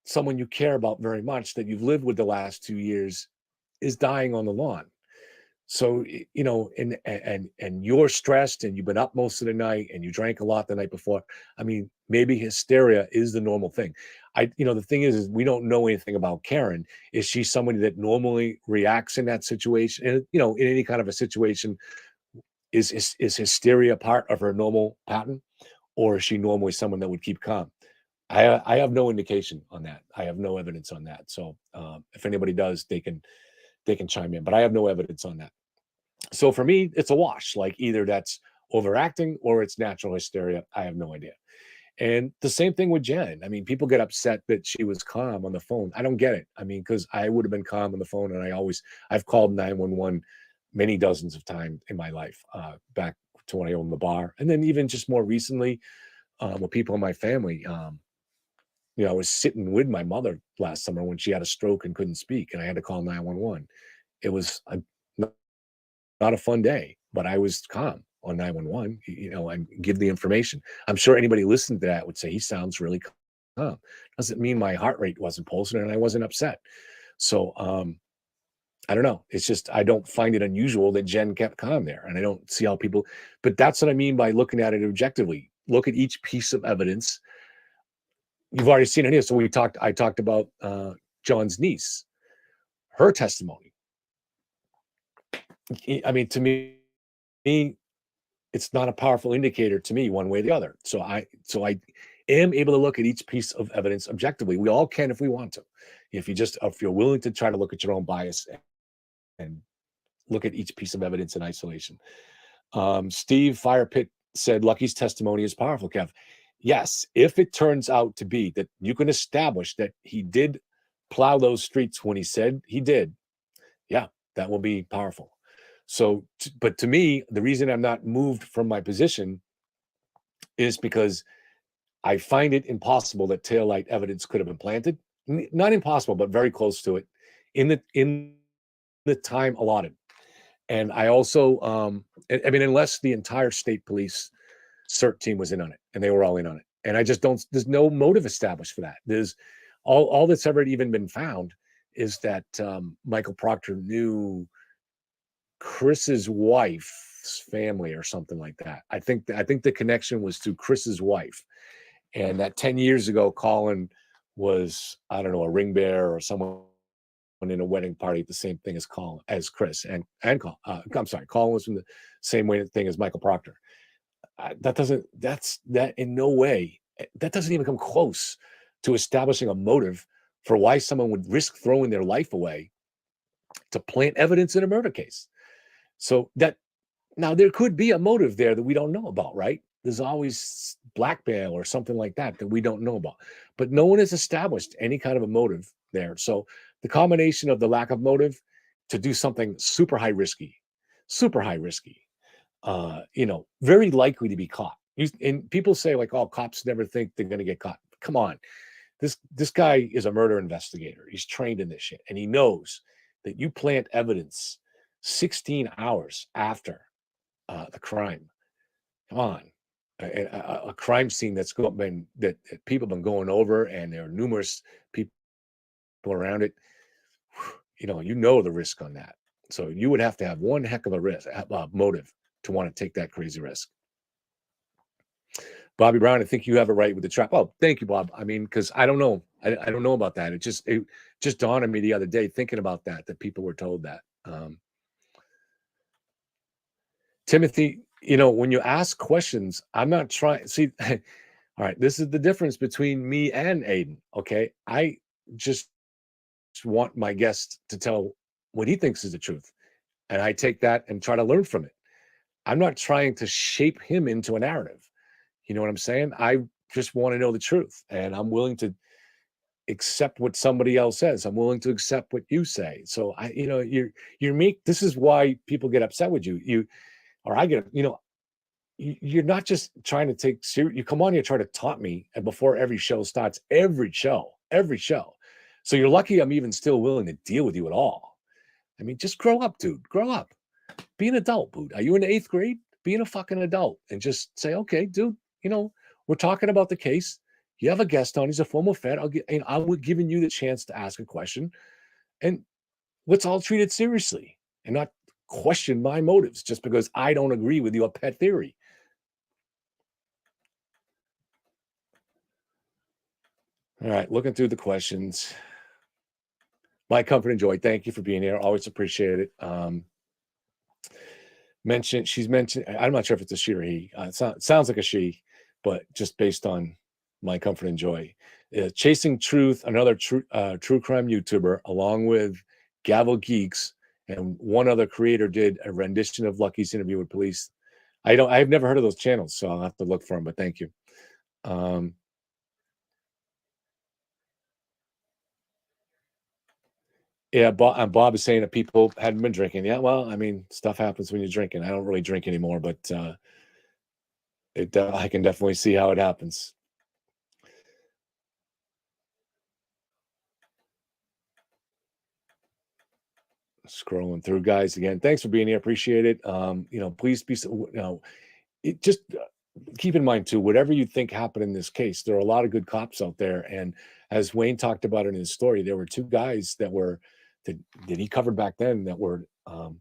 [SPEAKER 3] someone you care about very much that you've lived with the last 2 years is dying on the lawn. So, and you're stressed and you've been up most of the night and you drank a lot the night before. I mean, maybe hysteria is the normal thing. The thing is we don't know anything about Karen. Is she somebody that normally reacts in that situation? And, in any kind of a situation, is hysteria part of her normal pattern, or is she normally someone that would keep calm? I have no indication on that. I have no evidence on that. So if anybody does, they can chime in, but I have no evidence on that. So for me, it's a wash. Like either that's overacting or it's natural hysteria. I have no idea. And the same thing with Jen. I mean, people get upset that she was calm on the phone. I don't get it. I mean, because I would have been calm on the phone, and I've called 911 many dozens of times in my life, back to when I owned the bar, and then even just more recently with people in my family. I was sitting with my mother last summer when she had a stroke and couldn't speak, and I had to call 911. It was not a fun day, but I was calm on 911, and give the information. I'm sure anybody listening to that would say he sounds really calm. Doesn't mean my heart rate wasn't pulsing and I wasn't upset. So I don't know. It's just, I don't find it unusual that Jen kept calm there, and I don't see how people, but that's what I mean by looking at it objectively. Look at each piece of evidence. You've already seen it here. So I talked about John's niece, her testimony. I mean, to me, it's not a powerful indicator to me one way or the other. So I am able to look at each piece of evidence objectively. We all can if we want to. If you're willing to try to look at your own bias and look at each piece of evidence in isolation. Steve Firepit said Lucky's testimony is powerful, Kev. Yes, if it turns out to be that you can establish that he did plow those streets when he said he did, yeah, that will be powerful. So, but to me, the reason I'm not moved from my position is because I find it impossible that taillight evidence could have been planted. Not impossible, but very close to it in the time allotted. And I also, I mean, unless the entire state police CERT team was in on it, and they were all in on it, and I just don't. There's no motive established for that. There's all that's ever even been found is that Michael Proctor knew Chris's wife's family or something like that. I think the connection was through Chris's wife, and that 10 years ago, Colin was, I don't know, a ring bearer or someone in a wedding party, the same thing as Chris and Colin. I'm sorry, Colin was from the same thing as Michael Proctor. That in no way, that doesn't even come close to establishing a motive for why someone would risk throwing their life away to plant evidence in a murder case. So that now there could be a motive there that we don't know about, right? There's always blackmail or something like that we don't know about, but no one has established any kind of a motive there. So the combination of the lack of motive to do something super high risky, very likely to be caught. And people say like, oh, cops never think they're going to get caught. Come on. This guy is a murder investigator. He's trained in this shit. And he knows that you plant evidence 16 hours after the crime. Come on. A crime scene that people have been going over, and there are numerous people around it. You know the risk on that. So you would have to have one heck of a risk motive to want to take that crazy risk. Bobby Brown, I think you have it right with the trap. Oh, thank you, Bob. I mean, because I don't know. I don't know about that. It just dawned on me the other day thinking about that people were told that. Timothy, when you ask questions, I'm not trying. See, all right, this is the difference between me and Aiden. Okay, I just want my guest to tell what he thinks is the truth, and I take that and try to learn from it. I'm not trying to shape him into a narrative. You know what I'm saying? I just want to know the truth, and I'm willing to accept what somebody else says. I'm willing to accept what you say. So you're meek. This is why people get upset with you. You're not just trying to take serious. You come on here try to taunt me, and before every show starts, every show. So you're lucky I'm even still willing to deal with you at all. I mean, just grow up, dude. Grow up. Be an adult, dude. Are you in the 8th grade? Being a fucking adult and just say, okay, dude, we're talking about the case. You have a guest on. He's a former Fed. I'm giving you the chance to ask a question, and let's all treat it seriously and not question my motives just because I don't agree with your pet theory. All right, looking through the questions. My comfort and joy. Thank you for being here. Always appreciate it. She's mentioned. I'm not sure if it's a she or he. It sounds like a she, but just based on my comfort and joy. Chasing Truth, another true crime YouTuber, along with Gavel Geeks and one other creator, did a rendition of Lucky's interview with police. I've never heard of those channels, so I'll have to look for them. But thank you. Yeah, Bob is saying that people hadn't been drinking. Yeah, well, I mean, stuff happens when you're drinking. I don't really drink anymore, but I can definitely see how it happens. Scrolling through, guys. Again, thanks for being here. Appreciate it. Please be. Just keep in mind too, whatever you think happened in this case, there are a lot of good cops out there, and as Wayne talked about in his story, there were 2 guys that he covered back then that were on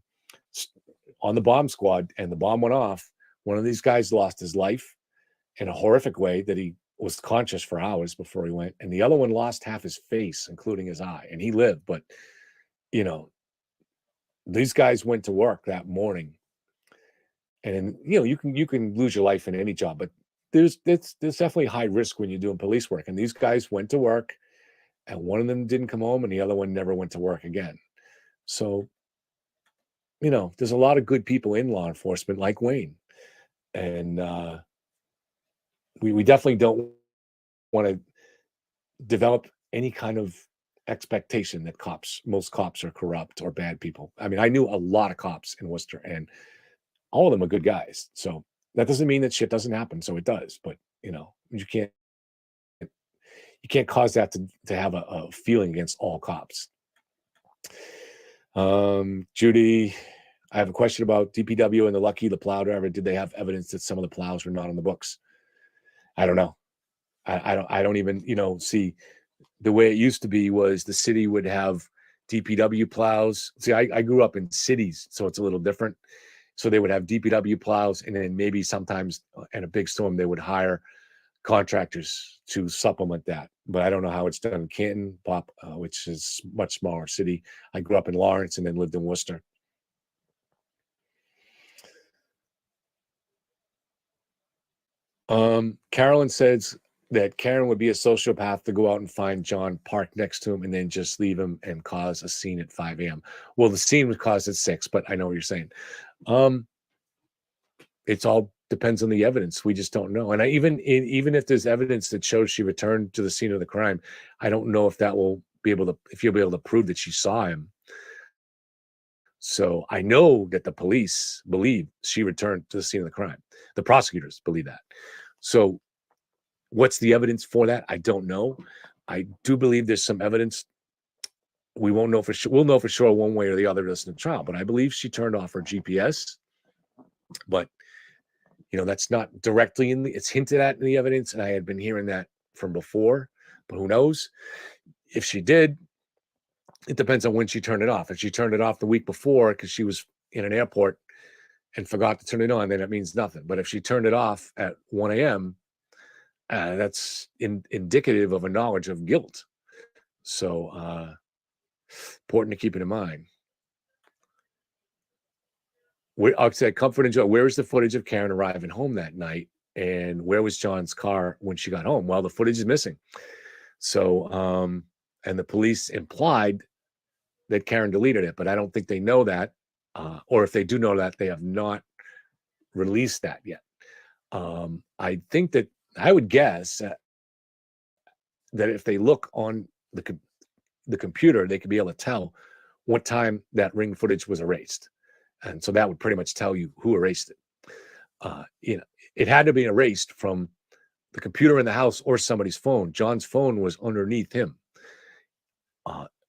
[SPEAKER 3] the bomb squad, and the bomb went off. One of these guys lost his life in a horrific way that he was conscious for hours before he went, and the other one lost half his face, including his eye, and he lived. But these guys went to work that morning, and you can lose your life in any job, but there's definitely high risk when you're doing police work. And these guys went to work, and one of them didn't come home, and the other one never went to work again. So, there's a lot of good people in law enforcement, like Wayne, and we definitely don't want to develop any kind of expectation that most cops are corrupt or bad people. I mean, I knew a lot of cops in Worcester, and all of them are good guys. So that doesn't mean that shit doesn't happen. So it does, but you can't cause that to have a feeling against all cops. Judy, I have a question about DPW and the the plow driver. Did they have evidence that some of the plows were not on the books? I don't know. I don't even, see, the way it used to be was the city would have DPW plows. See, I grew up in cities, so it's a little different. So they would have DPW plows, and then maybe sometimes in a big storm, they would hire contractors to supplement that. But I don't know how it's done in Canton, which is a much smaller city. I grew up in Lawrence and then lived in Worcester. Carolyn says that Karen would be a sociopath to go out and find John parked next to him and then just leave him and cause a scene at 5 a.m. Well, the scene was caused at 6, but I know what you're saying. It's all depends on the evidence. We just don't know. And even if there's evidence that shows she returned to the scene of the crime, I don't know if you'll be able to prove that she saw him. So I know that the police believe she returned to the scene of the crime. The prosecutors believe that. So what's the evidence for that? I don't know. I do believe there's some evidence. We won't know for sure. We'll know for sure one way or the other in the trial, but I believe she turned off her GPS. But that's not directly it's hinted at in the evidence, and I had been hearing that from before, but who knows? If she did, it depends on when she turned it off. If she turned it off the week before because she was in an airport and forgot to turn it on, then it means nothing. But if she turned it off at 1 a.m., that's indicative of a knowledge of guilt. So important to keep it in mind. I'll say comfort and joy. Where is the footage of Karen arriving home that night? And where was John's car when she got home? Well, the footage is missing. So, and the police implied that Karen deleted it, but I don't think they know that. Or if they do know that, they have not released that yet. I think that I would guess that if they look on the computer, they could be able to tell what time that ring footage was erased. And so that would pretty much tell you who erased it. It had to be erased from the computer in the house or somebody's phone. John's phone was underneath him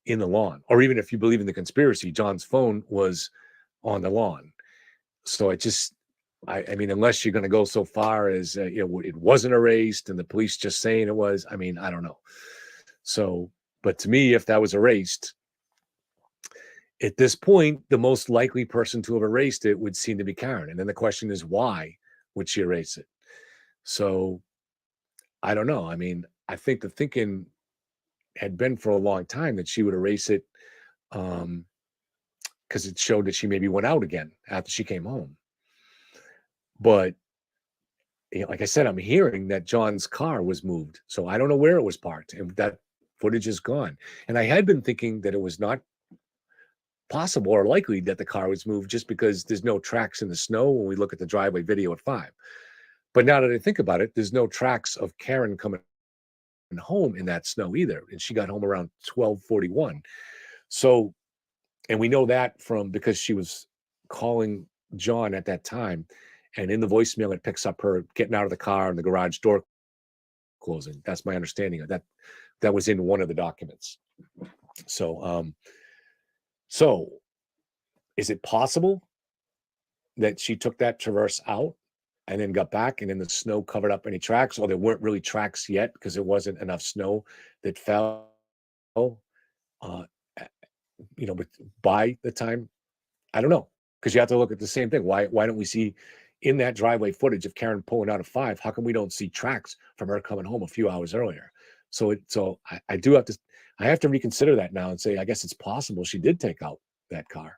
[SPEAKER 3] in the lawn. Or even if you believe in the conspiracy, John's phone was on the lawn. So I mean, unless you're going to go so far as, it wasn't erased and the police just saying it was, I mean, I don't know. So, but to me, if that was erased, at this point, the most likely person to have erased it would seem to be Karen. And then the question is, why would she erase it? So I don't know. I mean, I think the thinking had been for a long time that she would erase it because it showed that she maybe went out again after she came home. But like I said, I'm hearing that John's car was moved. So I don't know where it was parked, and that footage is gone. And I had been thinking that it was not possible or likely that the car was moved just because there's no tracks in the snow when we look at the driveway video at 5. But now that I think about it, there's no tracks of Karen coming home in that snow either. And she got home around 12:41. So, and we know that because she was calling John at that time. And in the voicemail, it picks up her getting out of the car and the garage door closing. That's my understanding of that. That was in one of the documents. So, so is it possible that she took that Traverse out and then got back and then the snow covered up any tracks, or there weren't really tracks yet because there wasn't enough snow that fell, but by the time, I don't know, because you have to look at the same thing. Why don't we see in that driveway footage of Karen pulling out of 5? How come we don't see tracks from her coming home a few hours earlier? So I have to reconsider that now and say, I guess it's possible she did take out that car.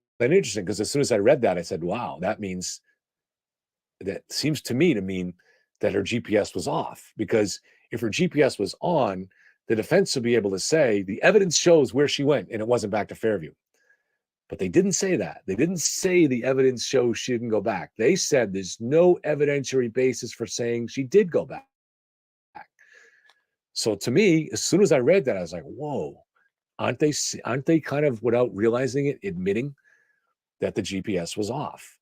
[SPEAKER 3] interesting because as soon as I read that, I said, wow, that seems to mean that her GPS was off, because if her GPS was on, the defense would be able to say the evidence shows where she went and it wasn't back to Fairview. But they didn't say that. They didn't say the evidence shows she didn't go back. They said there's no evidentiary basis for saying she did go back. So to me, as soon as I read that, I was like, whoa, aren't they kind of, without realizing it, admitting that the GPS was off?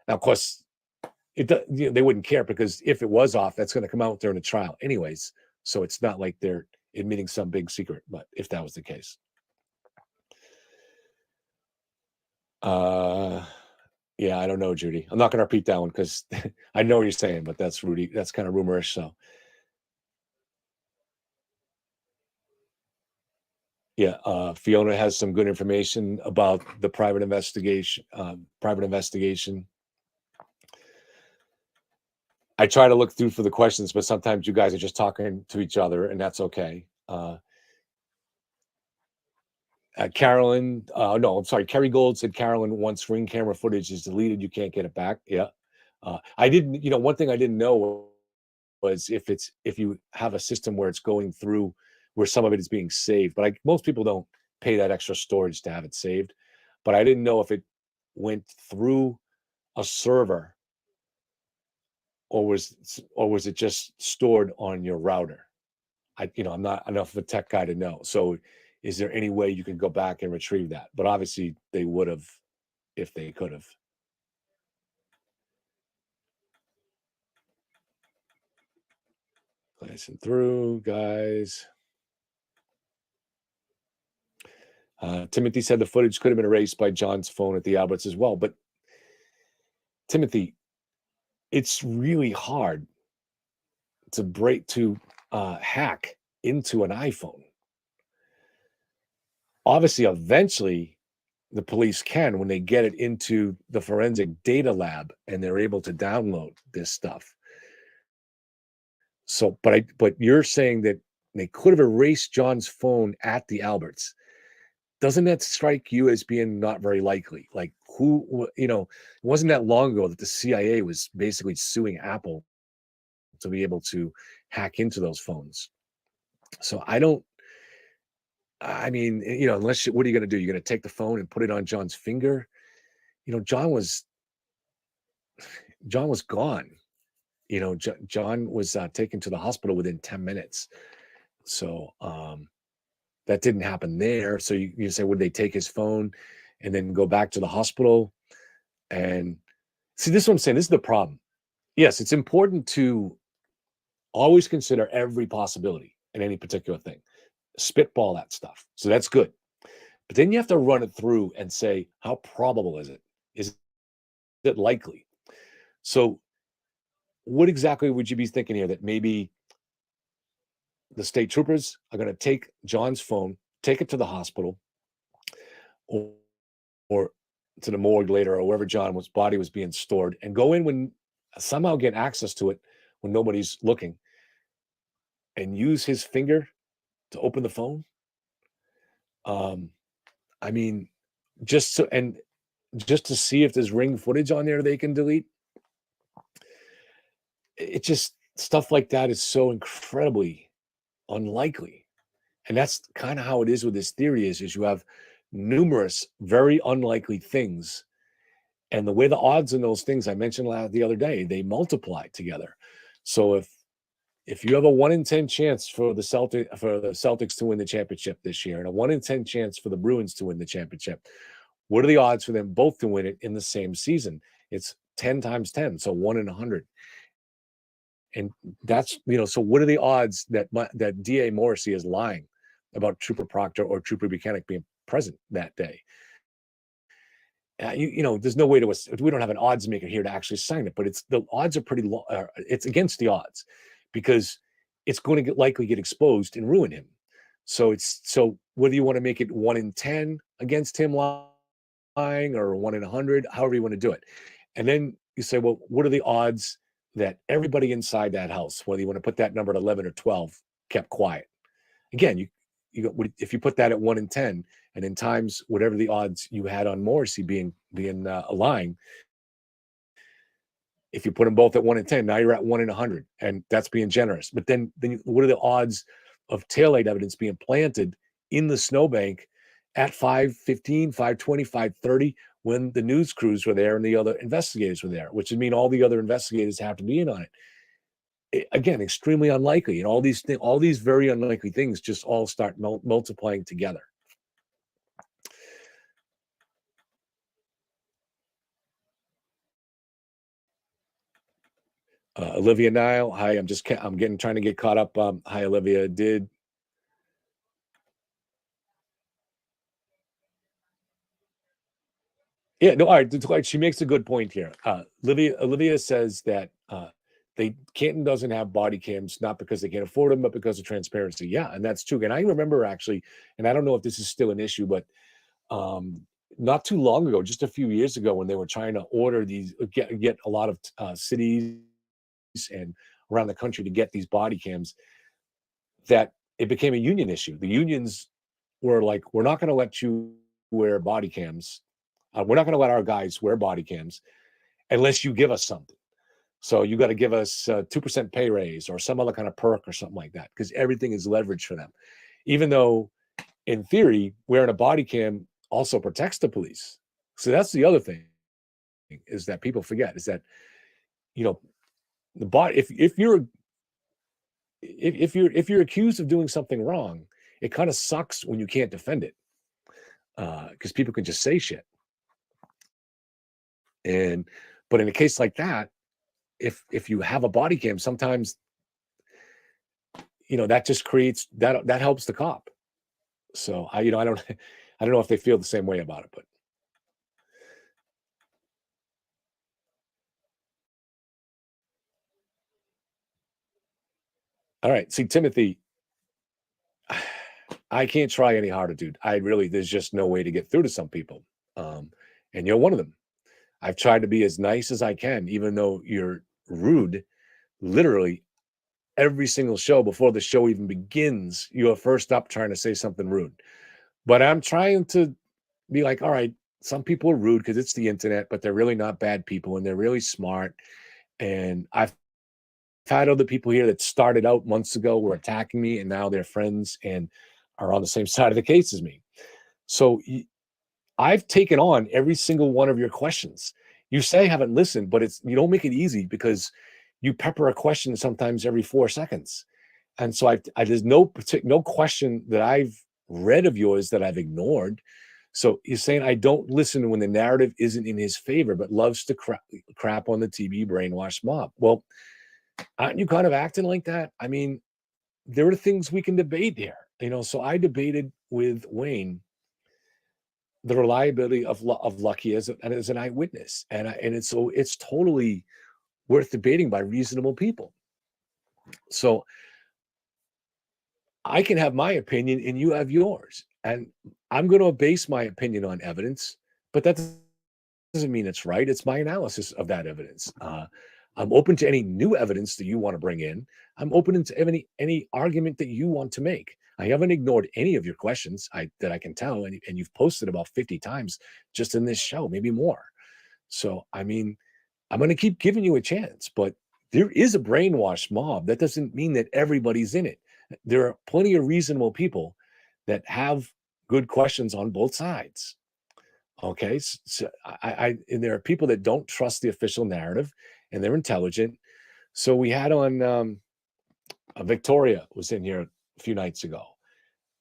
[SPEAKER 3] Now, of course, they wouldn't care, because if it was off, that's going to come out during the trial anyways. So it's not like they're admitting some big secret, but if that was the case. Yeah, I don't know, Judy. I'm not going to repeat that one because I know what you're saying, but that's Rudy. That's kind of rumorish. So, yeah, Fiona has some good information about the private investigation. I try to look through for the questions, but sometimes you guys are just talking to each other, and that's okay. Carolyn, no, I'm sorry. Kerry Gold said, Carolyn, once ring camera footage is deleted, you can't get it back. Yeah. I didn't, one thing I didn't know was if you have a system where it's going through, where some of it is being saved, but most people don't pay that extra storage to have it saved. But I didn't know if it went through a server or was it just stored on your router? I'm not enough of a tech guy to know. So is there any way you can go back and retrieve that? But obviously they would have if they could have. Glancing through, guys. Timothy said the footage could have been erased by John's phone at the Alberts as well. But Timothy, it's really hard to hack into an iPhone. Obviously, eventually, the police can, when they get it into the forensic data lab and they're able to download this stuff. So, but you're saying that they could have erased John's phone at the Alberts. Doesn't that strike you as being not very likely? Like, it wasn't that long ago that the CIA was basically suing Apple to be able to hack into those phones. So unless what are you going to do? You're going to take the phone and put it on John's finger? John was gone. John was taken to the hospital within 10 minutes. So that didn't happen there. So you say, would they take his phone and then go back to the hospital? And see, this is what I'm saying. This is the problem. Yes, it's important to always consider every possibility in any particular thing. Spitball that stuff. So that's good. But then you have to run it through and say, how probable is it? Is it likely? So what exactly would you be thinking here? That maybe the state troopers are going to take John's phone, take it to the hospital or to the morgue later, or wherever John's body was being stored, and go in when somehow get access to it when nobody's looking and use his finger to open the phone? Just to see if there's ring footage on there they can delete. It just, stuff like that is so incredibly unlikely. And that's kind of how it is with this theory is you have numerous very unlikely things. And the way the odds in those things I mentioned the other day, they multiply together. So if you have a 1 in 10 chance for the Celtics to win the championship this year and a 1 in 10 chance for the Bruins to win the championship, what are the odds for them both to win it in the same season? It's 10 times 10, so 1 in 100. And that's, so what are the odds that D.A. Morrissey is lying about Trooper Proctor or Trooper Buchanan being present that day? There's no way we don't have an odds maker here to actually sign it, but the odds are pretty low. It's against the odds because it's going to likely get exposed and ruin him. So whether you want to make it 1 in 10 against him lying or 1 in 100, however you want to do it. And then you say, well, what are the odds that everybody inside that house, whether you want to put that number at 11 or 12, kept quiet? Again, if you put that at 1 in 10 And in times, whatever the odds you had on Morrissey being lying, if you put them both at 1 in 10, now you're at 1 in 100, and that's being generous. But then what are the odds of taillight evidence being planted in the snowbank at 5:15, 5:20, 5:30 when the news crews were there and the other investigators were there, which would mean all the other investigators have to be in on it. Again, extremely unlikely, and all these very unlikely things just all start multiplying together. Olivia Nile, hi. I'm trying to get caught up. Hi, Olivia. Yeah, no, all right. She makes a good point here. Olivia says that Canton doesn't have body cams, not because they can't afford them, but because of transparency. Yeah, and that's true. And I remember actually, and I don't know if this is still an issue, but not too long ago, just a few years ago, when they were trying to order these, get a lot of cities and around the country to get these body cams, that it became a union issue. The unions were like, we're not going to let you wear body cams. We're not going to let our guys wear body cams unless you give us something. So you got to give us 2% pay raise or some other kind of perk or something like that, because everything is leverage for them. Even though, in theory, wearing a body cam also protects the police. So that's the other thing, is that people forget, is that, the body, if you're accused of doing something wrong, it kind of sucks when you can't defend it, because people can just say shit. But in a case like that, if you have a body cam, sometimes that just creates that helps the cop. So I don't know if they feel the same way about it, but all right. See, Timothy, I can't try any harder, dude. There's just no way to get through to some people. And you're one of them. I've tried to be as nice as I can, even though you're rude. Literally every single show, before the show even begins, you're first up trying to say something rude. But I'm trying to be like, all right, some people are rude because it's the internet, but they're really not bad people, and they're really smart. And I've had other people here that started out months ago, were attacking me, and now they're friends and are on the same side of the case as me. So I've taken on every single one of your questions. You say I haven't listened, but you don't make it easy, because you pepper a question sometimes every 4 seconds. And so there's no question that I've read of yours that I've ignored. So you're saying I don't listen when the narrative isn't in his favor, but loves to crap on the TV brainwashed mob. Well, aren't you kind of acting like that? I mean, there are things we can debate here. So I debated with Wayne the reliability of Lucky as an eyewitness, and it's totally worth debating by reasonable people. So I can have my opinion and you have yours, and I'm going to base my opinion on evidence, but that doesn't mean it's right. It's my analysis of that evidence. I'm open to any new evidence that you want to bring in. I'm open to any argument that you want to make. I haven't ignored any of your questions that I can tell, and you've posted about 50 times just in this show, maybe more. So, I mean, I'm going to keep giving you a chance, but there is a brainwashed mob. That doesn't mean that everybody's in it. There are plenty of reasonable people that have good questions on both sides. Okay, so and there are people that don't trust the official narrative, and they're intelligent. So we had on Victoria was in here a few nights ago,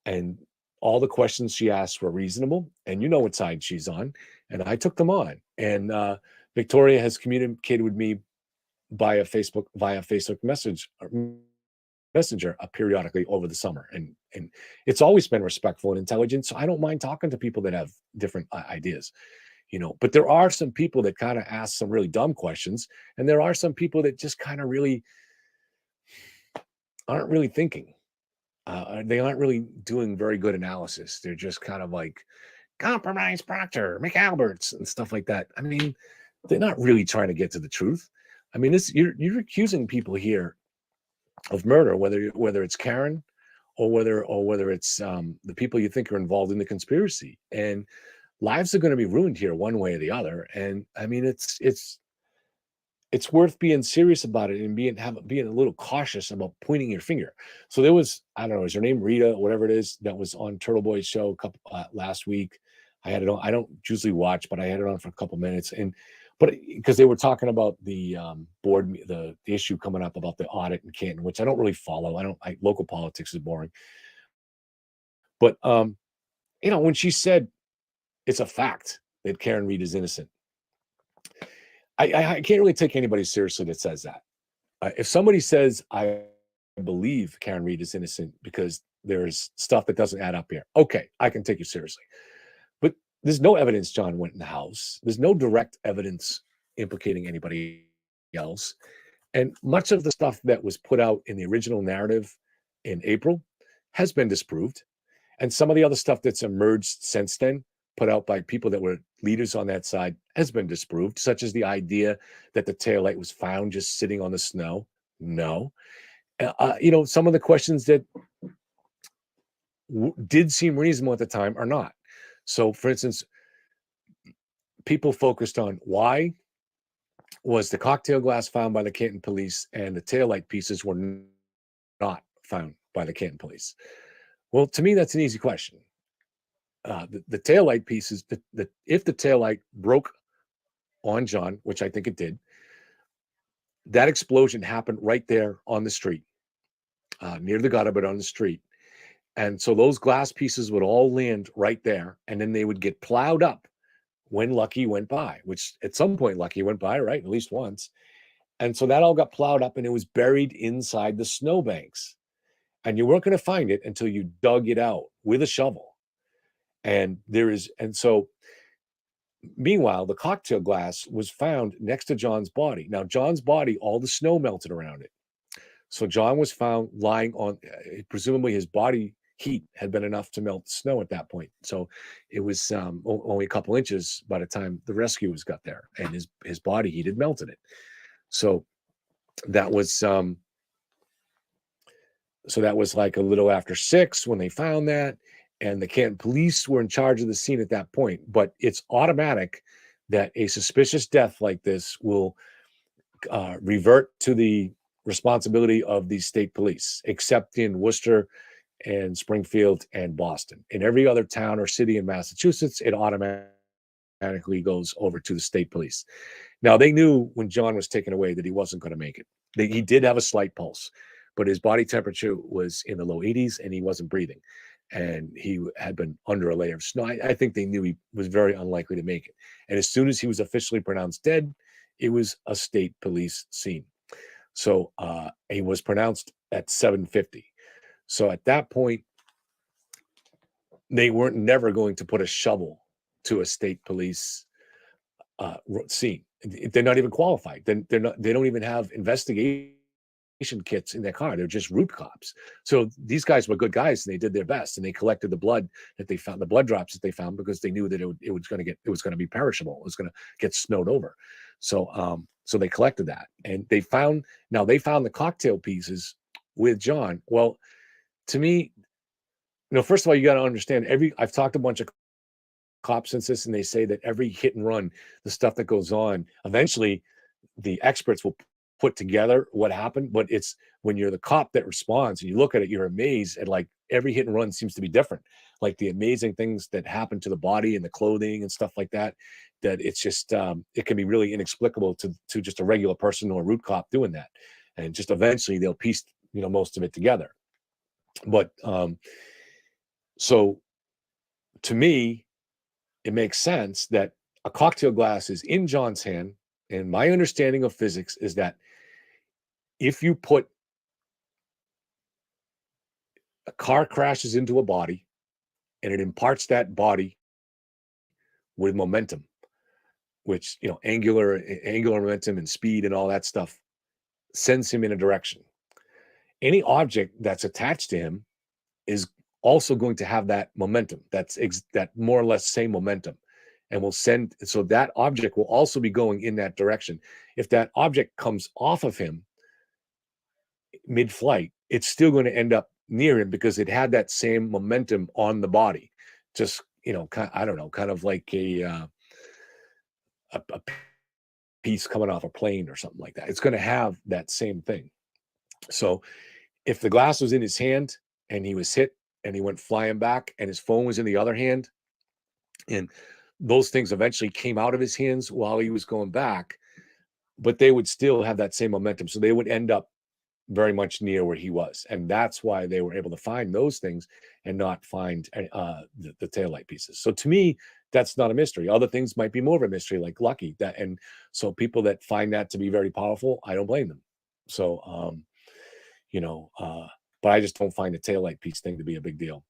[SPEAKER 3] and all the questions she asked were reasonable, and you know what side she's on, and I took them on. And Victoria has communicated with me via Facebook Messenger periodically over the summer, and it's always been respectful and intelligent. So I don't mind talking to people that have different ideas, But there are some people that kind of ask some really dumb questions, and there are some people that just kind of really aren't really thinking. They aren't really doing very good analysis. They're just kind of like Compromise Proctor, McAlberts, and stuff like that. I mean, they're not really trying to get to the truth. I mean, you're accusing people here of murder, whether it's Karen or whether it's the people you think are involved in the conspiracy. And lives are going to be ruined here one way or the other. And I mean, it's worth being serious about it and being a little cautious about pointing your finger. So there was, I don't know, is her name Rita, whatever it is, that was on Turtle Boy's show last week. I had it on. I don't usually watch, but I had it on for a couple minutes, but because they were talking about the board, the issue coming up about the audit in Canton, which I don't really follow. Local politics is boring. But when she said it's a fact that Karen Reed is innocent, I can't really take anybody seriously that says that. If somebody says, I believe Karen Reed is innocent because there's stuff that doesn't add up here, okay, I can take you seriously. But there's no evidence John went in the house. There's no direct evidence implicating anybody else. And much of the stuff that was put out in the original narrative in April has been disproved. And some of the other stuff that's emerged since then, put out by people that were leaders on that side, has been disproved, such as the idea that the taillight was found just sitting on the snow. No. Some of the questions that did seem reasonable at the time are not. So, for instance, people focused on why was the cocktail glass found by the Canton police and the taillight pieces were not found by the Canton police. Well, to me, that's an easy question. The taillight pieces, if the taillight broke on John, which I think it did, that explosion happened right there on the street, near the gutter, but on the street. And so those glass pieces would all land right there, and then they would get plowed up when Lucky went by, which at some point Lucky went by, right? At least once. And so that all got plowed up and it was buried inside the snowbanks. And you weren't going to find it until you dug it out with a shovel. And so meanwhile, the cocktail glass was found next to John's body. Now, John's body, all the snow melted around it. So John was found lying on, presumably his body heat had been enough to melt the snow at that point. So it was only a couple inches by the time the rescuers got there, and his body heat had melted it. So that was like a little after 6 when they found that, and the Canton police were in charge of the scene at that point. But it's automatic that a suspicious death like this will revert to the responsibility of the state police, except in Worcester and Springfield and Boston. In every other town or city in Massachusetts, it automatically goes over to the state police. Now, they knew when John was taken away that he wasn't going to make it. He did have a slight pulse, but his body temperature was in the low 80s and he wasn't breathing. And he had been under a layer of snow. I think they knew he was very unlikely to make it. And as soon as he was officially pronounced dead, it was a state police scene. So he was pronounced at 7:50. So at that point, they weren't never going to put a shovel to a state police scene. They're not even qualified. They don't even have investigation kits in their car. They're just root cops. So these guys were good guys and they did their best, and they collected the blood that they found, the blood drops that they found, because they knew that it was going to be perishable. It was going to get snowed over. So so they collected that, and they found the cocktail pieces with John. Well, to me, first of all, you got to understand, I've talked to a bunch of cops since this, and they say that every hit and run, the stuff that goes on, eventually the experts will put together what happened. But it's when you're the cop that responds and you look at it, you're amazed at, like, every hit and run seems to be different. Like the amazing things that happen to the body and the clothing and stuff like that, that it's just, it can be really inexplicable to just a regular person or a root cop doing that. And just eventually they'll piece, most of it together. But so to me, it makes sense that a cocktail glass is in John's hand. And my understanding of physics is that if you put a car crashes into a body and it imparts that body with momentum, which, angular momentum and speed and all that stuff sends him in a direction. Any object that's attached to him is also going to have that momentum. That more or less same momentum, and will send. So that object will also be going in that direction. If that object comes off of him mid-flight, it's still going to end up near him because it had that same momentum on the body. Just, I don't know, kind of like a piece coming off a plane or something like that. It's going to have that same thing. So if the glass was in his hand and he was hit and he went flying back and his phone was in the other hand, and those things eventually came out of his hands while he was going back, but they would still have that same momentum. So they would end up very much near where he was. And that's why they were able to find those things and not find the taillight pieces. So to me, that's not a mystery. Other things might be more of a mystery, like Lucky. And so people that find that to be very powerful, I don't blame them. So, but I just don't find the taillight piece thing to be a big deal.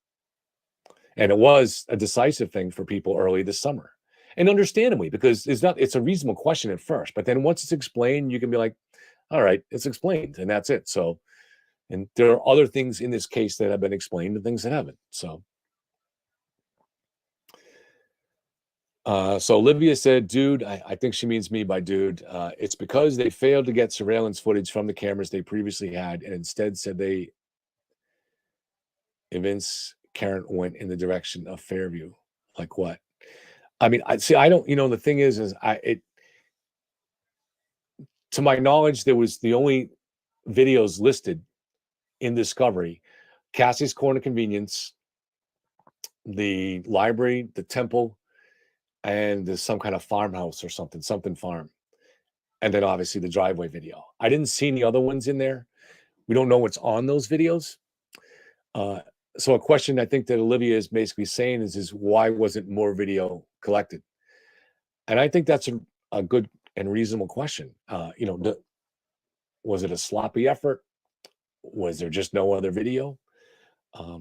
[SPEAKER 3] And it was a decisive thing for people early this summer. And understandably, because it's a reasonable question at first, but then once it's explained, you can be like, all right, it's explained, and that's it. So, and there are other things in this case that have been explained and things that haven't. So, so Olivia said, dude, I think she means me by dude. It's because they failed to get surveillance footage from the cameras they previously had and instead said they evince Karen went in the direction of Fairview. Like what? I mean, I don't, the thing is to my knowledge, there was the only videos listed in Discovery, Cassie's Corner Convenience, the library, the temple, and there's some kind of farmhouse or something farm. And then obviously the driveway video. I didn't see any other ones in there. We don't know what's on those videos. So a question I think that Olivia is basically saying is why wasn't more video collected? And I think that's a good and reasonable question. Was it a sloppy effort? Was there just no other video?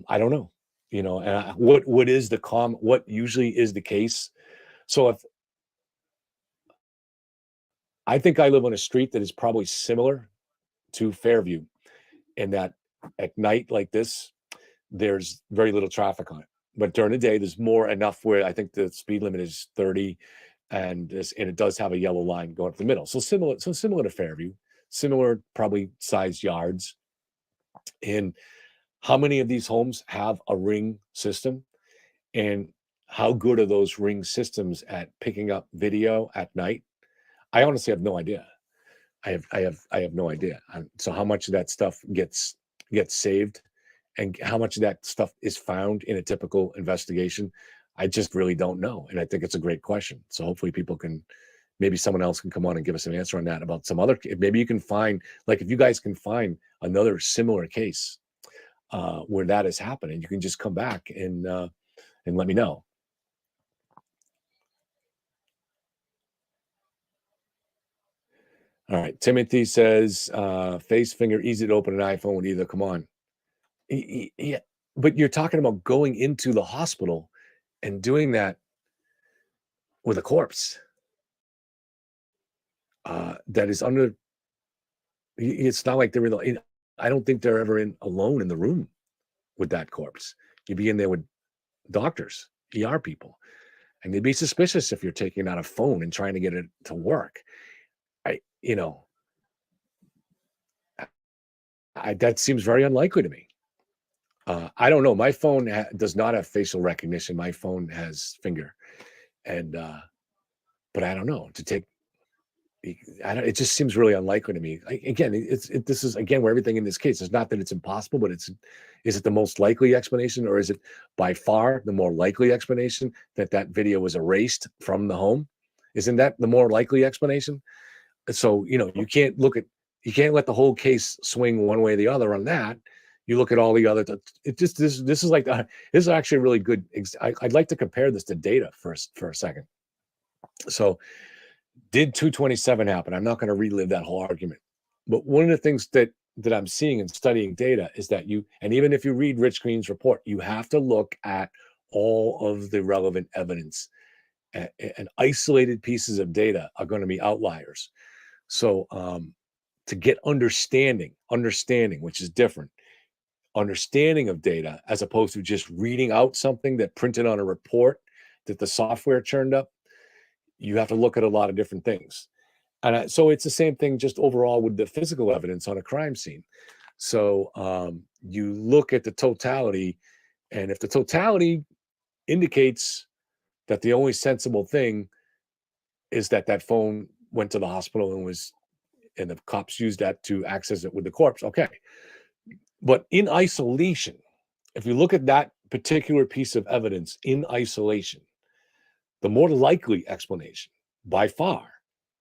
[SPEAKER 3] I don't know. And what usually is the case? So if I think I live on a street that is probably similar to Fairview, in that at night like this, there's very little traffic on it. But during the day, there's more enough where I think the speed limit is 30, and it does have a yellow line going up the middle. So similar to Fairview, similar probably size yards. And how many of these homes have a ring system? And how good are those ring systems at picking up video at night? I honestly have no idea. I have no idea. So how much of that stuff gets saved, and how much of that stuff is found in a typical investigation, I just really don't know. And I think it's a great question. So hopefully maybe someone else can come on and give us an answer on that about some other. Maybe you can find, like, if you guys can find another similar case where that is happening, you can just come back and let me know. All right. Timothy says, face finger, easy to open an iPhone with either. Come on. Yeah. But you're talking about going into the hospital and doing that with a corpse that is under. It's not like they're in. I don't think they're ever alone in the room with that corpse. You'd be in there with doctors, ER people, and they'd be suspicious if you're taking out a phone and trying to get it to work. That seems very unlikely to me. I don't know. My phone does not have facial recognition. My phone has finger, and but I don't know. It just seems really unlikely to me. This is again where everything in this case is not that it's impossible, but is it the most likely explanation, or is it by far the more likely explanation that video was erased from the home? Isn't that the more likely explanation? So you can't let the whole case swing one way or the other on that. You look at all the other. This is actually really good. I'd like to compare this to data for a second. So, did 227 happen? I'm not going to relive that whole argument, but one of the things that I'm seeing in studying data is that and even if you read Rich Green's report, you have to look at all of the relevant evidence, and isolated pieces of data are going to be outliers. So, to get understanding, which is different, understanding of data as opposed to just reading out something that printed on a report that the software churned up, you have to look at a lot of different things. And so it's the same thing just overall with the physical evidence on a crime scene. So you look at the totality, and if the totality indicates that the only sensible thing is that that phone went to the hospital and the cops used that to access it with the corpse, okay. But in isolation, if you look at that particular piece of evidence in isolation, the more likely explanation by far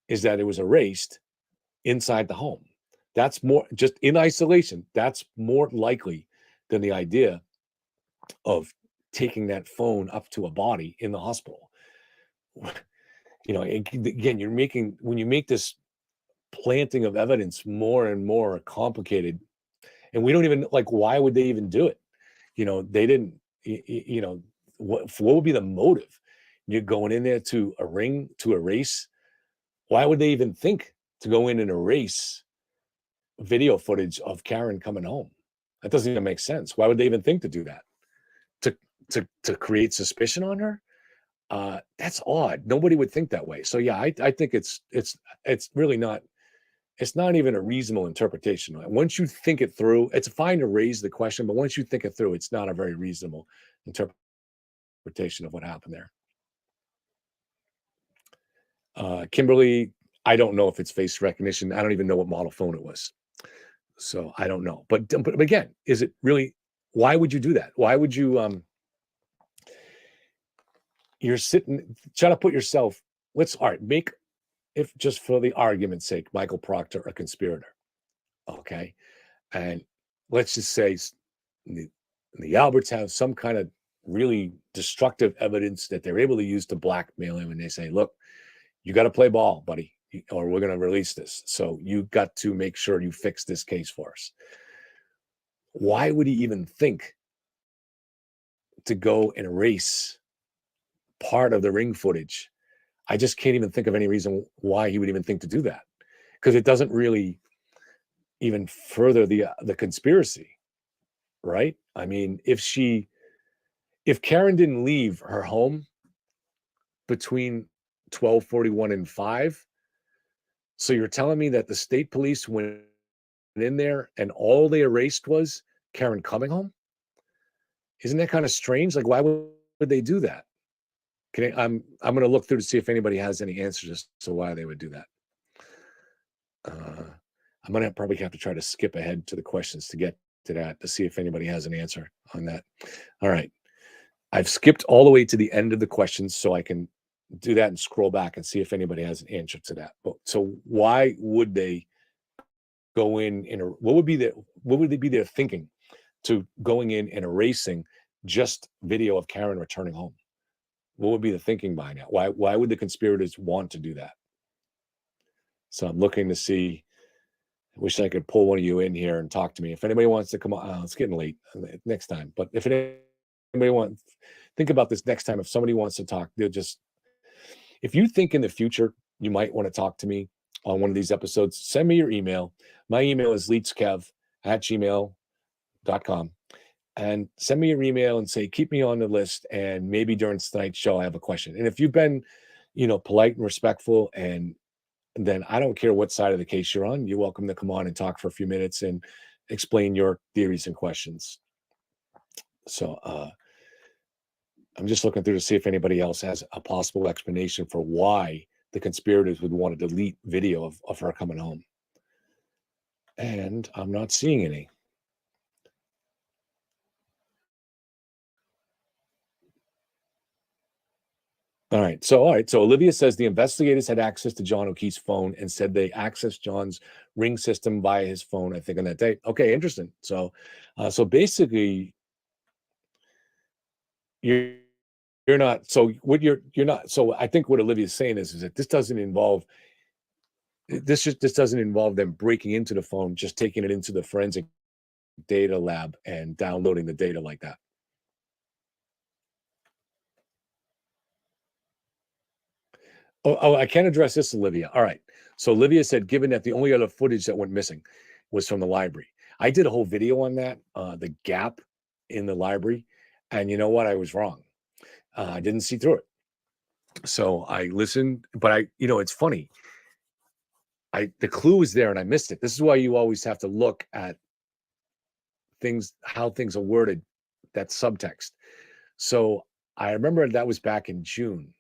[SPEAKER 3] is that it was erased inside the home. That's more, just in isolation, that's more likely than the idea of taking that phone up to a body in the hospital. You know, again, when you make this planting of evidence more and more complicated, and we don't even, like, why would they even do it? You know, they didn't, you know, what would be the motive? You're going in there to erase. Why would they even think to go in and erase video footage of Karen coming home? That doesn't even make sense. Why would they even think to do that? To create suspicion on her? That's odd. Nobody would think that way. So yeah, I think it's really not. It's not even a reasonable interpretation. Once you think it through, it's fine to raise the question, but once you think it through, it's not a very reasonable interpretation of what happened there. Kimberly, I don't know if it's face recognition. I don't even know what model phone it was. So I don't know. But again, is it really, why would you do that? Why would you, you're sitting, try to put yourself, make, if just for the argument's sake, Michael Proctor a conspirator. Okay. And let's just say the Alberts have some kind of really destructive evidence that they're able to use to blackmail him. And they say, look, you got to play ball, buddy, or we're going to release this. So you got to make sure you fix this case for us. Why would he even think to go and erase part of the ring footage? I just can't even think of any reason why he would even think to do that, because it doesn't really even further the conspiracy, right? I mean, if Karen didn't leave her home between 12:41 and 5, so you're telling me that the state police went in there and all they erased was Karen coming home? Isn't that kind of strange? Like, why would they do that? I'm going to look through to see if anybody has any answers as to why they would do that. I'm going to probably have to try to skip ahead to the questions to get to that, to see if anybody has an answer on that. All right. I've skipped all the way to the end of the questions so I can do that and scroll back and see if anybody has an answer to that. So why would they go in and what would they be their thinking to going in and erasing just video of Karen returning home? What would be the thinking behind that? Why would the conspirators want to do that? So I'm looking to see. I wish I could pull one of you in here and talk to me. If anybody wants to come on, it's getting late next time. But if anybody wants, think about this next time. If somebody wants to talk, if you think in the future you might want to talk to me on one of these episodes, send me your email. My email is leetskev@gmail.com. And send me your email and say, keep me on the list. And maybe during tonight's show, I have a question. And if you've been, polite and respectful, and then I don't care what side of the case you're on, you're welcome to come on and talk for a few minutes and explain your theories and questions. So I'm just looking through to see if anybody else has a possible explanation for why the conspirators would want to delete video of her coming home. And I'm not seeing any. All right. So Olivia says the investigators had access to John O'Keefe's phone and said they accessed John's ring system via his phone, I think, on that day. Okay, interesting. So basically, you're not. So what you're not. So I think what Olivia's saying is that this doesn't involve. This doesn't involve them breaking into the phone, just taking it into the forensic data lab and downloading the data like that. Oh, I can address this, Olivia. All right. So Olivia said, given that the only other footage that went missing was from the library. I did a whole video on that, the gap in the library. And you know what? I was wrong. I didn't see through it. So I listened, but it's funny. The clue is there and I missed it. This is why you always have to look at things, how things are worded, that subtext. So I remember that was back in June,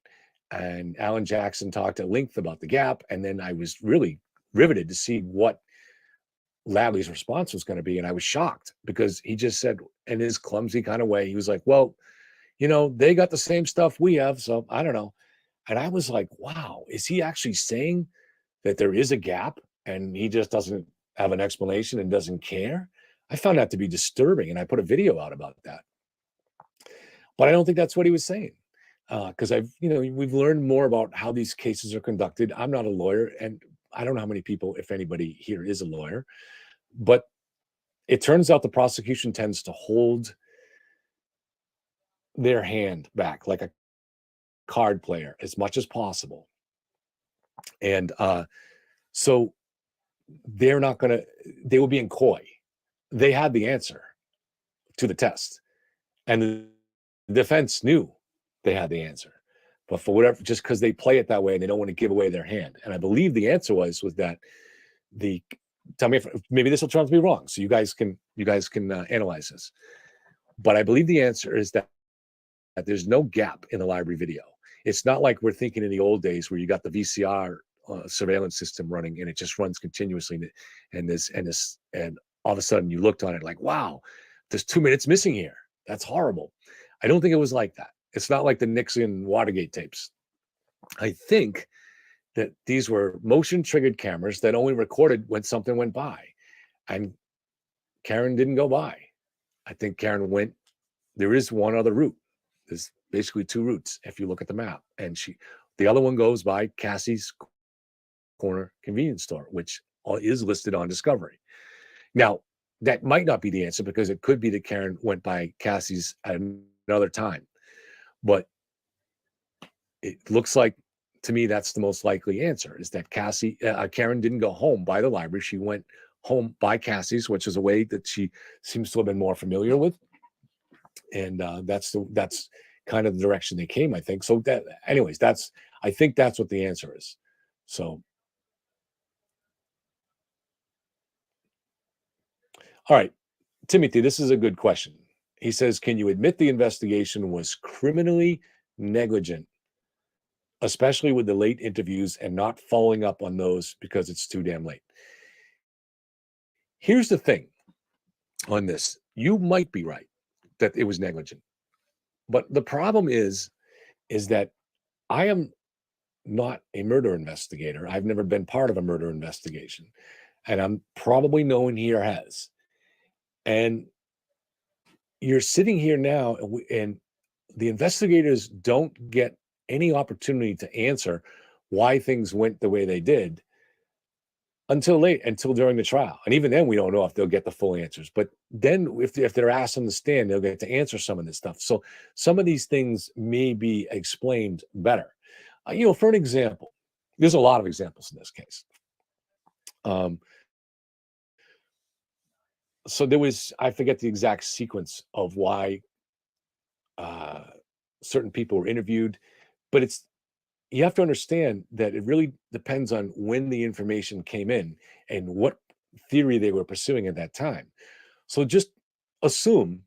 [SPEAKER 3] and Alan Jackson talked at length about the gap, and then I was really riveted to see what Ladley's response was going to be, and I was shocked because he just said, in his clumsy kind of way, he was like, well, they got the same stuff we have, so I don't know. And I was like, wow, is he actually saying that there is a gap and he just doesn't have an explanation and doesn't care? I found that to be disturbing, and I put a video out about that. But I don't think that's what he was saying, because we've learned more about how these cases are conducted. I'm not a lawyer, and I don't know how many people, if anybody here is a lawyer, but it turns out the prosecution tends to hold their hand back like a card player as much as possible. And so they were being coy. They had the answer to the test, and the defense knew they had the answer, but for whatever, just because they play it that way and they don't want to give away their hand. And I believe the answer was that tell me if maybe this will turn out to be wrong, so you guys can analyze this. But I believe the answer is that there's no gap in the library video. It's not like we're thinking in the old days where you got the VCR surveillance system running and it just runs continuously, and all of a sudden you looked on it like, wow, there's 2 minutes missing here. That's horrible. I don't think it was like that. It's not like the Nixon Watergate tapes. I think that these were motion triggered cameras that only recorded when something went by, and Karen didn't go by. I think Karen went. There is one other route. There's basically two routes if you look at the map, and the other one goes by Cassie's corner convenience store, which is listed on Discovery. Now, that might not be the answer, because it could be that Karen went by Cassie's at another time. But it looks like, to me, that's the most likely answer, is that Karen didn't go home by the library. She went home by Cassie's, which is a way that she seems to have been more familiar with. And that's kind of the direction they came, I think. So I think that's what the answer is. So, all right, Timothy, this is a good question. He says, can you admit the investigation was criminally negligent, especially with the late interviews and not following up on those because it's too damn late? Here's the thing on this. You might be right that it was negligent. But the problem is that I am not a murder investigator. I've never been part of a murder investigation. And I'm probably no one here has. And you're sitting here now, and the investigators don't get any opportunity to answer why things went the way they did until during the trial. And even then, we don't know if they'll get the full answers. But then if they're asked on the stand, they'll get to answer some of this stuff. So some of these things may be explained better. For an example, there's a lot of examples in this case. So there was, I forget the exact sequence of why certain people were interviewed, but you have to understand that it really depends on when the information came in and what theory they were pursuing at that time. So just assume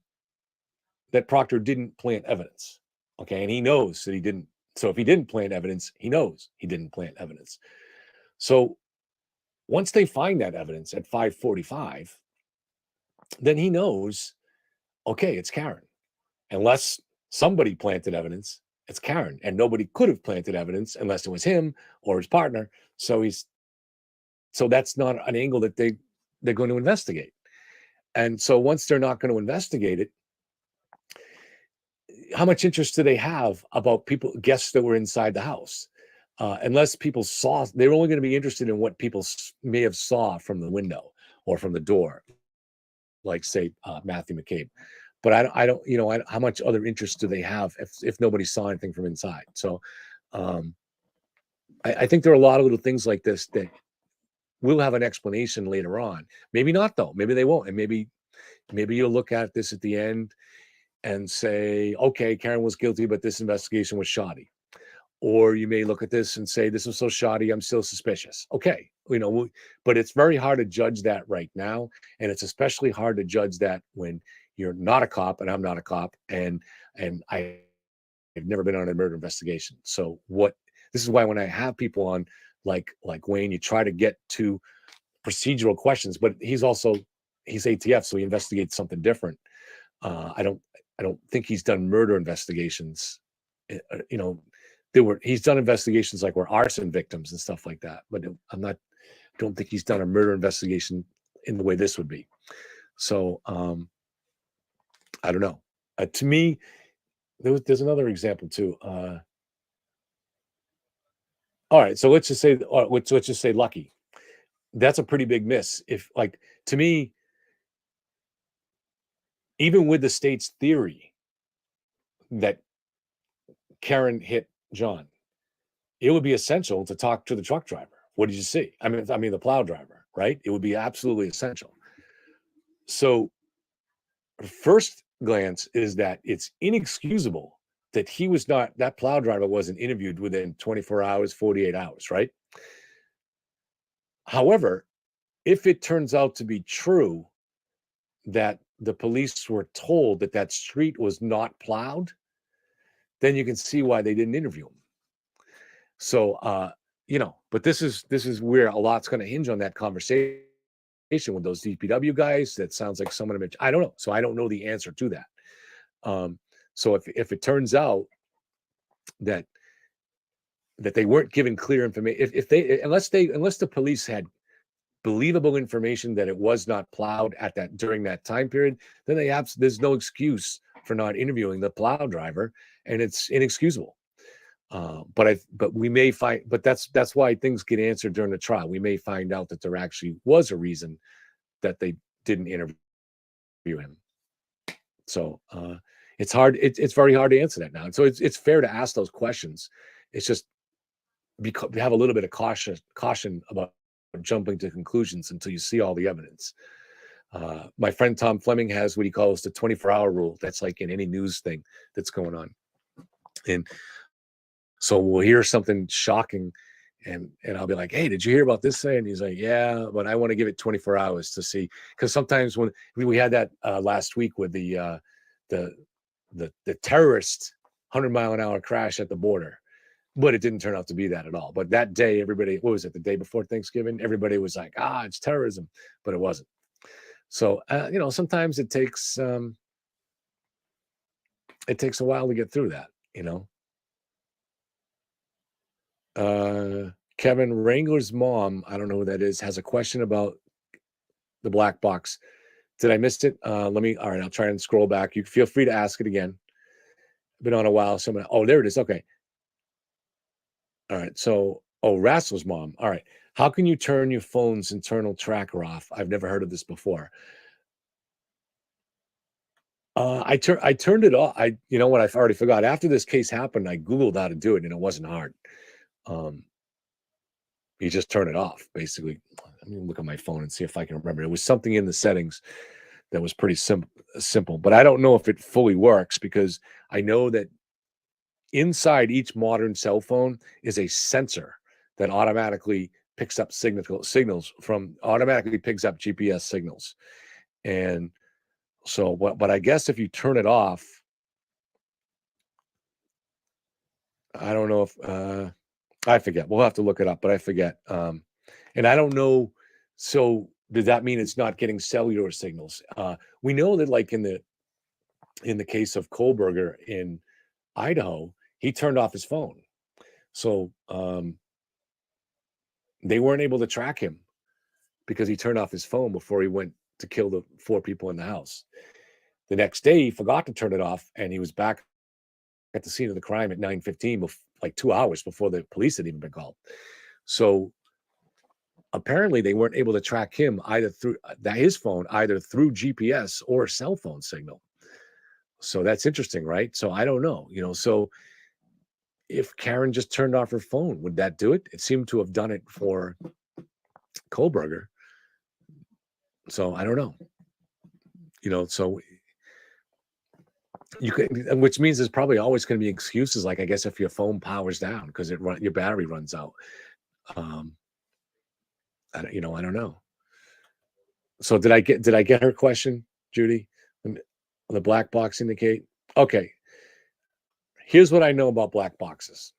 [SPEAKER 3] that Proctor didn't plant evidence, okay? And he knows that he didn't. So if he didn't plant evidence, he knows he didn't plant evidence. So once they find that evidence at 5:45, then he knows, okay, it's Karen. Unless somebody planted evidence, it's Karen, and nobody could have planted evidence unless it was him or his partner. So that's not an angle that they're going to investigate. And so once they're not going to investigate it, how much interest do they have about guests that were inside the house? Unless people saw, they're only going to be interested in what people may have saw from the window or from the door, like say Matthew McCabe. But I don't, how much other interest do they have if nobody saw anything from inside? So I think there are a lot of little things like this that will have an explanation later on. Maybe not, though. Maybe they won't. And maybe you'll look at this at the end and say, okay, Karen was guilty, but this investigation was shoddy. Or you may look at this and say, this was so shoddy, I'm still suspicious. Okay, but it's very hard to judge that right now, and it's especially hard to judge that when you're not a cop and I'm not a cop, and I've never been on a murder investigation. So this is why when I have people on like Wayne, you try to get to procedural questions, but he's ATF, so he investigates something different. I don't think he's done murder investigations. He's done investigations like where arson victims and stuff like that, but don't think he's done a murder investigation in the way this would be. So I don't know. To me, there's another example too. All right, so let's just say Lucky. That's a pretty big miss. If to me, even with the state's theory that Karen hit John, it would be essential to talk to the truck driver. What did you see? I mean the plow driver, right? It would be absolutely essential. So first glance is that it's inexcusable that that plow driver wasn't interviewed within 24 hours, 48 hours, right? However, if it turns out to be true that the police were told that street was not plowed, then you can see why they didn't interview him. So, but this is where a lot's going to hinge on that conversation with those DPW guys. That sounds like someone, I don't know. So I don't know the answer to that. So if it turns out that they weren't given clear information, unless the police had believable information that it was not plowed during that time period, then there's no excuse for not interviewing the plow driver, and it's inexcusable. But we may find, but that's why things get answered during the trial. We may find out that there actually was a reason that they didn't interview him. So it's hard. It's very hard to answer that now. And so it's fair to ask those questions. It's just have a little bit of caution about jumping to conclusions until you see all the evidence. My friend Tom Fleming has what he calls the 24-hour rule. That's like in any news thing that's going on. And so we'll hear something shocking and I'll be like, hey, did you hear about this thing? And he's like, yeah, but I want to give it 24 hours to see. Because sometimes when we had that last week with the terrorist 100-mile-an-hour crash at the border, but it didn't turn out to be that at all. But that day, everybody, what was it, the day before Thanksgiving? Everybody was like, it's terrorism, but it wasn't. So, sometimes it takes a while to get through that, Kevin Wrangler's mom, I don't know who that is, has a question about the black box. Did I miss it? All right, I'll try and scroll back. You feel free to ask it again. Been on a while. There it is. Okay. All right. So, Rassel's mom. All right. How can you turn your phone's internal tracker off? I've never heard of this before. I turned it off. You know what? I already forgot. After this case happened, I Googled how to do it, and it wasn't hard. You just turn it off, basically. Let me look at my phone and see if I can remember. It was something in the settings that was pretty simple, but I don't know if it fully works, because I know that inside each modern cell phone is a sensor that automatically picks up automatically picks up GPS signals. And so, but I guess if you turn it off, I don't know if, I forget. We'll have to look it up, but I forget. And I don't know. So does that mean it's not getting cellular signals? We know that, like in the case of Kohlberger in Idaho, he turned off his phone. So they weren't able to track him because he turned off his phone before he went to kill the 4 people in the house. The next day, he forgot to turn it off, and he was back at the scene of the crime at 9:15, like 2 hours before the police had even been called. So apparently they weren't able to track him either through his phone, either through GPS or a cell phone signal. So that's interesting, right? So I don't know, so if Karen just turned off her phone, would that do it? It seemed to have done it for Kohlberger. So I don't know, so you could, which means there's probably always going to be excuses. Like, I guess if your phone powers down because your battery runs out. I don't know. So did I get her question, Judy? The black box indicate? Okay. Here's what I know about black boxes.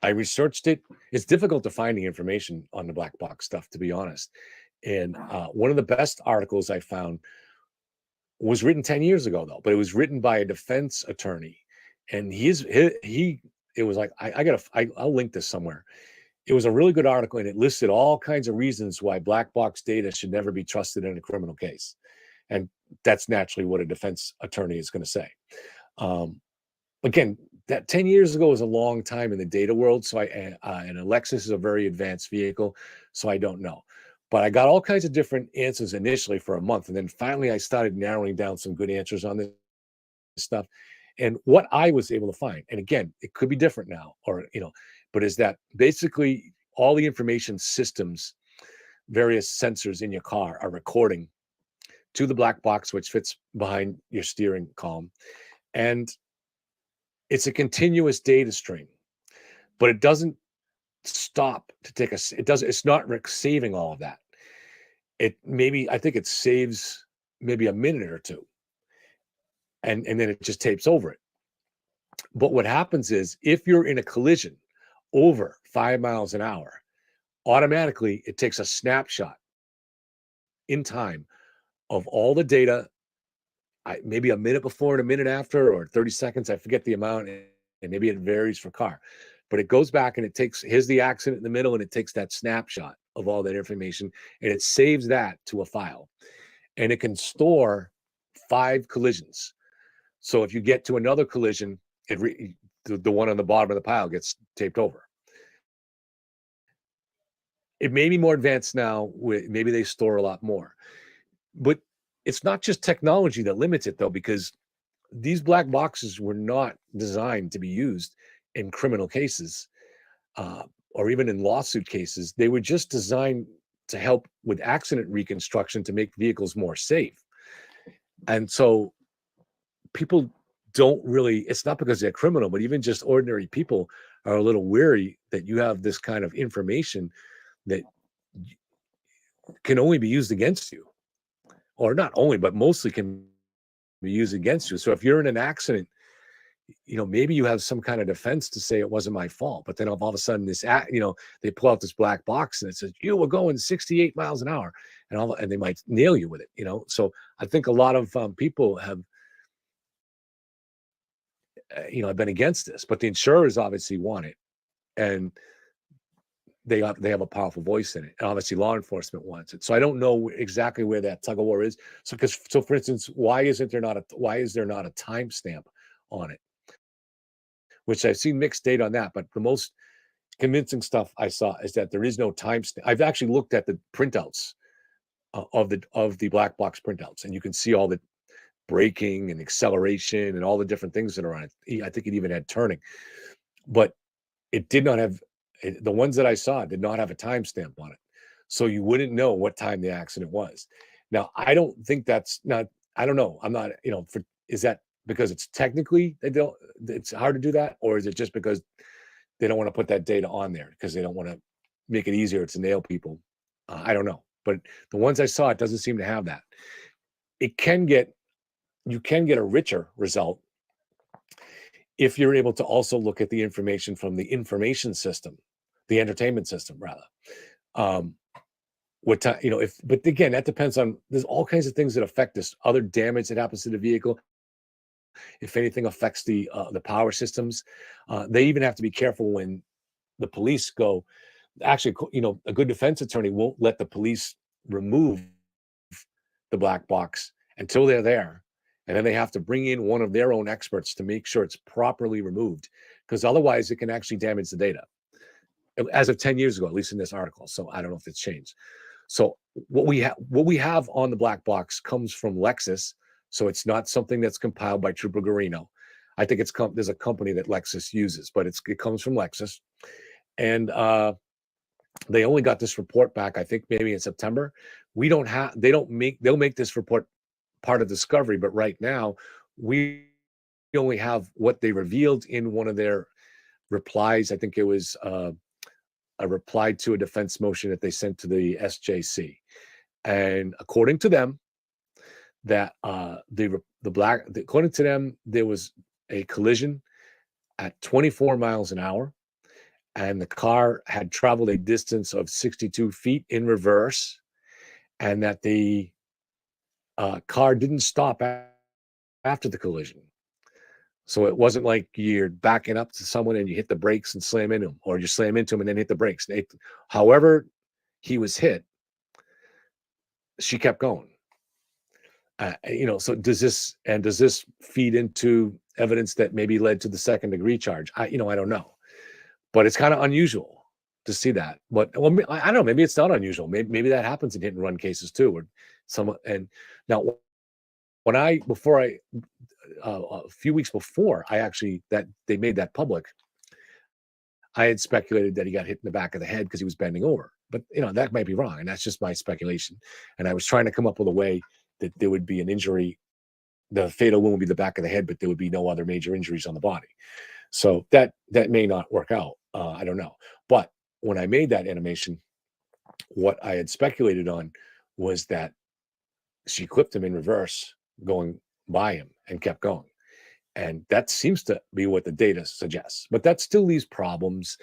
[SPEAKER 3] I researched it. It's difficult to find the information on the black box stuff, to be honest. And one of the best articles I found was written 10 years ago, though, but it was written by a defense attorney. And it was like, I'll link this somewhere. It was a really good article, and it listed all kinds of reasons why black box data should never be trusted in a criminal case. And that's naturally what a defense attorney is going to say. Again, that 10 years ago was a long time in the data world. So and a Lexus is a very advanced vehicle, so I don't know. But I got all kinds of different answers initially for a month. And then finally, I started narrowing down some good answers on this stuff. And what I was able to find, and again, it could be different now, but is that basically all the information systems, various sensors in your car are recording to the black box, which fits behind your steering column. And it's a continuous data stream, but it doesn't stop to take it's not saving all of that. I think it saves maybe a minute or two. And then it just tapes over it. But what happens is if you're in a collision over 5 miles an hour, automatically it takes a snapshot in time of all the data, maybe a minute before and a minute after, or 30 seconds. I forget the amount, and maybe it varies for car. But it goes back and here's the accident in the middle, and it takes that snapshot of all that information, and it saves that to a file. And it can store 5 collisions. So if you get to another collision, the one on the bottom of the pile gets taped over. It may be more advanced now. Maybe they store a lot more. But it's not just technology that limits it, though, because these black boxes were not designed to be used in criminal cases or even in lawsuit cases. They were just designed to help with accident reconstruction to make vehicles more safe. And so people don't really, it's not because they're criminal, but even just ordinary people are a little weary that you have this kind of information that can only be used against you, or not only, but mostly can be used against you. So if you're in an accident, maybe you have some kind of defense to say it wasn't my fault, but then all of a sudden they pull out this black box and it says you were going 68 miles an hour, and they might nail you with it. So I think a lot of people have been against this, but the insurers obviously want it, and they have a powerful voice in it, and obviously law enforcement wants it. So I don't know exactly where that tug of war is. So for instance, why is there not a timestamp on it? Which I've seen mixed data on that, but the most convincing stuff I saw is that there is no timestamp. I've actually looked at the printouts of the black box printouts, and you can see all the braking and acceleration and all the different things that are on it. I think it even had turning, but it did not have, the ones that I saw did not have a timestamp on it. So you wouldn't know what time the accident was. Now, I don't think that's not, I don't know. I'm not, is that because it's technically, it's hard to do that? Or is it just because they don't want to put that data on there because they don't want to make it easier to nail people? I don't know. But the ones I saw, it doesn't seem to have that. You can get a richer result if you're able to also look at the information from the information system, the entertainment system, rather. What time, but again, that depends on, there's all kinds of things that affect this. Other damage that happens to the vehicle, if anything affects the power systems. They even have to be careful when the police go, actually, a good defense attorney won't let the police remove the black box until they're there. And then they have to bring in one of their own experts to make sure it's properly removed, because otherwise it can actually damage the data. As of 10 years ago, at least in this article. So I don't know if it's changed. So what we have on the black box comes from Lexus. So it's not something that's compiled by Trooper Guarino. I think there's a company that Lexus uses, but it comes from Lexus. And they only got this report back, I think maybe in September. They'll make this report part of Discovery, but right now we only have what they revealed in one of their replies. I think it was a reply to a defense motion that they sent to the SJC. And according to them, that according to them, there was a collision at 24 miles an hour, and the car had traveled a distance of 62 feet in reverse, and that the car didn't stop after the collision. So it wasn't like you're backing up to someone and you hit the brakes and slam into him, or you slam into him and then hit the brakes. However he was hit, she kept going. So does this feed into evidence that maybe led to the second degree charge? I don't know, but it's kind of unusual to see that. But I don't know, maybe it's not unusual. Maybe that happens in hit and run cases too, or someone. And now, a few weeks before that they made that public, I had speculated that he got hit in the back of the head because he was bending over. But that might be wrong, and that's just my speculation. And I was trying to come up with a way that there would be an injury. The fatal wound would be the back of the head, but there would be no other major injuries on the body. So that may not work out. I don't know. But when I made that animation, what I had speculated on was that she clipped him in reverse going by him and kept going. And that seems to be what the data suggests. But that still leaves problems,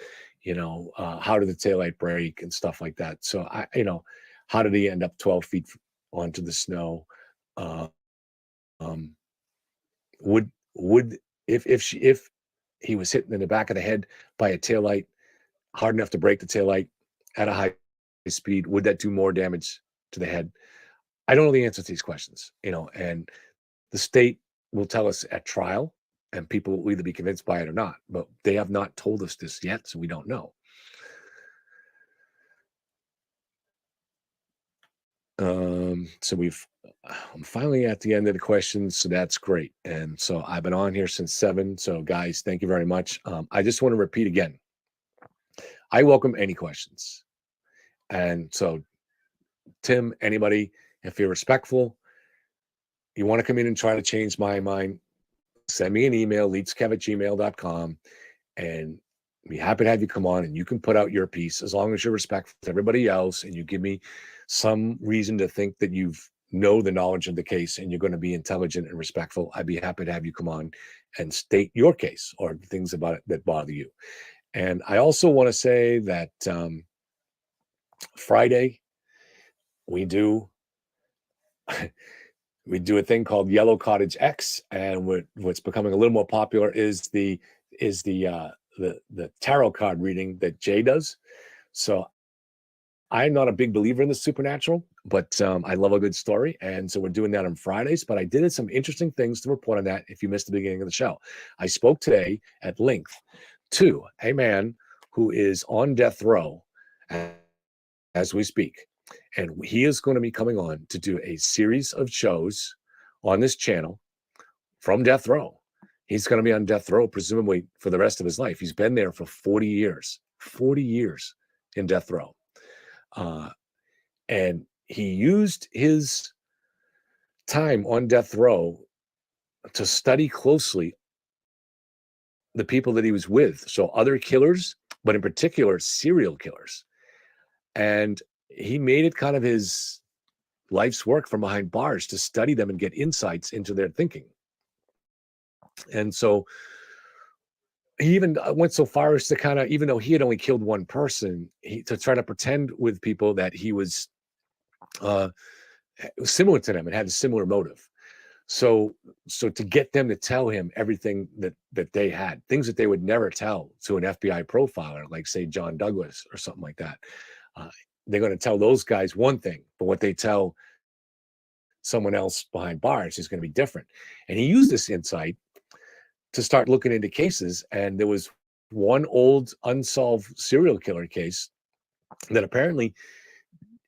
[SPEAKER 3] how did the taillight break and stuff like that. So, how did he end up 12 feet onto the snow? If he was hit in the back of the head by a taillight hard enough to break the taillight at a high speed, would that do more damage to the head? I don't know the answer to these questions, and the state will tell us at trial, and people will either be convinced by it or not, but they have not told us this yet, so we don't know. So I'm finally at the end of the questions, so that's great. And so I've been on here since 7. So guys, thank you very much. I just want to repeat again, I welcome any questions. And so Tim, anybody, if you're respectful, you want to come in and try to change my mind, send me an email, leadskev@gmail.com, and I'd be happy to have you come on, and you can put out your piece as long as you're respectful to everybody else and you give me some reason to think that you know the knowledge of the case and you're going to be intelligent and respectful. I'd be happy to have you come on and state your case or things about it that bother you. And I also want to say that Friday we do a thing called Yellow Cottage X, and what's becoming a little more popular is the tarot card reading that Jay does. So I'm not a big believer in the supernatural, but I love a good story, and so we're doing that on Fridays. But I did some interesting things to report on that. If you missed the beginning of the show, I spoke today at length to a man who is on death row as we speak. And he is going to be coming on to do a series of shows on this channel from death row. He's going to be on death row, presumably for the rest of his life. He's been there for 40 years in death row. And he used his time on death row to study closely the people that he was with. So other killers, but in particular, serial killers. And he made it kind of his life's work from behind bars to study them and get insights into their thinking. And so he even went so far as to kind of, even though he had only killed one person, to try to pretend with people that he was similar to them and had a similar motive. So to get them to tell him everything that they had, things that they would never tell to an FBI profiler, like say John Douglas or something like that. They're going to tell those guys one thing, but what they tell someone else behind bars is going to be different. And he used this insight to start looking into cases. And there was one old unsolved serial killer case that apparently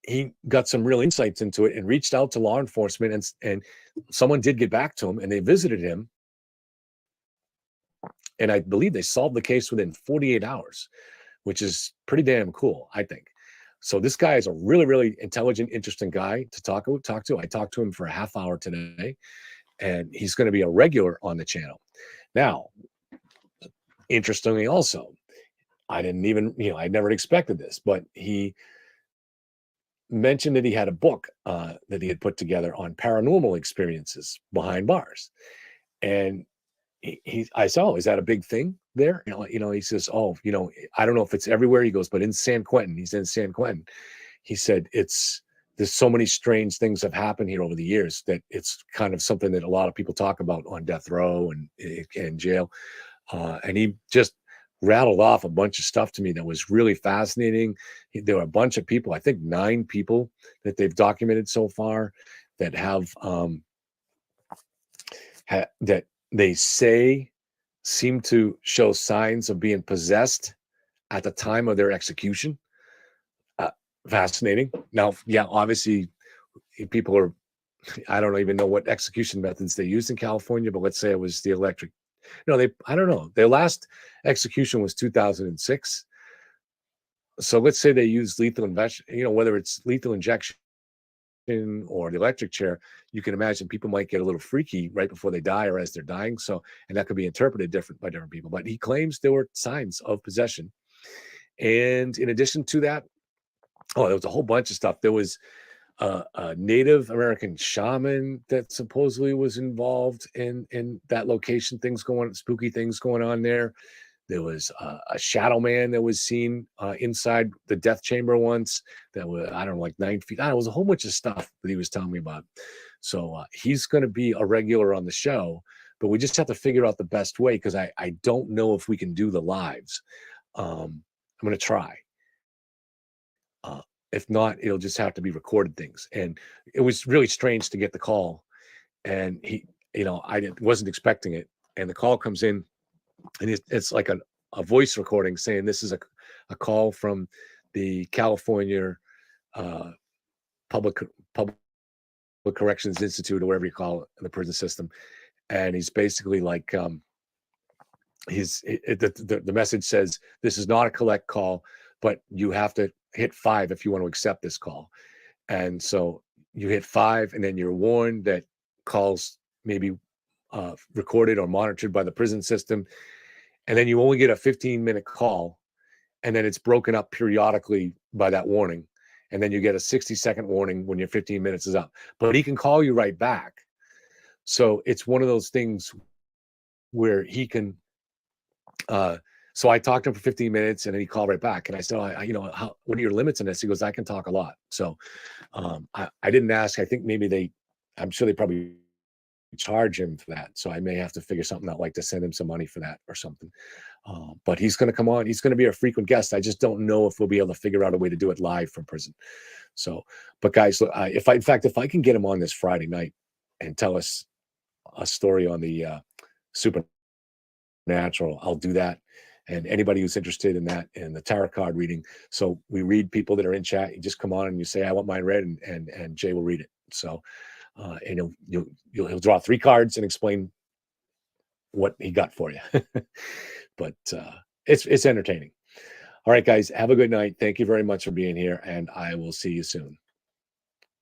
[SPEAKER 3] he got some real insights into it and reached out to law enforcement, and someone did get back to him and they visited him. And I believe they solved the case within 48 hours, which is pretty damn cool, I think. So this guy is a really, really intelligent, interesting guy to talk to. I talked to him for a half hour today, and he's going to be a regular on the channel. Now, interestingly also, I didn't even, I never expected this, but he mentioned that he had a book that he had put together on paranormal experiences behind bars. And I saw, is that a big thing there? He says, oh, I don't know if it's everywhere. He goes, but in San Quentin, he's in San Quentin. He said, there's so many strange things have happened here over the years that it's kind of something that a lot of people talk about on death row and jail. And he just rattled off a bunch of stuff to me that was really fascinating. There were a bunch of people, I think 9 people that they've documented so far that have that they say seem to show signs of being possessed at the time of their execution. Fascinating. Now, yeah, obviously people are, I don't even know what execution methods they used in California, but let's say it was the electric. I don't know. Their last execution was 2006. So let's say they used lethal injection, whether it's lethal injection or the electric chair, you can imagine people might get a little freaky right before they die or as they're dying. So, and that could be interpreted different by different people, but he claims there were signs of possession. And in addition to that, there was a whole bunch of stuff. There was a Native American shaman that supposedly was involved in that location. Spooky things going on there. There was a shadow man that was seen inside the death chamber once. That was, I don't know, like 9 feet. It was a whole bunch of stuff that he was telling me about. So he's going to be a regular on the show, but we just have to figure out the best way because I don't know if we can do the lives. I'm going to try. If not, it'll just have to be recorded things. And it was really strange to get the call. And he, I wasn't expecting it. And the call comes in and it's like a voice recording saying this is a call from the California Public Corrections Institute or whatever you call it in the prison system. And he's basically like, the message says, this is not a collect call, but you have to hit 5 if you want to accept this call. And so you hit 5 and then you're warned that calls may be recorded or monitored by the prison system. And then you only get a 15-minute call, and then it's broken up periodically by that warning. And then you get a 60-second warning when your 15 minutes is up. But he can call you right back. So it's one of those things where he can so I talked to him for 15 minutes and then he called right back. And I said, what are your limits in this? He goes, I can talk a lot. So I didn't ask. I think maybe I'm sure they probably charge him for that. So I may have to figure something out, like to send him some money for that or something. But he's going to come on. He's going to be a frequent guest. I just don't know if we'll be able to figure out a way to do it live from prison. So, but guys, if I can get him on this Friday night and tell us a story on the supernatural, I'll do that. And anybody who's interested in that and the tarot card reading. So we read people that are in chat. You just come on and you say, I want mine read, and Jay will read it. So, and he'll draw 3 cards and explain what he got for you. But it's entertaining. All right, guys, have a good night. Thank you very much for being here, and I will see you soon.